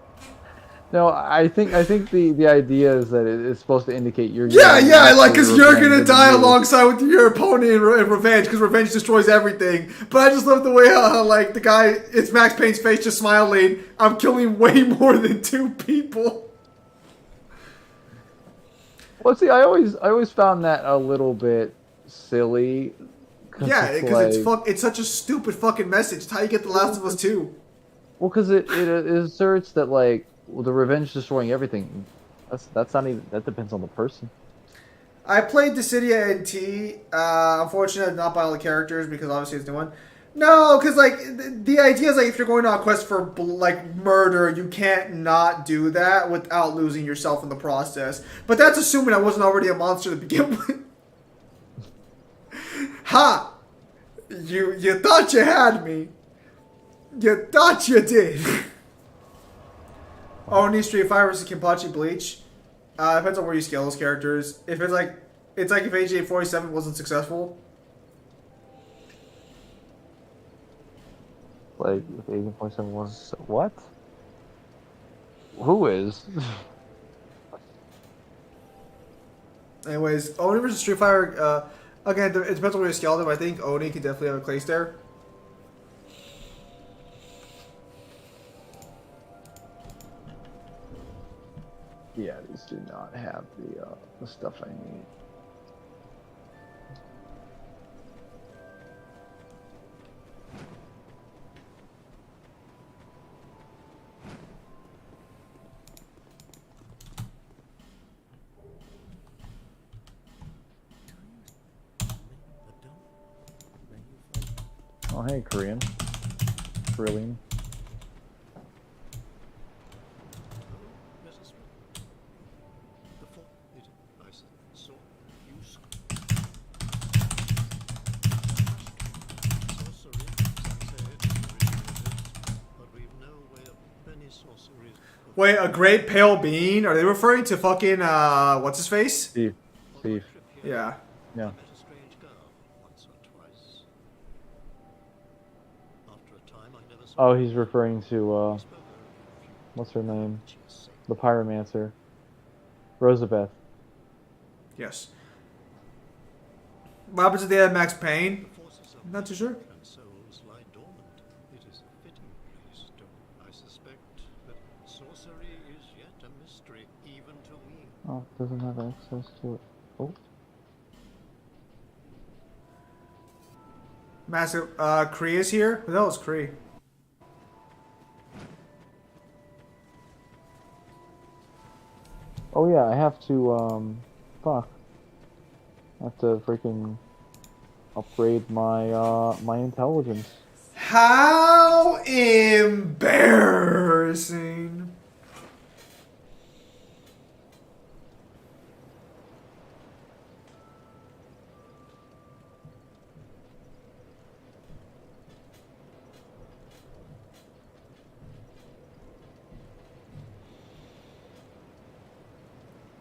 [SPEAKER 1] No, I think the idea is that it's supposed to indicate you're
[SPEAKER 2] because you're gonna die alongside with your opponent in revenge, because revenge destroys everything. But I just love the way how like the guy, it's Max Payne's face just smiling. I'm killing way more than 2 people.
[SPEAKER 1] Well, see, I always found that a little bit silly.
[SPEAKER 2] Yeah, because it's such a stupid fucking message. It's how you get The Last of Us 2.
[SPEAKER 1] Well, because it asserts that like the revenge destroying everything. That's not even, that depends on the person.
[SPEAKER 2] I played Dissidia NT. Unfortunately, not by all the characters because obviously it's new one. No, because like the idea is like if you're going on a quest for like murder, you can't not do that without losing yourself in the process. But that's assuming I wasn't already a monster to begin with. Ha! You thought you had me. You thought you did. Oni Street Fighter versus Kenpachi Bleach. Depends on where you scale those characters. If it's like if AJ47 wasn't successful.
[SPEAKER 1] Like if Agent 47 was what? Who is?
[SPEAKER 2] Anyways, Oni versus Street Fighter. Again, it depends on where you scale them. I think Oni can definitely have a place there.
[SPEAKER 1] Yeah, these do not have the stuff I need. Oh, hey, Korean. Trillion.
[SPEAKER 2] Wait, a great pale bean? Are they referring to fucking what's his face?
[SPEAKER 1] Steve. Steve.
[SPEAKER 2] Yeah.
[SPEAKER 1] Yeah.
[SPEAKER 5] Met a strange girl once or twice. After a time, I never saw
[SPEAKER 1] Oh,
[SPEAKER 5] her
[SPEAKER 1] he's
[SPEAKER 5] again.
[SPEAKER 1] referring to
[SPEAKER 5] We spoke over a few
[SPEAKER 1] what's her name?
[SPEAKER 5] She is safe.
[SPEAKER 1] The pyromancer. Rosabeth.
[SPEAKER 2] Yes. What happens if they have Max Payne?
[SPEAKER 5] The forces of
[SPEAKER 2] Not too sure.
[SPEAKER 5] magic and souls lie dormant. It is a fitting place to. I suspect that sorcery is yet a mystery, even to me.
[SPEAKER 1] Oh, doesn't have access to it. Oh.
[SPEAKER 2] Massive. Kree is here? Who the hell is Kree?
[SPEAKER 1] Oh yeah, I have to fuck. I have to freaking upgrade my my intelligence.
[SPEAKER 2] How embarrassing.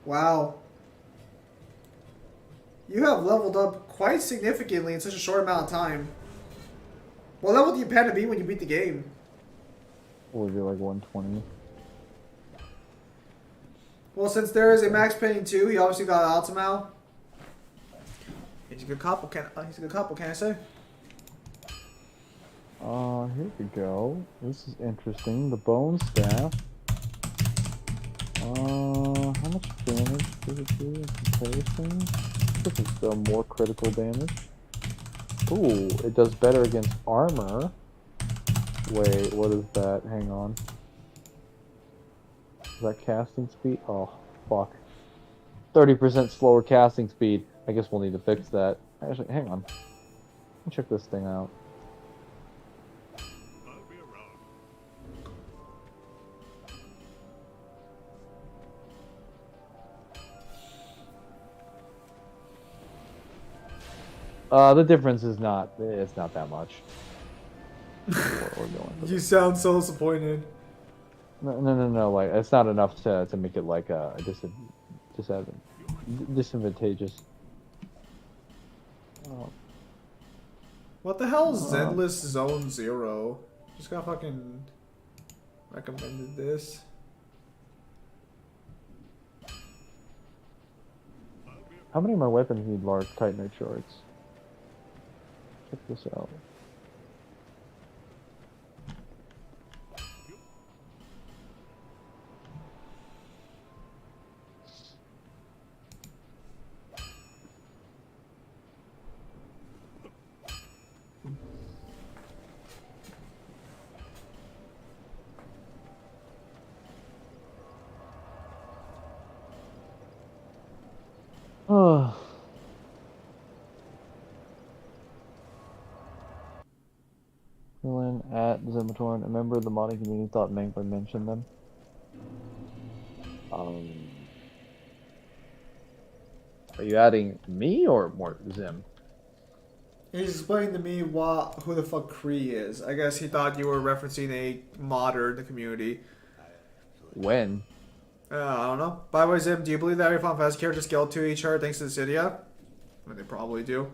[SPEAKER 2] Wow. You have leveled up quite significantly in such a short amount of time. What level do you plan to be when you beat the game?
[SPEAKER 1] What would be like 120?
[SPEAKER 2] Well, since there is a Max Payne 2, he obviously got Ultimo. He's a good couple, he's a good couple, can I say?
[SPEAKER 1] Here we go. This is interesting. The bone staff. How much damage does it do in comparison? This is the more critical damage. Ooh, it does better against armor. Wait, what is that? Hang on. Is that casting speed? Oh, fuck. 30% slower casting speed. I guess we'll need to fix that. Actually, hang on. Let me check this thing out.
[SPEAKER 3] I'll be around.
[SPEAKER 1] The difference is not, it's not that much. We're going for
[SPEAKER 2] You
[SPEAKER 1] this.
[SPEAKER 2] sound so disappointed.
[SPEAKER 1] No, like, it's not enough to make it like a disadvantageous. Oh.
[SPEAKER 2] What the hell is Zenless Zone Zero? Just got fucking recommended this.
[SPEAKER 1] How many of my weapons need large titanite shards? Check this out. Oh. Villain at Zematorn. A member of the modding community thought Mangler mentioned them. Are you adding me or more Zim?
[SPEAKER 2] He's explaining to me who the fuck Kree is. I guess he thought you were referencing a modder in the community.
[SPEAKER 1] When?
[SPEAKER 2] I don't know. By the way, Zim, do you believe that every Final Fantasy character scaled to each other thanks to Dissidia? I mean, they probably do.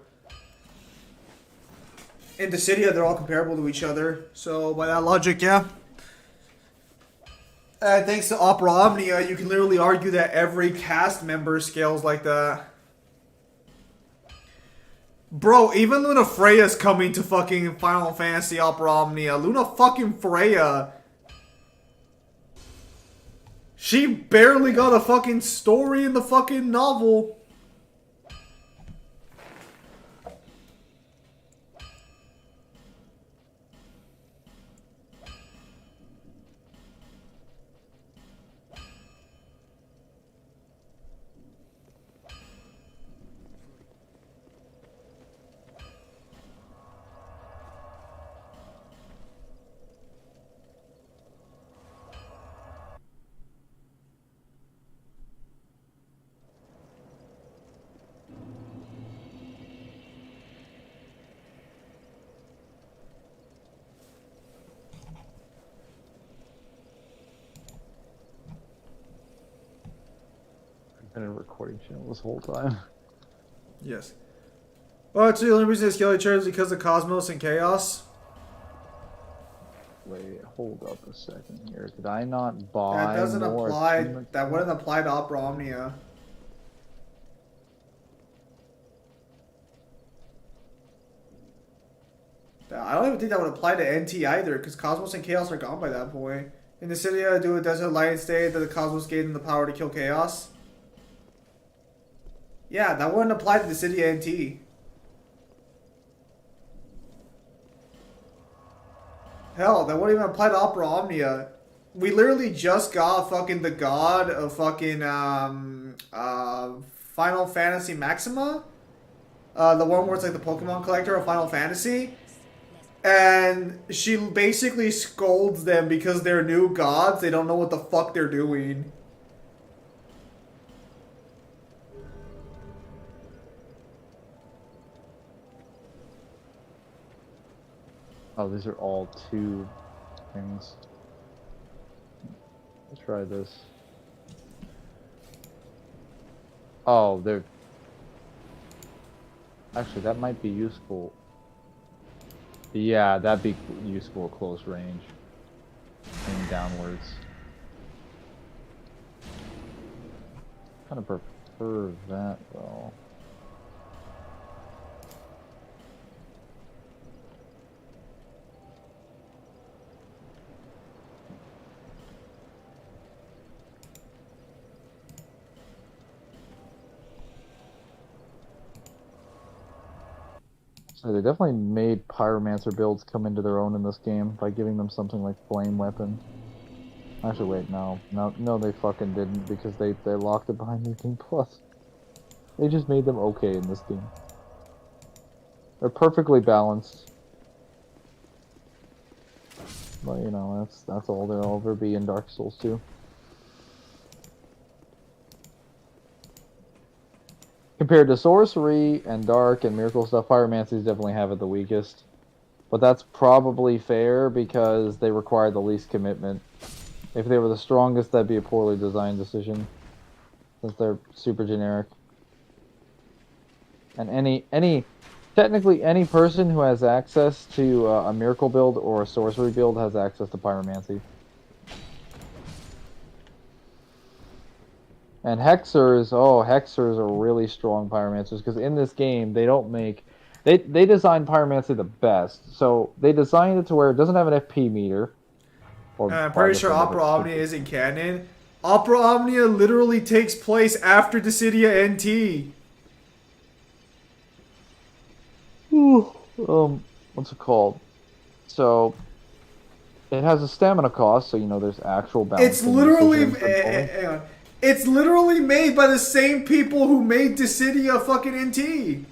[SPEAKER 2] In Dissidia, they're all comparable to each other. So, by that logic, yeah. Thanks to Opera Omnia, you can literally argue that every cast member scales like that. Bro, even Luna Freya's coming to fucking Final Fantasy Opera Omnia. Luna fucking Freya. She barely got a fucking story in the fucking novel.
[SPEAKER 1] been in a recording channel this whole time.
[SPEAKER 2] Yes. Oh, actually, the only reason it's Skelly Chair is because of Cosmos and Chaos.
[SPEAKER 1] Wait, hold up a second here. Did I not buy
[SPEAKER 2] That doesn't
[SPEAKER 1] more
[SPEAKER 2] apply.
[SPEAKER 1] achievements?
[SPEAKER 2] That wouldn't apply to Opera Omnia. I don't even think that would apply to NT either, because Cosmos and Chaos are gone by that point. In the city, I do a Desert Light state that the Cosmos gave them the power to kill Chaos. Yeah, that wouldn't apply to the city NT. Hell, that wouldn't even apply to Opera Omnia. We literally just got fucking the god of fucking Final Fantasy Maxima. The one where it's like the Pokemon collector of Final Fantasy. And she basically scolds them because they're new gods. They don't know what the fuck they're doing.
[SPEAKER 1] Oh, these are all 2 things. Let's try this. Oh, they're... Actually, that might be useful. Yeah, that'd be useful at close range. Aim downwards. Kind of prefer that, though. So they definitely made Pyromancer builds come into their own in this game by giving them something like Flame Weapon. Actually, wait, no, they fucking didn't, because they locked it behind New Game Plus. They just made them okay in this game. They're perfectly balanced. But you know, that's all there'll ever be in Dark Souls 2. Compared to Sorcery and Dark and Miracle stuff, Pyromancies definitely have it the weakest. But that's probably fair because they require the least commitment. If they were the strongest, that'd be a poorly designed decision, since they're super generic. And technically any person who has access to a Miracle build or a Sorcery build has access to Pyromancy. And Hexers are really strong Pyromancers, because in this game, they don't make... They design Pyromancy the best. So, they designed it to where it doesn't have an FP meter.
[SPEAKER 2] I'm pretty sure Opera Omnia isn't canon. Opera Omnia literally takes place after Dissidia NT.
[SPEAKER 1] What's it called? So, it has a stamina cost, so you know there's actual balance.
[SPEAKER 2] It's literally... hang on. It's literally made by the same people who made Dissidia fucking NT.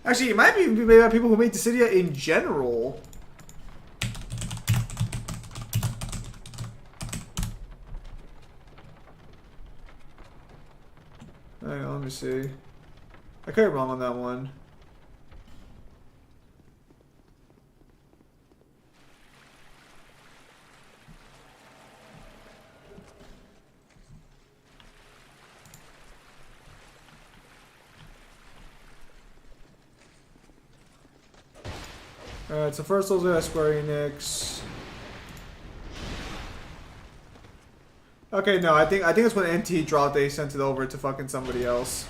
[SPEAKER 2] Actually, it might be made by people who made Dissidia in general. Hang on, let me see. I could be wrong on that one. Alright, so first those are Square Enix. Okay, no, I think it's when NT dropped, they sent it over to fucking somebody else.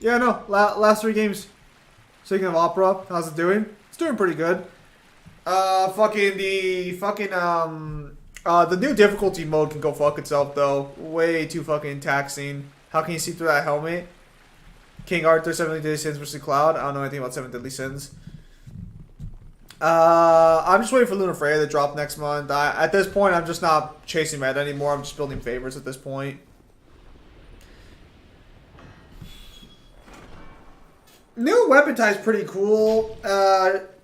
[SPEAKER 2] Yeah, no, last 3 games. Speaking of Opera, how's it doing? It's doing pretty good. The new difficulty mode can go fuck itself though. Way too fucking taxing. How can you see through that helmet? King Arthur, 7 Deadly Sins versus Cloud. I don't know anything about 7 Deadly Sins. I'm just waiting for Luna Freya to drop next month. At this point, I'm just not chasing meta anymore. I'm just building favorites at this point. New weapon type's pretty cool.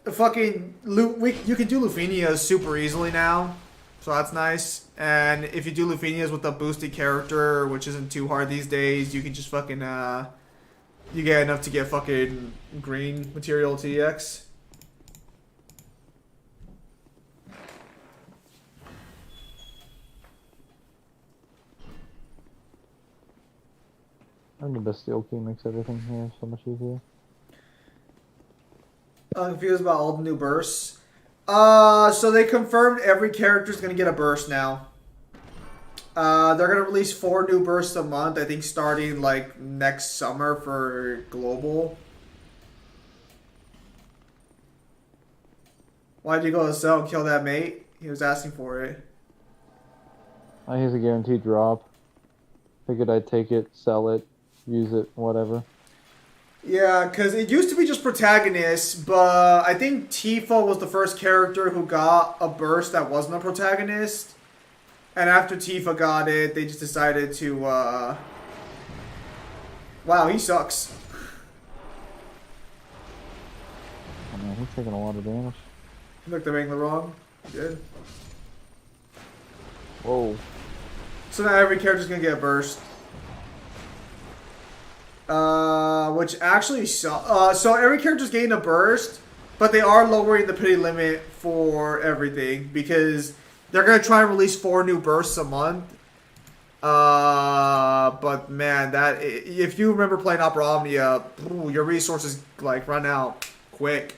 [SPEAKER 2] fucking you can do Lufinias super easily now, so that's nice. And if you do Lufinias with a boosted character, which isn't too hard these days, you can just fucking you get enough to get fucking green material TX.
[SPEAKER 1] And the Bastille key makes everything here so much easier.
[SPEAKER 2] I'm confused about all the new bursts. So they confirmed every character is gonna get a burst now. They're gonna release 4 new bursts a month. I think starting like next summer for global. Why'd you go to sell and kill that mate? He was asking for it.
[SPEAKER 1] Here's a guaranteed drop. Figured I'd take it, sell it, use it, whatever.
[SPEAKER 2] Yeah, because it used to be just protagonists, but I think Tifa was the first character who got a burst that wasn't a protagonist. And after Tifa got it, they just decided to, wow, he sucks.
[SPEAKER 1] Oh man, he's taking a lot of damage.
[SPEAKER 2] Looked at Mangler wrong. Good.
[SPEAKER 1] Whoa.
[SPEAKER 2] So now every character's gonna get a burst. Which actually so every character's getting a burst, but they are lowering the pity limit for everything because they're gonna try and release 4 new bursts a month. But man, that if you remember playing Opera Omnia, your resources like run out quick.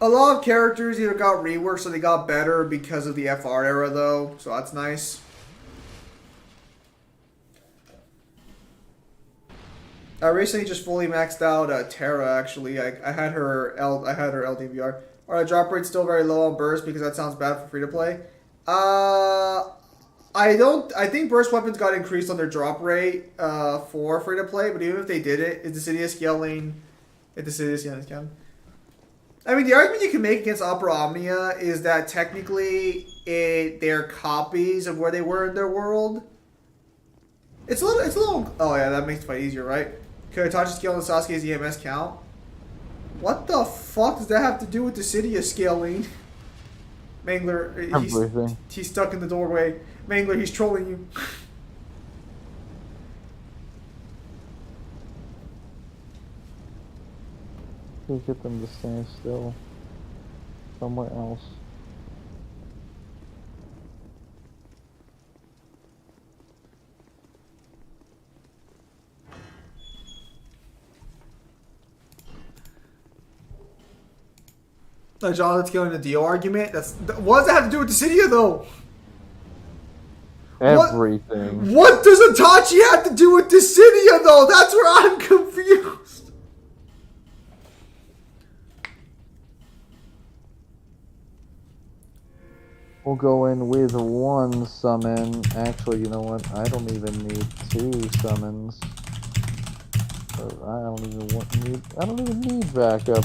[SPEAKER 2] A lot of characters either got reworked or they got better because of the FR era, though, so that's nice. I recently just fully maxed out Terra. Actually, I had her LDVR. Our drop rate's still very low on burst because that sounds bad for free to play. I think burst weapons got increased on their drop rate for free to play, but even if they did it, is the Dissidia scaling? If the Dissidia scaling count? I mean, the argument you can make against Opera Omnia is that technically they're copies of where they were in their world. It's a little. Oh yeah, that makes the fight easier, right? Could Itachi scale and Sasuke's EMS count? What the fuck does that have to do with the Dissidia scaling? Mangler, he's stuck in the doorway. Mangler, he's trolling you.
[SPEAKER 1] Get them to stand still somewhere else.
[SPEAKER 2] John, let's go into the Dio argument. What does that have to do with Dissidia, though?
[SPEAKER 1] Everything.
[SPEAKER 2] What does Itachi have to do with Dissidia, though? That's where I'm confused.
[SPEAKER 1] We'll go in with 1 summon. Actually, you know what? I don't even need 2 summons. I don't even need backup.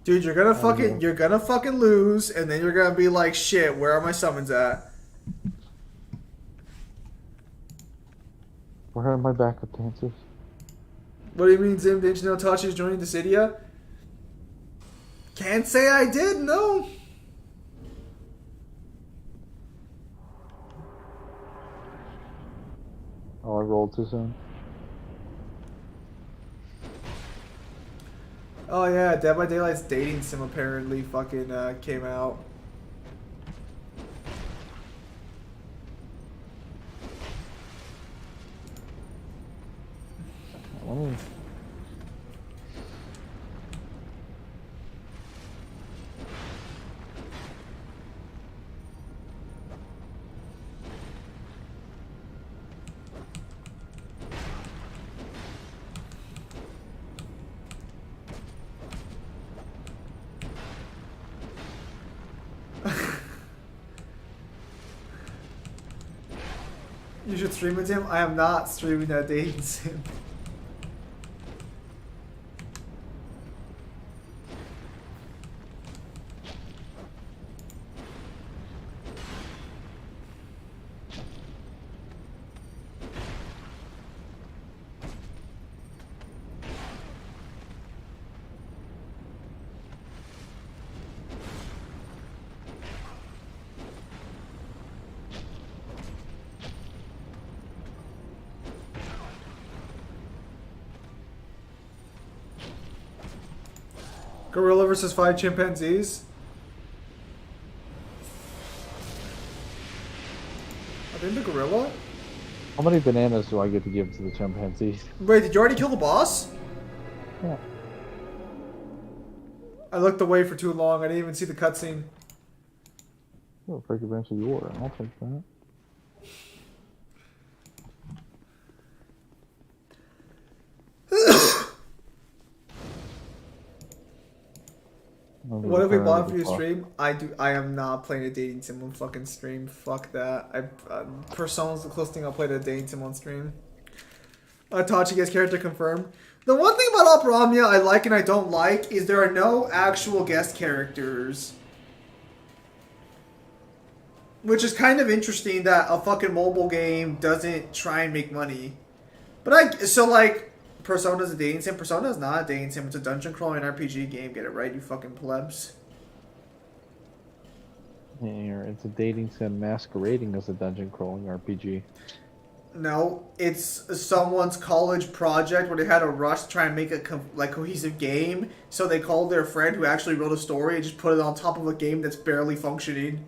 [SPEAKER 2] Dude, you're gonna fucking lose, and then you're gonna be like, shit, where are my summons at?
[SPEAKER 1] Where are my backup dancers?
[SPEAKER 2] What do you mean, Zim? Didn't you know Itachi's joining Dissidia? Can't say I did, no.
[SPEAKER 1] Oh, I rolled too soon.
[SPEAKER 2] Oh yeah, Dead by Daylight's dating sim apparently fucking came out. You should stream with him. I am not streaming that dating sim. Gorilla versus 5 chimpanzees. I think the gorilla.
[SPEAKER 1] How many bananas do I get to give to the chimpanzees?
[SPEAKER 2] Wait, did you already kill the boss?
[SPEAKER 1] Yeah.
[SPEAKER 2] I looked away for too long. I didn't even see the cutscene.
[SPEAKER 1] Oh, freaking adventure you were. I'll take that.
[SPEAKER 2] What have we bought for your stream? I am not playing a dating sim on fucking stream. Fuck that. Persona's the closest thing I'll play to a dating sim on stream. Tachi's character confirmed. The one thing about Opera Omnia I like and I don't like is there are no actual guest characters. Which is kind of interesting that a fucking mobile game doesn't try and make money. But Persona's a dating sim. Persona's not a dating sim. It's a dungeon crawling RPG game. Get it right, you fucking plebs.
[SPEAKER 1] Here, it's a dating sim masquerading as a dungeon crawling RPG.
[SPEAKER 2] No, it's someone's college project where they had a rush to try and make a cohesive game. So they called their friend who actually wrote a story and just put it on top of a game that's barely functioning.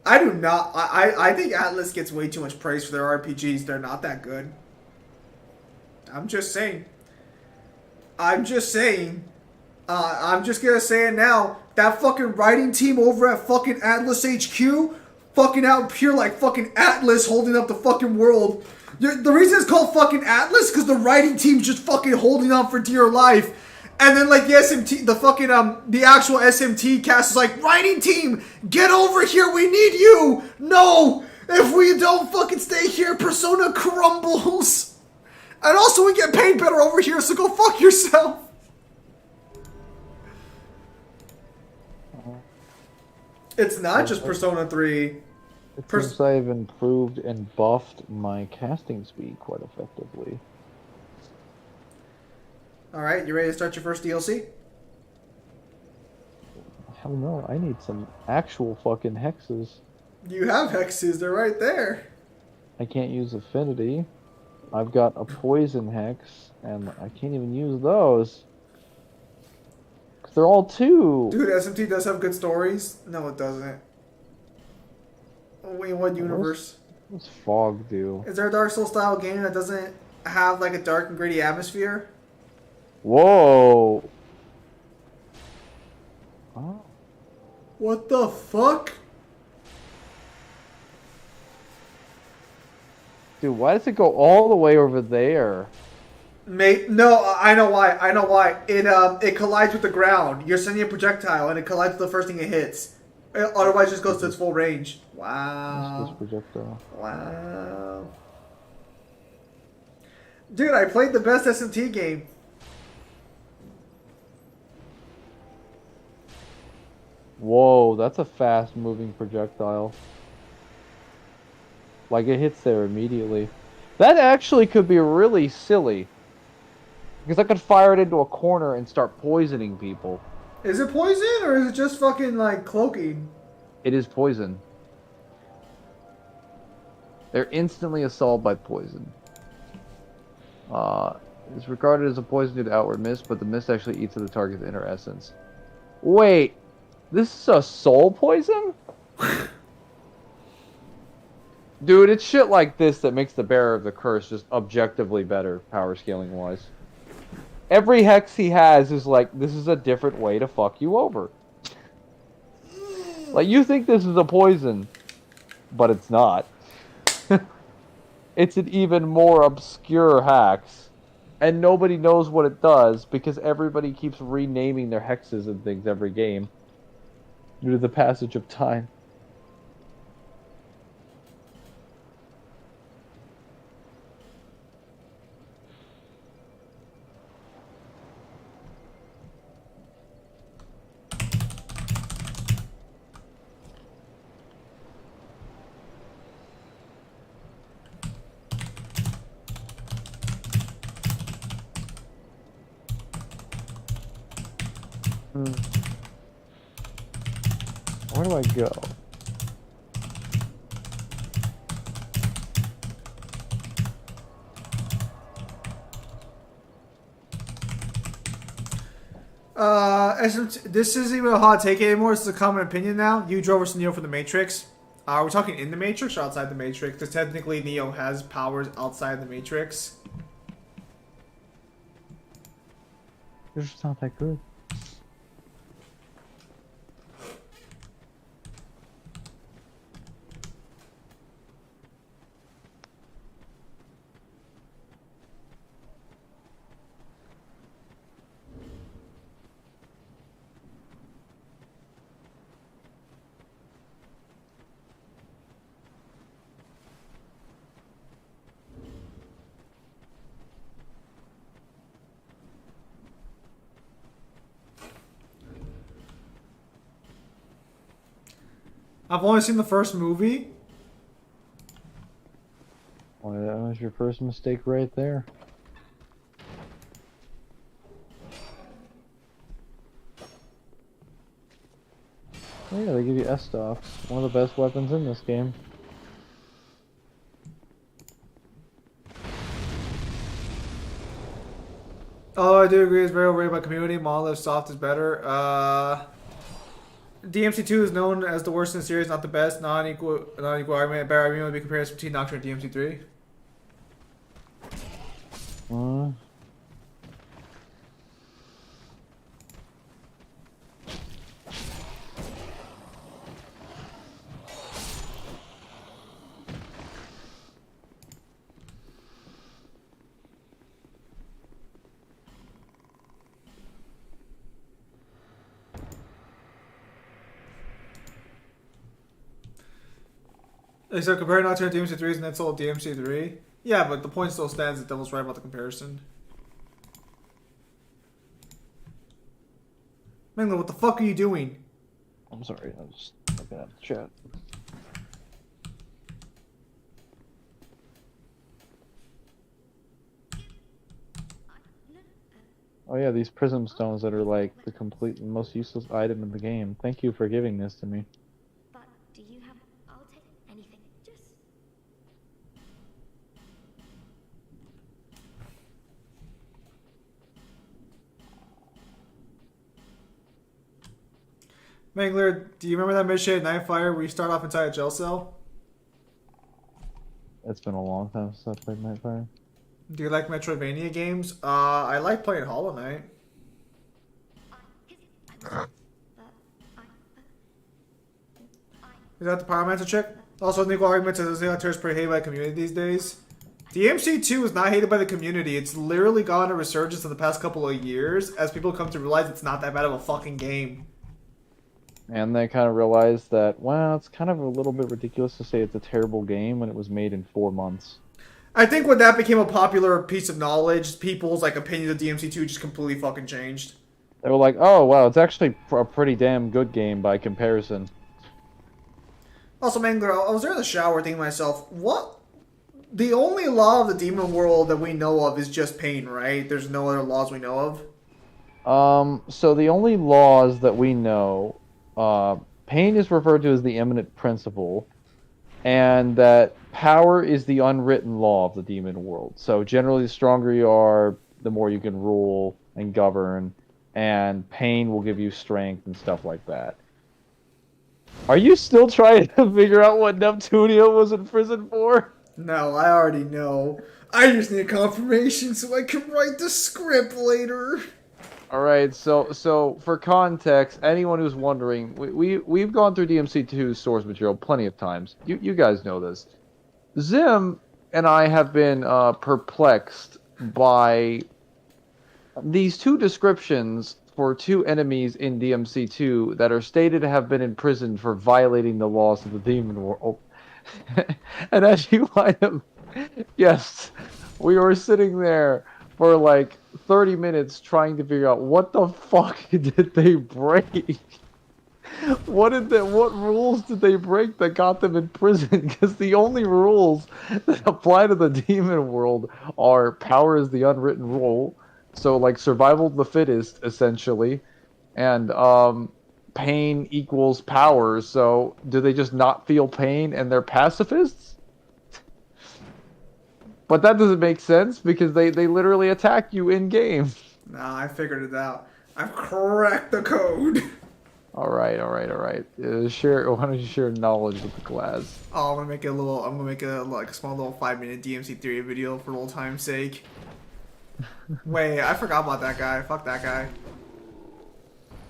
[SPEAKER 2] I do not. I think Atlas gets way too much praise for their RPGs. They're not that good. I'm just saying. I'm just gonna say it now. That fucking writing team over at fucking Atlas HQ, fucking out here like fucking Atlas holding up the fucking world. The reason it's called fucking Atlas because the writing team's just fucking holding on for dear life. And then, like, the SMT, the actual SMT cast is like, writing team, get over here, we need you! No! If we don't fucking stay here, Persona crumbles! And also, we get paid better over here, so go fuck yourself! It's not just Persona 3.
[SPEAKER 1] It seems I've improved and buffed my casting speed quite effectively.
[SPEAKER 2] Alright, you ready to start your first DLC?
[SPEAKER 1] Hell no, I need some actual fucking hexes.
[SPEAKER 2] You have hexes, they're right there.
[SPEAKER 1] I can't use affinity. I've got a poison hex, and I can't even use those. Because they're all 2.
[SPEAKER 2] Dude, SMT does have good stories. No, it doesn't. Wait, what universe?
[SPEAKER 1] What's Fog do?
[SPEAKER 2] Is there a Dark Souls style game that doesn't have like a dark and gritty atmosphere?
[SPEAKER 1] Whoa! Oh.
[SPEAKER 2] What the fuck?
[SPEAKER 1] Dude, why does it go all the way over there?
[SPEAKER 2] Mate, no, I know why. I know why. It collides with the ground. You're sending a projectile, and it collides with the first thing it hits. Otherwise, it just goes to its full range. Wow.
[SPEAKER 1] This projectile.
[SPEAKER 2] Wow. Dude, I played the best SMT game.
[SPEAKER 1] Whoa, that's a fast-moving projectile. Like, it hits there immediately. That actually could be really silly. Because I could fire it into a corner and start poisoning people.
[SPEAKER 2] Is it poison, or is it just fucking, like, cloaking?
[SPEAKER 1] It is poison. They're instantly assaulted by poison. It's regarded as a poison due to outward mist, but the mist actually eats at the target's inner essence. Wait! This is a soul poison? Dude, it's shit like this that makes the bearer of the curse just objectively better, power scaling wise. Every hex he has is like, this is a different way to fuck you over. Like, you think this is a poison, but it's not. It's an even more obscure hex. And nobody knows what it does because everybody keeps renaming their hexes and things every game. Due to the passage of time. Where do I go?
[SPEAKER 2] This isn't even a hot take anymore. This is a common opinion now. You drove us to Neo for the Matrix. Are we talking in the Matrix or outside the Matrix? Because technically Neo has powers outside the Matrix.
[SPEAKER 1] They're just not that good.
[SPEAKER 2] I've only seen the first movie.
[SPEAKER 1] Well, that was your first mistake right there. Oh, yeah, they give you S-Stocks. One of the best weapons in this game.
[SPEAKER 2] Oh, I do agree. It's very overrated by community. Monolith Soft is better. DMC2 is known as the worst in the series, not the best. Non-equal argument. Better argument would be comparison between Nocturne and DMC3. So compare Nocturne to DMC3 is an insult of DMC3. Yeah, but the point still stands that Devil's right about the comparison. Mangler, what the fuck are you doing?
[SPEAKER 1] I'm sorry, I was looking at the chat. Oh yeah, these prism stones that are like the complete most useless item in the game. Thank you for giving this to me.
[SPEAKER 4] But do you have... I'll take anything. Just...
[SPEAKER 2] Mangler, do you remember that mission at Nightfire where you start off inside a jail cell?
[SPEAKER 1] It's been a long time since I played Nightfire.
[SPEAKER 2] Do you like Metroidvania games? I like playing Hollow Knight. Is that the Pyromancer chick? Also, Nico arguments that Zero is pretty hated by the community these days. DMC2 is not hated by the community. It's literally gotten a resurgence in the past couple of years as people come to realize it's not that bad of a fucking game.
[SPEAKER 1] And they kind of realized that, well, it's kind of a little bit ridiculous to say it's a terrible game when it was made in 4 months.
[SPEAKER 2] I think when that became a popular piece of knowledge, people's like opinions of DMC2 just completely fucking changed.
[SPEAKER 1] They were like, oh, wow, it's actually a pretty damn good game by comparison.
[SPEAKER 2] Also, Mangler, I was there in the shower thinking to myself, what? The only law of the demon world that we know of is just pain, right? There's no other laws we know of?
[SPEAKER 1] So the only laws that we know, pain is referred to as the eminent principle, and that power is the unwritten law of the demon world. So generally, the stronger you are, the more you can rule and govern, and pain will give you strength and stuff like that. Are you still trying to figure out what Neptunia was in prison for?
[SPEAKER 2] No, I already know. I just need a confirmation so I can write the script later.
[SPEAKER 1] Alright, so for context, anyone who's wondering, we've gone through DMC2's source material plenty of times. You guys know this. Zim and I have been perplexed by these two descriptions for two enemies in DMC2 that are stated to have been imprisoned for violating the laws of the demon world. And as you might have guessed, we were sitting there for like 30 minutes trying to figure out what the fuck did they break? What rules did they break that got them in prison? Because the only rules that apply to the demon world are power is the unwritten rule. So like survival of the fittest, essentially. And pain equals power. So do they just not feel pain and they're pacifists? But that doesn't make sense because they literally attack you in game.
[SPEAKER 2] Nah, I figured it out. I've cracked the code.
[SPEAKER 1] All right, all right, all right. Share. Why don't you share knowledge with the class?
[SPEAKER 2] Oh, I'm gonna make it a little. I'm gonna make a like a small little 5-minute DMC theory video for old time's sake. Wait, I forgot about that guy. Fuck that guy.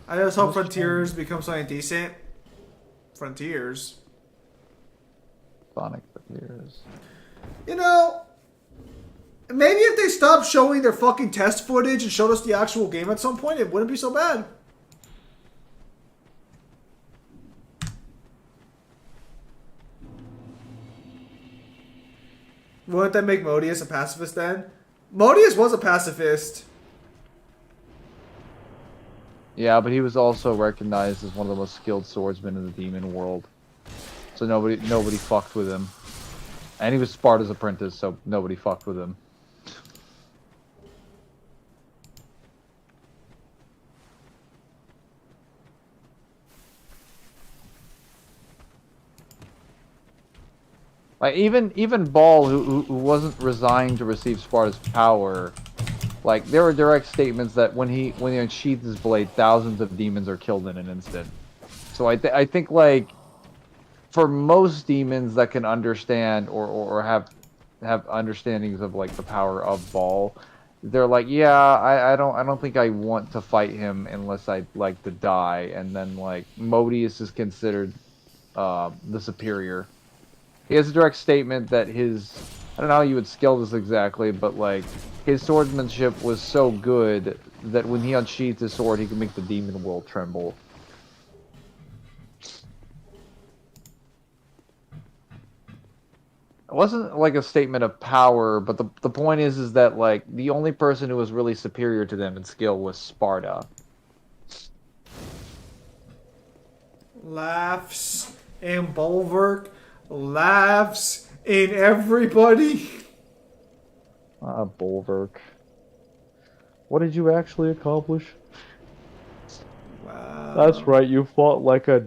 [SPEAKER 2] I just hope Frontiers become something decent. Frontiers.
[SPEAKER 1] Sonic Frontiers.
[SPEAKER 2] You know, maybe if they stopped showing their fucking test footage and showed us the actual game at some point, it wouldn't be so bad. Wouldn't that make Modius a pacifist then? Modius was a pacifist.
[SPEAKER 1] Yeah, but he was also recognized as one of the most skilled swordsmen in the demon world. So nobody fucked with him. And he was Sparta's apprentice, so nobody fucked with him. Like even Ball, who wasn't resigned to receive Sparta's power, like there were direct statements that when he unsheathes his blade, thousands of demons are killed in an instant. So I think like for most demons that can understand or have understandings of like the power of Ball, they're like, yeah, I don't think I want to fight him unless I'd like to die. And then like Modius is considered the superior. He has a direct statement that his, I don't know how you would scale this exactly, but like his swordsmanship was so good that when he unsheathed his sword, he could make the demon world tremble. It wasn't like a statement of power, but the point is that like the only person who was really superior to them in skill was Sparta.
[SPEAKER 2] Laughs in Bulwark. Laughs in everybody.
[SPEAKER 1] Bulwark. What did you actually accomplish?
[SPEAKER 2] Wow.
[SPEAKER 1] That's right, you fought like a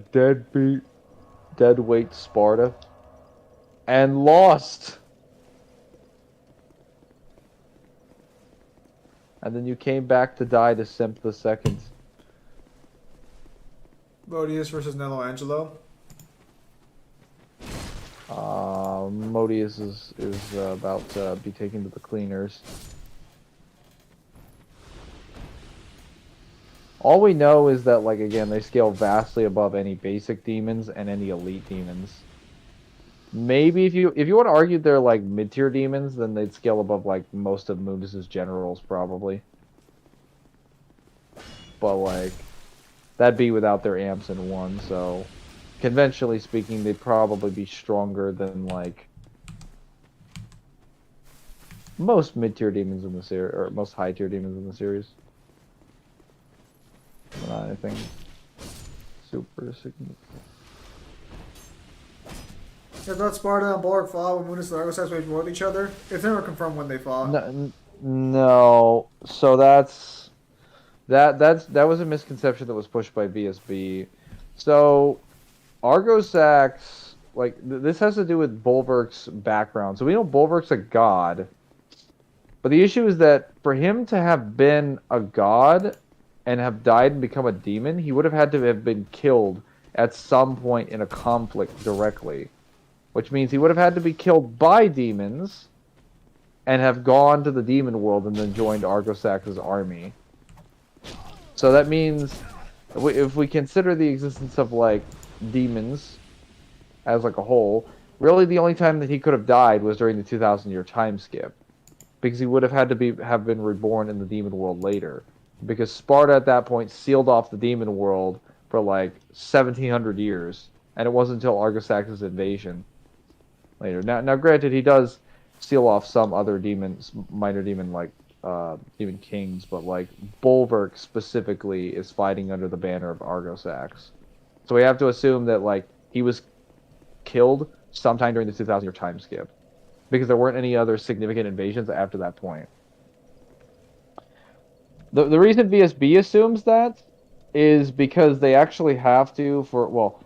[SPEAKER 1] deadweight Sparta. And lost! And then you came back to die to Semp the Second.
[SPEAKER 2] Modius versus Nello Angelo.
[SPEAKER 1] Modius is about to be taken to the cleaners. All we know is that, like, again, they scale vastly above any basic demons and any elite demons. Maybe if you want to argue they're like mid-tier demons, then they'd scale above like most of Mundus's generals probably. But like that'd be without their amps in one, so conventionally speaking, they'd probably be stronger than like most mid-tier demons in the series, or most high-tier demons in the series. Not anything super significant.
[SPEAKER 2] I thought Sparta and Bulwark fought when Mundus and Argos waged war with each other. It's never confirmed when they fought.
[SPEAKER 1] No. So that was a misconception that was pushed by VSB. So Argosax, like this has to do with Bulwark's background. So we know Bulwark's a god, but the issue is that for him to have been a god and have died and become a demon, he would have had to have been killed at some point in a conflict directly. Which means he would have had to be killed by demons and have gone to the demon world and then joined Argosax's army. So that means if we consider the existence of like demons as like a whole, really the only time that he could have died was during the 2,000-year time skip. Because he would have had to have been reborn in the demon world later. Because Sparta at that point sealed off the demon world for like 1,700 years. And it wasn't until Argosax's invasion later. Now, granted, he does seal off some other demons, minor demon like demon kings, but like Bulwark specifically is fighting under the banner of Argosax. So we have to assume that like he was killed sometime during the 2,000-year time skip, because there weren't any other significant invasions after that point. The reason VSB assumes that is because they actually have to for well.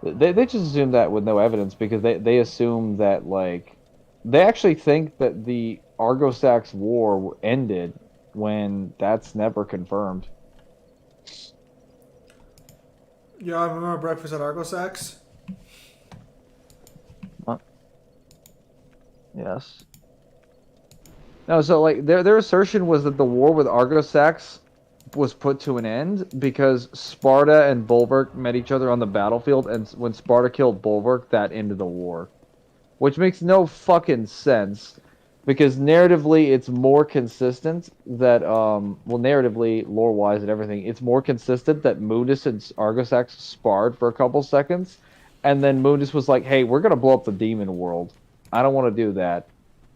[SPEAKER 1] They just assume that with no evidence because they assume that like they actually think that the Argosax war ended when that's never confirmed.
[SPEAKER 2] Yeah, I remember breakfast at Argosax.
[SPEAKER 1] Yes. No, so like their assertion was that the war with Argosax was put to an end because Sparta and Bulwark met each other on the battlefield, and when Sparta killed Bulwark, that ended the war. Which makes no fucking sense because narratively it's more consistent that well narratively, lore wise and everything, it's more consistent that Mundus and Argosax sparred for a couple seconds, and then Mundus was like, "Hey, we're gonna blow up the demon world. I don't want to do that."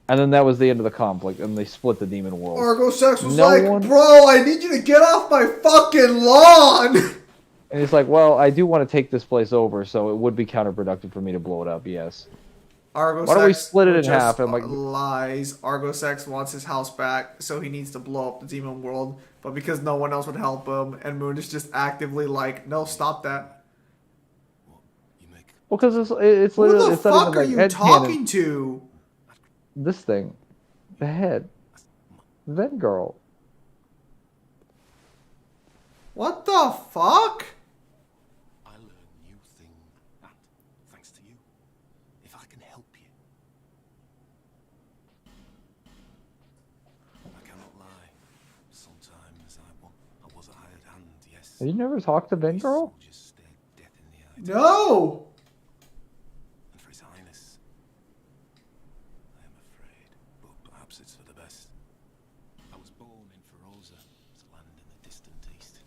[SPEAKER 1] And then that was the end of the conflict, and they split the demon world.
[SPEAKER 2] Argosax was
[SPEAKER 1] No
[SPEAKER 2] like,
[SPEAKER 1] one...
[SPEAKER 2] bro, I need you to get off my fucking lawn!
[SPEAKER 1] And he's like, well, I do want to take this place over, so it would be counterproductive for me to blow it up, yes.
[SPEAKER 2] Argosax
[SPEAKER 1] Why don't we split it in
[SPEAKER 2] just
[SPEAKER 1] half? I'm like,
[SPEAKER 2] lies. Argosax wants his house back, so he needs to blow up the demon world. But because no one else would help him, and Moon is just actively like, no, stop that.
[SPEAKER 1] well, because it's
[SPEAKER 2] Who
[SPEAKER 1] literally...
[SPEAKER 2] the
[SPEAKER 1] it's not
[SPEAKER 2] fuck
[SPEAKER 1] even,
[SPEAKER 2] are
[SPEAKER 1] like,
[SPEAKER 2] you
[SPEAKER 1] head
[SPEAKER 2] talking
[SPEAKER 1] canon.
[SPEAKER 2] to?
[SPEAKER 1] This thing. The head. That girl.
[SPEAKER 2] What the fuck?
[SPEAKER 6] I learn new things, and thanks to you, if I can help you. I cannot lie. Sometimes I was a hired hand, yes.
[SPEAKER 1] Have you never talked to Ben Girl?
[SPEAKER 6] Soldiers stared death in the eye.
[SPEAKER 2] No!
[SPEAKER 6] And for his highness, I am afraid, but perhaps it's for the best. I was born in Feroza, a land in the distant east.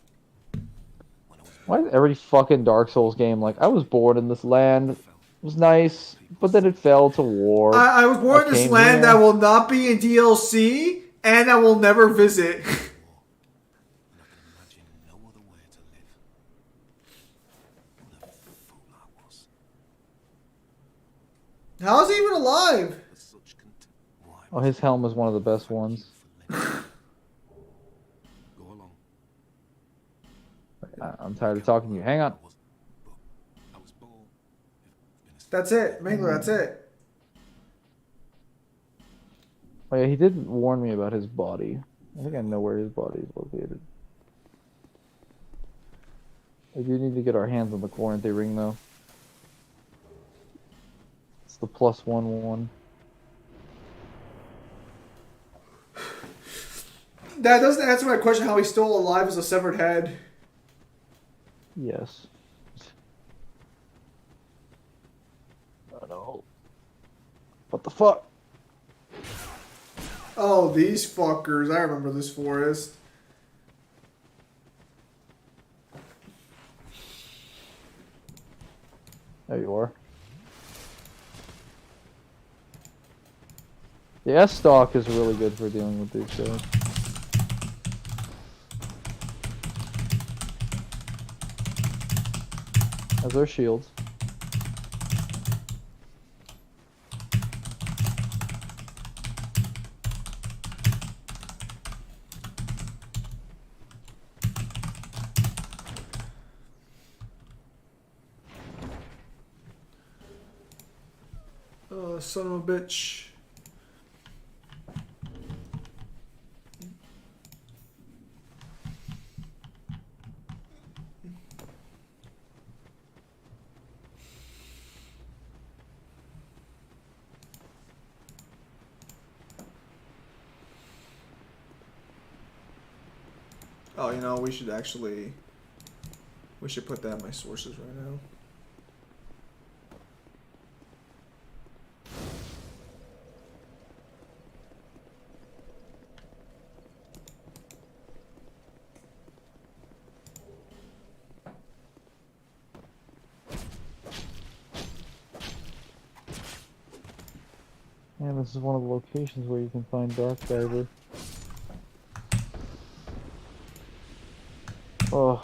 [SPEAKER 6] When I was
[SPEAKER 1] Why is every fucking Dark Souls game like, I was born in this land, it was nice, but then it fell to war.
[SPEAKER 2] I was born in this
[SPEAKER 1] came
[SPEAKER 2] land
[SPEAKER 1] here.
[SPEAKER 2] that will not be in DLC, and I will never visit.
[SPEAKER 6] and I can imagine no other way to live. What a fool I was.
[SPEAKER 2] How is he even alive?
[SPEAKER 6] But such why
[SPEAKER 1] Oh, his helm is one of the best ones.
[SPEAKER 6] Go along.
[SPEAKER 1] I'm tired of talking to you. Hang on.
[SPEAKER 6] I was born.
[SPEAKER 2] That's it. Mangler, that's it.
[SPEAKER 1] Oh yeah, he did warn me about his body. I think I know where his body is located. I do need to get our hands on the Quarantine ring though. It's the +1/1.
[SPEAKER 2] That doesn't answer my question how he's still alive as a severed head.
[SPEAKER 1] Yes. I know. What the fuck?
[SPEAKER 2] Oh, these fuckers. I remember this forest.
[SPEAKER 1] There you are. The S-Stock is really good for dealing with these guys. As their shields.
[SPEAKER 2] Oh, son of a bitch. Oh, you know, we should put that in my sources right now.
[SPEAKER 1] Man, this is one of the locations where you can find Dark Diver. Oh,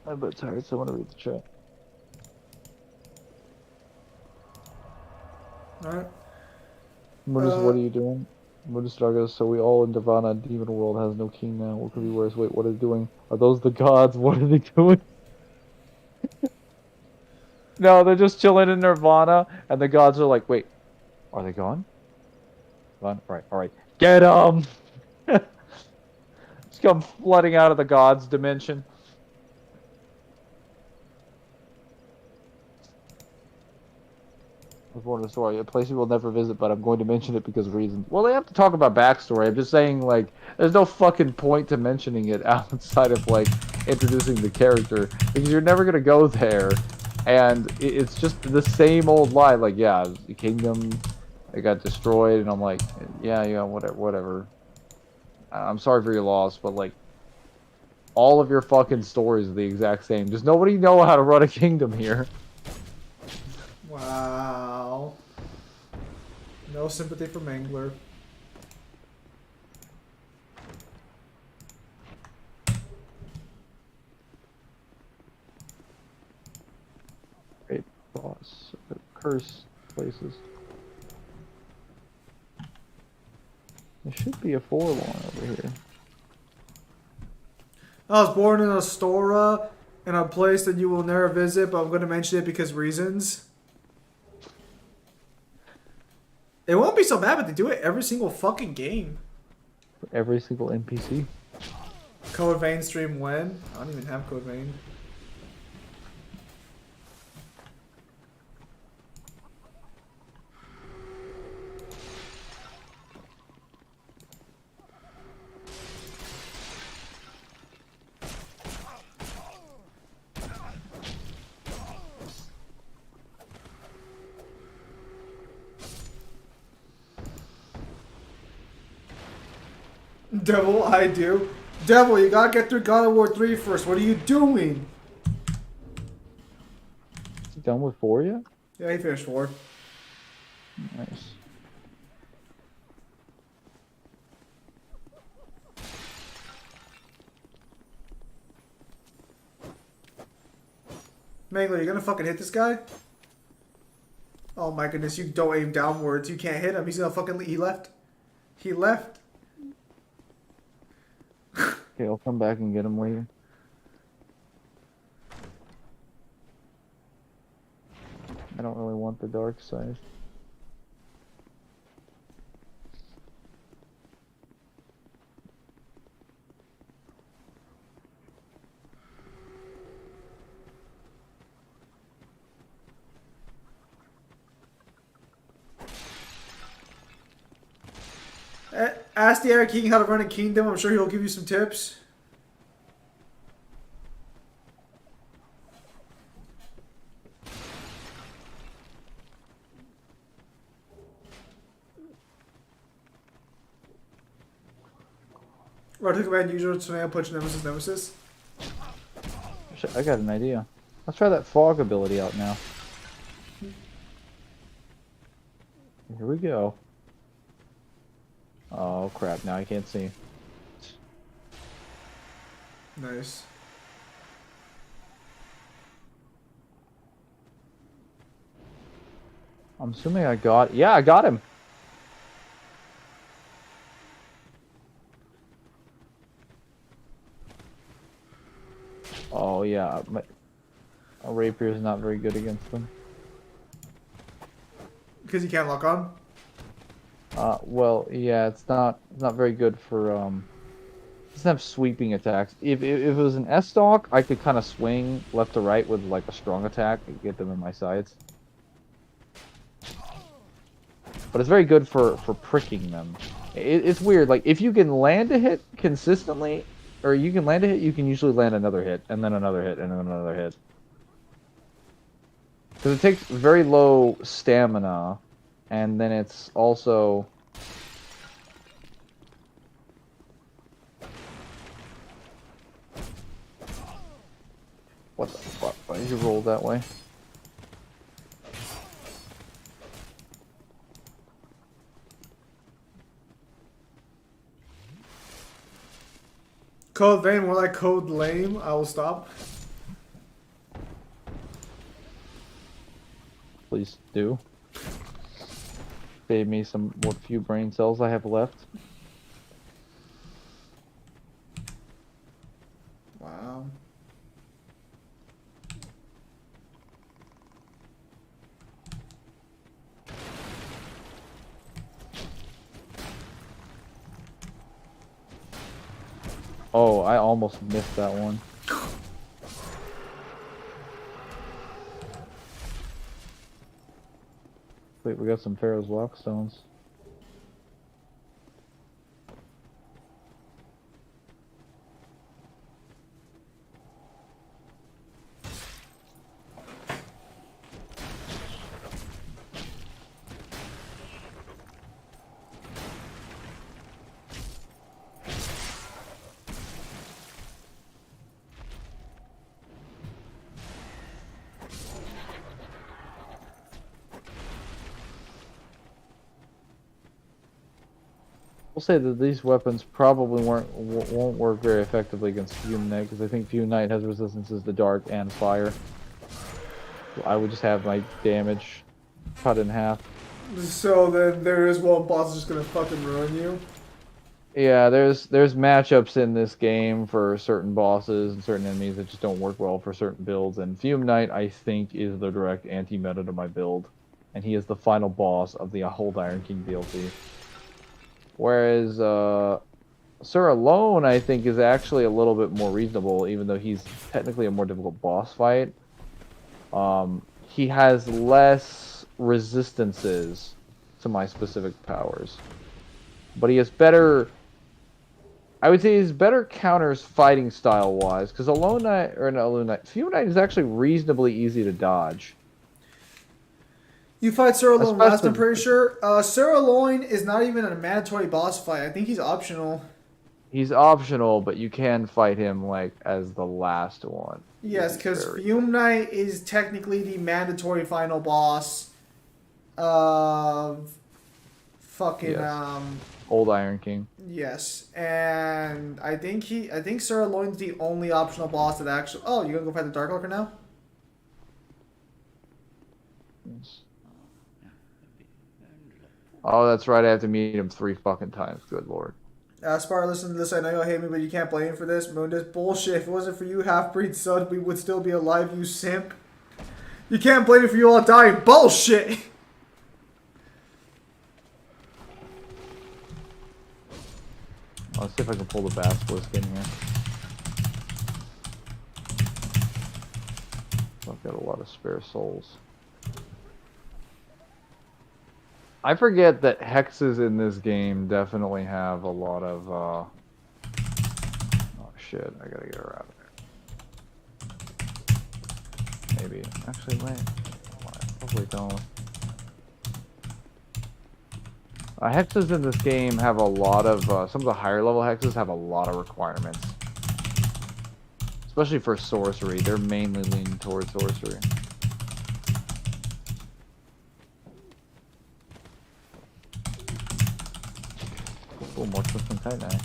[SPEAKER 1] I'm a bit tired, so I want to read the chat.
[SPEAKER 2] Alright.
[SPEAKER 1] Modus, what are you doing? Modus Dragas, so we all in Nirvana, Demon World has no king now. What could be worse? Wait, what are they doing? Are those the gods? What are they doing? No, they're just chilling in Nirvana, and the gods are like, wait, are they gone? Gone? Alright. Get 'em! Just come flooding out of the gods dimension. was more of the story. A place you will never visit, but I'm going to mention it because of reasons. Well, they have to talk about backstory. I'm just saying, like, there's no fucking point to mentioning it outside of, like, introducing the character. Because you're never going to go there. And it's just the same old lie. Like, yeah, the kingdom, it got destroyed. And I'm like, yeah, whatever. I'm sorry for your loss, but, like, all of your fucking stories are the exact same. Does nobody know how to run a kingdom here?
[SPEAKER 2] Wow. No sympathy for Mangler.
[SPEAKER 1] Great boss. Curse places. There should be a 4-1 over here.
[SPEAKER 2] I was born in Astora, in a place that you will never visit, but I'm going to mention it because reasons. It won't be so bad, but they do it every single fucking game.
[SPEAKER 1] Every single NPC.
[SPEAKER 2] Code Vein stream when? I don't even have Code Vein. Devil, I do. Devil, you gotta get through God of War 3 first. What are you doing?
[SPEAKER 1] Is he done with 4 yet?
[SPEAKER 2] Yeah, he finished 4.
[SPEAKER 1] Nice.
[SPEAKER 2] Mangler, you gonna fucking hit this guy? Oh my goodness, you don't aim downwards. You can't hit him. He's gonna fucking... He left. He left.
[SPEAKER 1] Okay, I'll come back and get him later. I don't really want the dark side.
[SPEAKER 2] Ask the Eric King how to run a kingdom. I'm sure he'll give you some tips. Right click command user tornado punch nemesis.
[SPEAKER 1] Shit, I got an idea. Let's try that fog ability out now. Here we go. Oh crap, now I can't see.
[SPEAKER 2] Nice.
[SPEAKER 1] I'm assuming I got... Yeah, I got him! Oh yeah, my rapier is not very good against them.
[SPEAKER 2] Because you can't lock on?
[SPEAKER 1] Well, yeah, it's not very good for it doesn't have sweeping attacks. If it was an S stock, I could kind of swing left to right with like a strong attack and get them in my sights. But it's very good for pricking them. It's weird. Like if you can land a hit consistently, or you can land a hit, you can usually land another hit, and then another hit, and then another hit. Because it takes very low stamina, and then it's also... What the fuck? Why did you roll that way?
[SPEAKER 2] Code Vein, more like Code Lame. I will stop.
[SPEAKER 1] Please do. Save me some what few brain cells I have left.
[SPEAKER 2] Wow.
[SPEAKER 1] Oh, I almost missed that one. Wait, we got some Pharaoh's Lockstones. We'll say that these weapons probably won't work very effectively against Fume Knight, because I think Fume Knight has resistances to dark and fire. So I would just have my damage cut in half.
[SPEAKER 2] So then there is one boss that's just gonna fucking ruin you.
[SPEAKER 1] Yeah, there's matchups in this game for certain bosses and certain enemies that just don't work well for certain builds, and Fume Knight, I think, is the direct anti-meta to my build, and he is the final boss of the Old Iron King DLC. Whereas Sir Alone, I think, is actually a little bit more reasonable, even though he's technically a more difficult boss fight. He has less resistances to my specific powers, but he has better. I would say he's better counters fighting style wise, because Alone Knight or not Alone Knight, Fume Knight is actually reasonably easy to dodge.
[SPEAKER 2] You fight Sir Loin last,
[SPEAKER 1] Especially-
[SPEAKER 2] I'm pretty sure. Sir Loin is not even a mandatory boss fight. I think he's optional.
[SPEAKER 1] He's optional, but you can fight him like as the last one.
[SPEAKER 2] Yes, because
[SPEAKER 1] Very-
[SPEAKER 2] Fume Knight is technically the mandatory final boss of fucking
[SPEAKER 1] Yes. Old Iron King.
[SPEAKER 2] yes. And I think Sir Loin's the only optional boss that actually. Oh, you gonna go fight the Dark Lurker now?
[SPEAKER 1] Oh, that's right. I have to meet him 3 fucking times. Good lord.
[SPEAKER 2] Spar, listen to this. I know you'll hate me, but you can't blame me for this. Moon, this bullshit. If it wasn't for you, half-breed son, we would still be alive, you simp. You can't blame me for you all dying. Bullshit!
[SPEAKER 1] Let's see if I can pull the Basilisk in here. I've got a lot of spare souls. I forget that hexes in this game definitely have a lot of, oh shit, I gotta get her out of there. Maybe. Actually, wait. I probably don't. Hexes in this game have a lot of, some of the higher level hexes have a lot of requirements. Especially for sorcery, they're mainly leaning towards sorcery. Cool, more Twisting Titanite.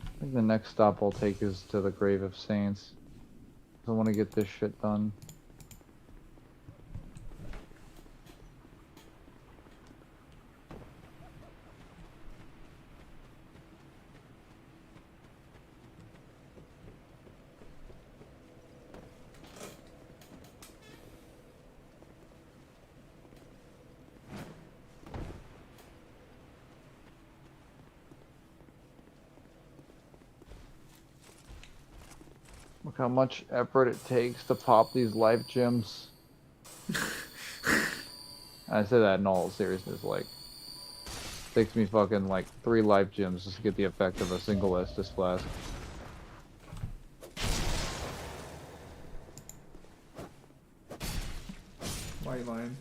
[SPEAKER 1] I think the next stop I'll take is to the Grave of Saints. I want to get this shit done. Look how much effort it takes to pop these life gems. I say that in all seriousness, like, takes me fucking like 3 life gems just to get the effect of a single Estus Flask.
[SPEAKER 2] Why are you lying?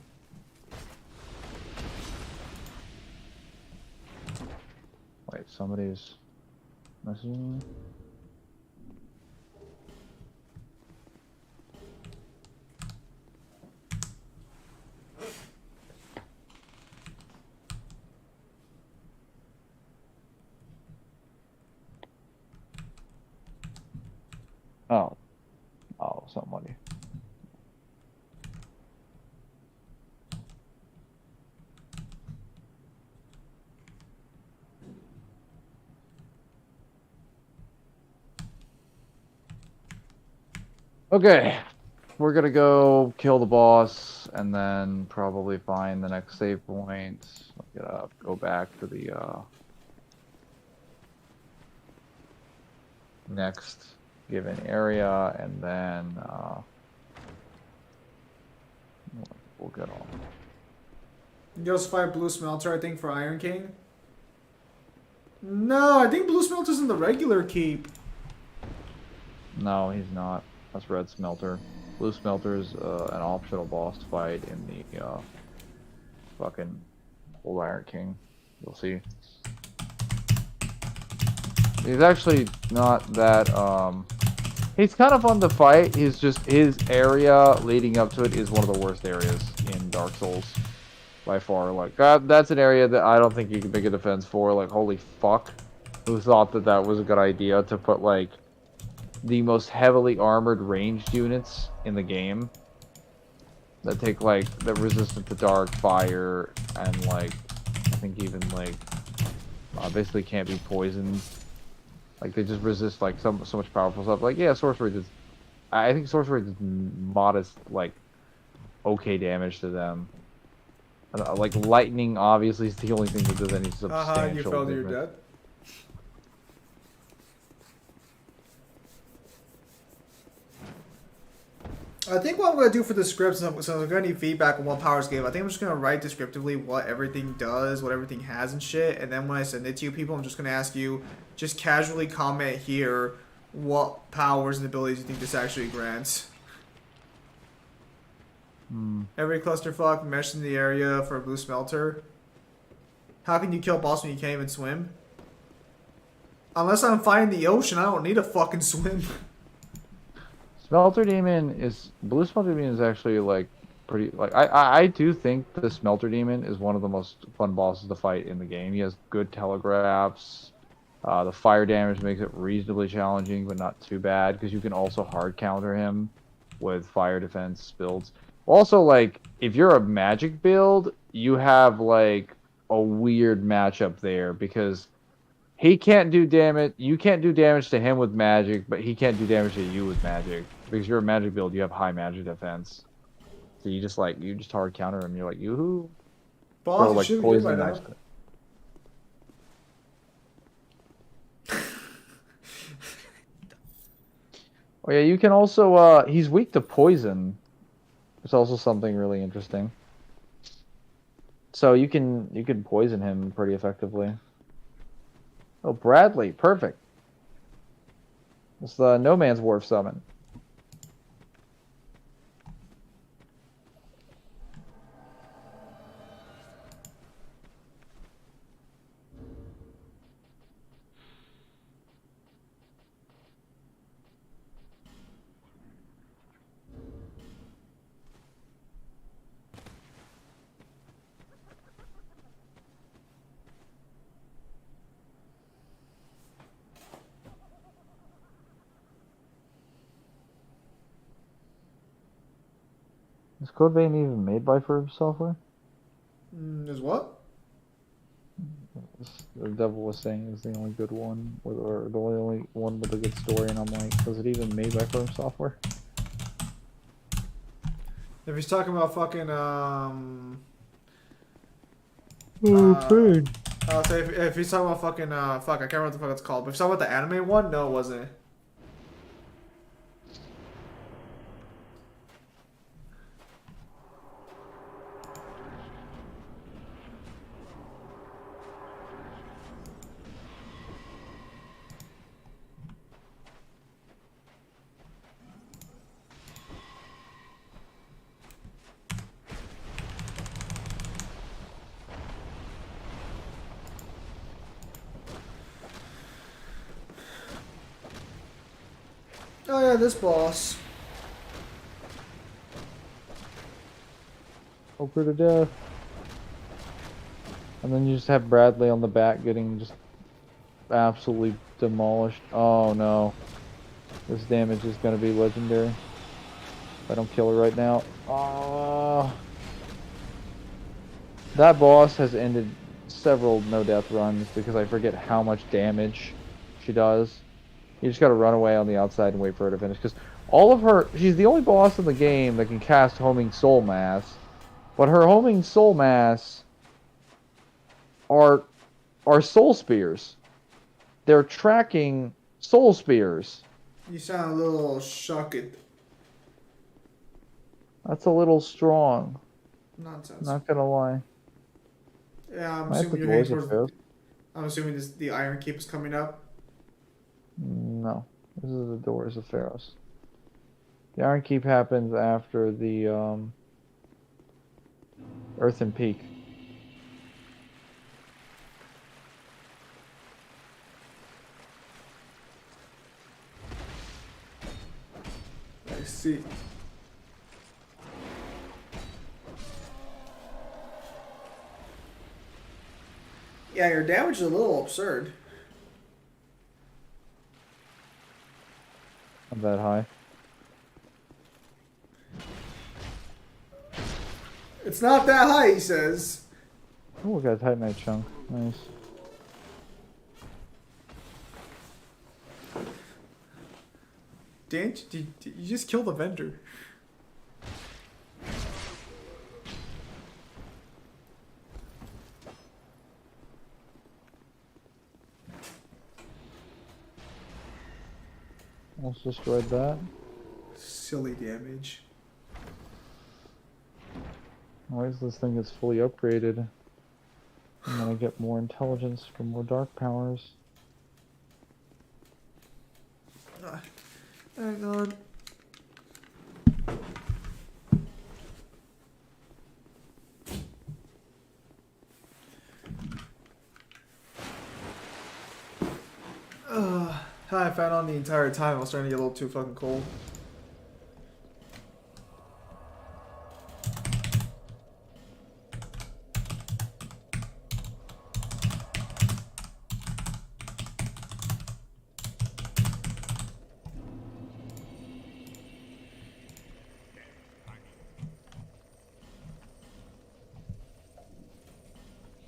[SPEAKER 1] Wait, somebody's messaging me? Oh. Oh, somebody. Okay, we're gonna go kill the boss and then probably find the next save point. Look it up. Go back to the next given area, and then we'll get on.
[SPEAKER 2] You also fight Blue Smelter, I think, for Iron King. No, I think Blue Smelter's in the regular keep.
[SPEAKER 1] No, he's not. That's Red Smelter. Blue Smelter is an optional boss fight in the fucking Old Iron King. You'll see. He's actually not that he's kind of fun to fight. He's just his area leading up to it is one of the worst areas in Dark Souls by far. Like that's an area that I don't think you can make a defense for. Like holy fuck, who thought that that was a good idea to put like the most heavily armored ranged units in the game that take like that resistant to dark, fire, and like I think even like basically can't be poisoned. Like they just resist like so much powerful stuff. Like yeah, sorcery does. I think sorcery does modest like okay damage to them. Like lightning obviously is the only thing that does any substantial.
[SPEAKER 2] You fell to your
[SPEAKER 1] damage.
[SPEAKER 2] death. I think what I'm going to do for the script, since I'm going to need feedback on what powers gave, I think I'm just going to write descriptively what everything does, what everything has and shit, and then when I send it to you people, I'm just going to ask you, just casually comment here what powers and abilities you think this actually grants. Every clusterfuck mesh in the area for a Blue Smelter. How can you kill a boss when you can't even swim? Unless I'm fighting the ocean, I don't need to fucking swim.
[SPEAKER 1] Smelter Demon is Blue Smelter Demon is actually like pretty like I do think the Smelter Demon is one of the most fun bosses to fight in the game. He has good telegraphs. The fire damage makes it reasonably challenging, but not too bad because you can also hard counter him with fire defense builds. Also, like if you're a magic build, you have like a weird matchup there because he can't do damage. You can't do damage to him with magic, but he can't do damage to you with magic because you're a magic build. You have high magic defense, so you just hard counter him. You're like yoo-hoo.
[SPEAKER 2] Boss,
[SPEAKER 1] like
[SPEAKER 2] you should be good by
[SPEAKER 1] poison
[SPEAKER 2] now.
[SPEAKER 1] Oh yeah, you can also he's weak to poison. It's also something really interesting. So you can poison him pretty effectively. Oh, Bradley, perfect. It's the No Man's Wharf summon. Is Code Vein even made by Firm Software?
[SPEAKER 2] Is what?
[SPEAKER 1] The devil was saying is the only good one, or the only one with a good story, and I'm like, was it even made by Firm Software?
[SPEAKER 2] If he's talking about fucking
[SPEAKER 1] Food.
[SPEAKER 2] I'll say if he's talking about fucking fuck, I can't remember what the fuck it's called. But if he's talking about the anime one, no, it wasn't. Oh yeah, this boss.
[SPEAKER 1] Over to death. And then you just have Bradley on the back getting just absolutely demolished. Oh no. This damage is going to be legendary. If I don't kill her right now. Oh. That boss has ended several no-death runs because I forget how much damage she does. You just gotta run away on the outside and wait for her to finish. Because all of her, she's the only boss in the game that can cast Homing Soul Mass. But her Homing Soul Mass are Soul Spears. They're tracking Soul Spears.
[SPEAKER 2] You sound a little shocked.
[SPEAKER 1] That's a little strong.
[SPEAKER 2] Nonsense.
[SPEAKER 1] Not gonna lie.
[SPEAKER 2] Yeah, I'm
[SPEAKER 1] I have the
[SPEAKER 2] assuming you're heading
[SPEAKER 1] doors of
[SPEAKER 2] towards.
[SPEAKER 1] Pharaoh.
[SPEAKER 2] I'm assuming the Iron Keep is coming up.
[SPEAKER 1] No, this is the Doors of Pharaohs. The Iron Keep happens after the Earthen Peak.
[SPEAKER 2] I see. Yeah, your damage is a little absurd.
[SPEAKER 1] Not that high.
[SPEAKER 2] It's not that high, he says.
[SPEAKER 1] Oh, we got a Titanite chunk. Nice.
[SPEAKER 2] Did you just kill the vendor?
[SPEAKER 1] Almost destroyed that.
[SPEAKER 2] Silly damage.
[SPEAKER 1] Why is this thing gets fully upgraded? I'm gonna get more intelligence for more dark powers.
[SPEAKER 2] Hang on. I found on the entire time I was starting to get a little too fucking cold.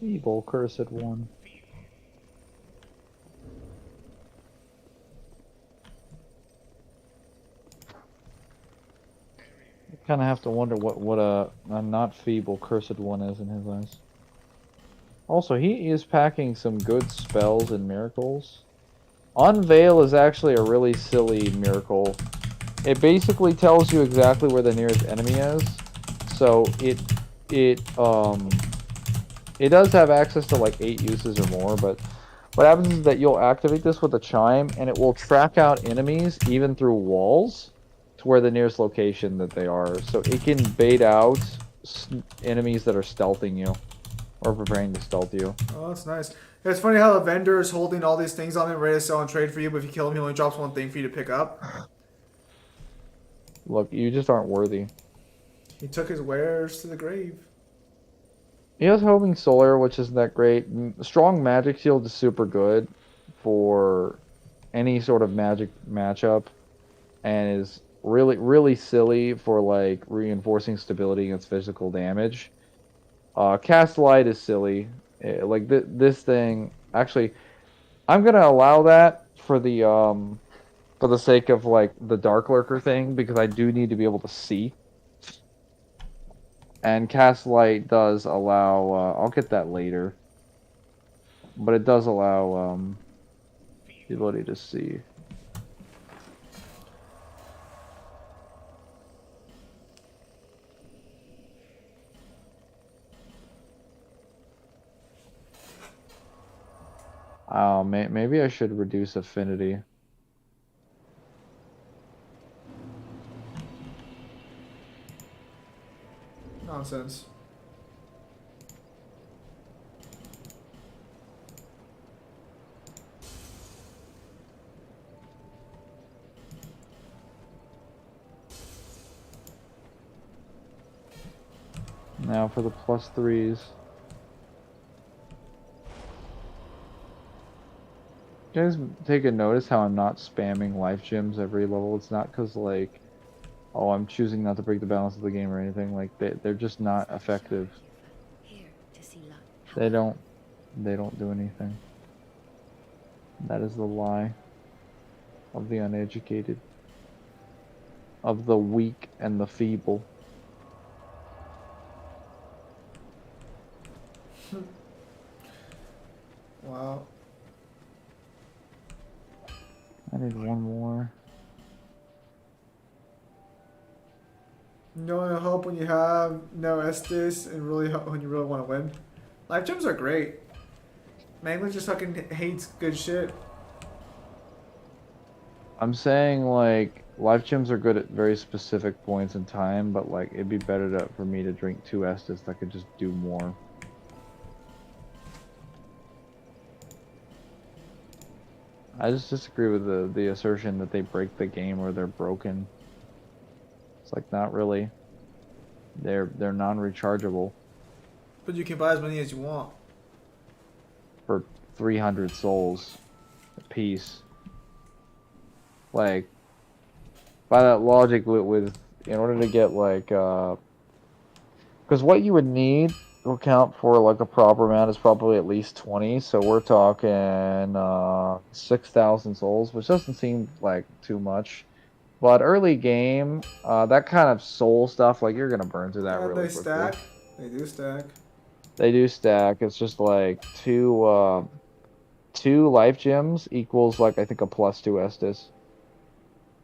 [SPEAKER 1] Evil cursed one. Kind of have to wonder what a not feeble cursed one is in his eyes. Also, he is packing some good spells and miracles. Unveil is actually a really silly miracle. It basically tells you exactly where the nearest enemy is. So it does have access to like 8 uses or more, but what happens is that you'll activate this with a chime and it will track out enemies even through walls to where the nearest location that they are. So it can bait out enemies that are stealthing you or preparing to stealth you.
[SPEAKER 2] Oh, that's nice. It's funny how the vendor is holding all these things on him, ready to sell and trade for you, but if you kill him, he only drops one thing for you to pick up.
[SPEAKER 1] Look, you just aren't worthy.
[SPEAKER 2] He took his wares to the grave.
[SPEAKER 1] He has Homing Solar, which isn't that great. Strong Magic Shield is super good for any sort of magic matchup, and is really silly for like reinforcing stability against physical damage. Cast Light is silly. Like this thing, actually, I'm gonna allow that for the sake of like the Dark Lurker thing, because I do need to be able to see. And Cast Light does allow, I'll get that later, but it does allow the ability to see. Maybe I should reduce affinity.
[SPEAKER 2] Nonsense.
[SPEAKER 1] Now for the +3s. You guys take a notice how I'm not spamming life gems every level? It's not because like, oh, I'm choosing not to break the balance of the game or anything. Like they're just not effective.
[SPEAKER 4] Here to see luck.
[SPEAKER 1] They don't do anything. That is the lie. of the uneducated, of the weak and the feeble.
[SPEAKER 2] Wow.
[SPEAKER 1] I need one more.
[SPEAKER 2] No one help when you have no Estus and really help when you really want to win. Life gems are great. Mangler just fucking hates good shit.
[SPEAKER 1] I'm saying like life gems are good at very specific points in time, but like it'd be better for me to drink two Estus that could just do more. I just disagree with the assertion that they break the game or they're broken. It's like not really. They're non-rechargeable
[SPEAKER 2] But you can buy as many as you want.
[SPEAKER 1] for 300 souls a piece. Like by that logic, with in order to get like because what you would need to account for like a proper amount is probably at least 20. So we're talking 6,000 souls, which doesn't seem like too much. But early game, that kind of soul stuff, like you're gonna burn through that
[SPEAKER 2] And
[SPEAKER 1] really
[SPEAKER 2] they
[SPEAKER 1] quickly.
[SPEAKER 2] stack. They do stack.
[SPEAKER 1] They do stack. It's just like two life gems equals like I think a +2 Estus,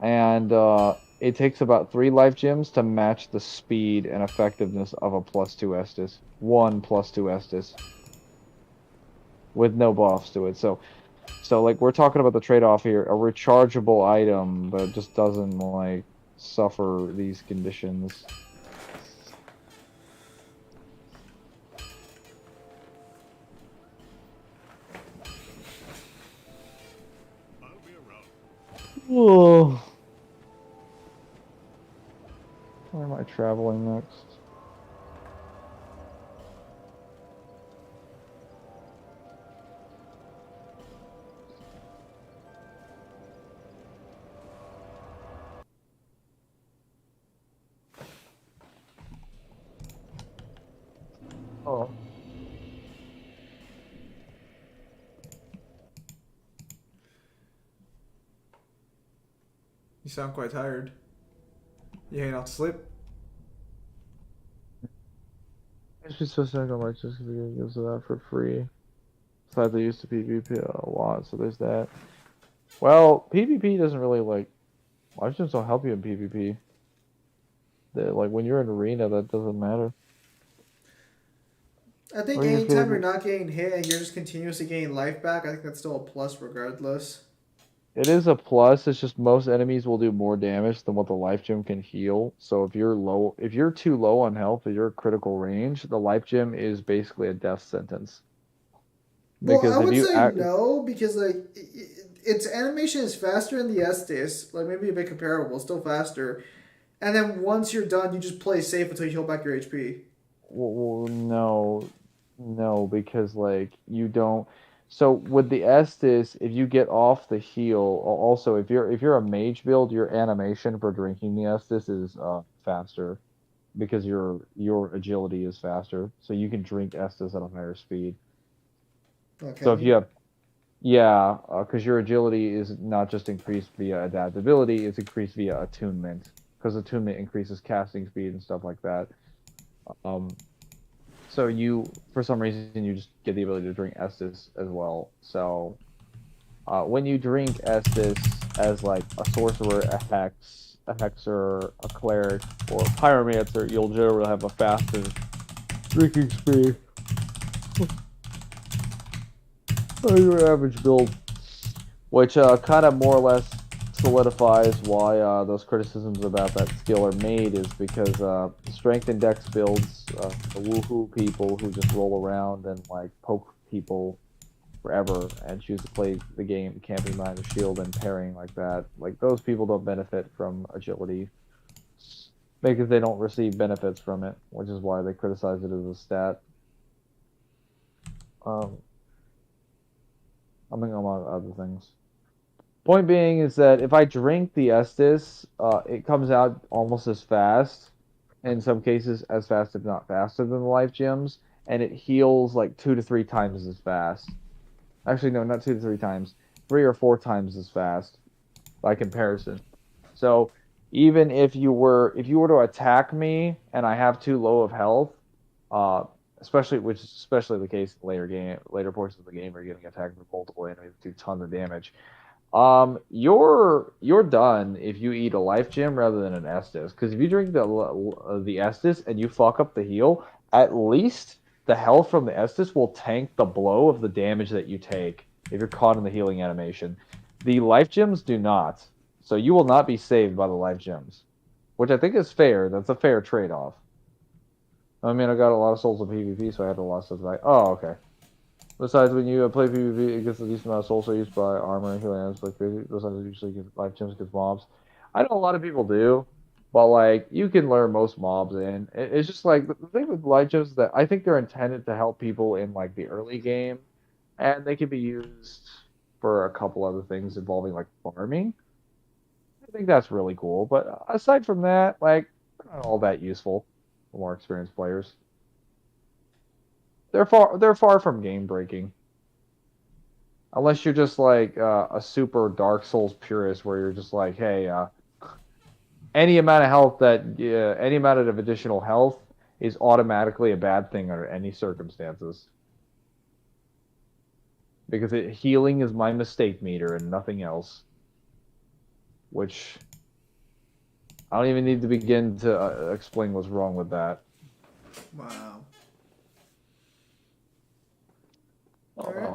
[SPEAKER 1] and it takes about 3 life gems to match the speed and effectiveness of a +2 Estus. One +2 Estus with no buffs to it. So like we're talking about the trade-off here, a rechargeable item that just doesn't like suffer these conditions.
[SPEAKER 5] I'll be around.
[SPEAKER 1] Oh, where am I traveling next? Oh,
[SPEAKER 2] You sound quite tired. You hanging out to sleep?
[SPEAKER 1] it's just so sad. I might just gives it that for free. Besides, I used to PvP a lot, so there's that. Well, PvP doesn't really like. Life gems don't help you in PvP. Like when you're in arena, that doesn't matter.
[SPEAKER 2] I think
[SPEAKER 1] Arena
[SPEAKER 2] anytime you're
[SPEAKER 1] PvP.
[SPEAKER 2] not getting hit and you're just continuously getting life back, I think that's still a plus regardless.
[SPEAKER 1] It is a plus. It's just most enemies will do more damage than what the life gem can heal. So if you're too low on health, if you're critical range, the life gem is basically a death sentence.
[SPEAKER 2] Well, I
[SPEAKER 1] Because if
[SPEAKER 2] would
[SPEAKER 1] you
[SPEAKER 2] say
[SPEAKER 1] act,
[SPEAKER 2] no because like its animation is faster in the Estes, like maybe a bit comparable, still faster. And then once you're done, you just play safe until you heal back your HP.
[SPEAKER 1] well, no, no, because like you don't. So with the Estus, if you get off the heal, also if you're a mage build, your animation for drinking the Estus is faster because your agility is faster, so you can drink Estus at a higher speed.
[SPEAKER 2] Oh,
[SPEAKER 1] So
[SPEAKER 2] can
[SPEAKER 1] if you
[SPEAKER 2] you?
[SPEAKER 1] have yeah, because your agility is not just increased via adaptability, it's increased via attunement. Because attunement increases casting speed and stuff like that. Um, so for some reason, you just get the ability to drink Estus as well. So when you drink Estus as like a sorcerer, a hexer, a cleric, or a pyromancer, you'll generally have a faster drinking speed than your average build. Which kind of more or less solidifies why those criticisms about that skill are made is because strength and dex builds, the woohoo people who just roll around and like poke people forever and choose to play the game camping behind a shield and parrying like that, like those people don't benefit from agility because they don't receive benefits from it, which is why they criticize it as a stat. Um, among other things. Point being is that if I drink the Estus, it comes out almost as fast, in some cases as fast, if not faster than the life gems, and it heals like 2 to 3 times as fast. Actually, no, not 2 to 3 times, 3 or 4 times as fast. by comparison. So even if you were to attack me and I have too low of health, uh, especially which is especially the case in later portions of the game where you're getting attacked with multiple enemies do tons of damage. You're done if you eat a life gem rather than an Estus. Because if you drink the Estus and you fuck up the heal, at least the health from the Estus will tank the blow of the damage that you take if you're caught in the healing animation. The life gems do not, so you will not be saved by the life gems, which I think is fair. That's a fair trade-off. I mean, I got a lot of souls in PvP, so I had a lot of stuff back. Oh, okay. Besides, when you play PvP, it gets a decent amount of souls used by armor and healing items like crazy. Those items usually give life gems against mobs. I know a lot of people do, but like you can learn most mobs in. It's just like the thing with life gems is that I think they're intended to help people in like the early game, and they can be used for a couple other things involving like farming. I think that's really cool. But aside from that, like they're not all that useful for more experienced players. They're far from game breaking. Unless you're just like a super Dark Souls purist, where you're just like, hey, any amount of health any amount of additional health is automatically a bad thing under any circumstances. Because healing is my mistake meter and nothing else. Which I don't even need to begin to explain what's wrong with that.
[SPEAKER 2] Wow.
[SPEAKER 1] Oh.
[SPEAKER 2] Alright.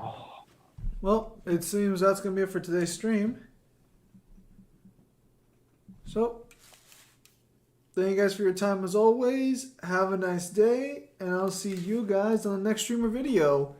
[SPEAKER 2] Well, it seems that's going to be it for today's stream. So, thank you guys for your time as always. Have a nice day, and I'll see you guys on the next stream or video.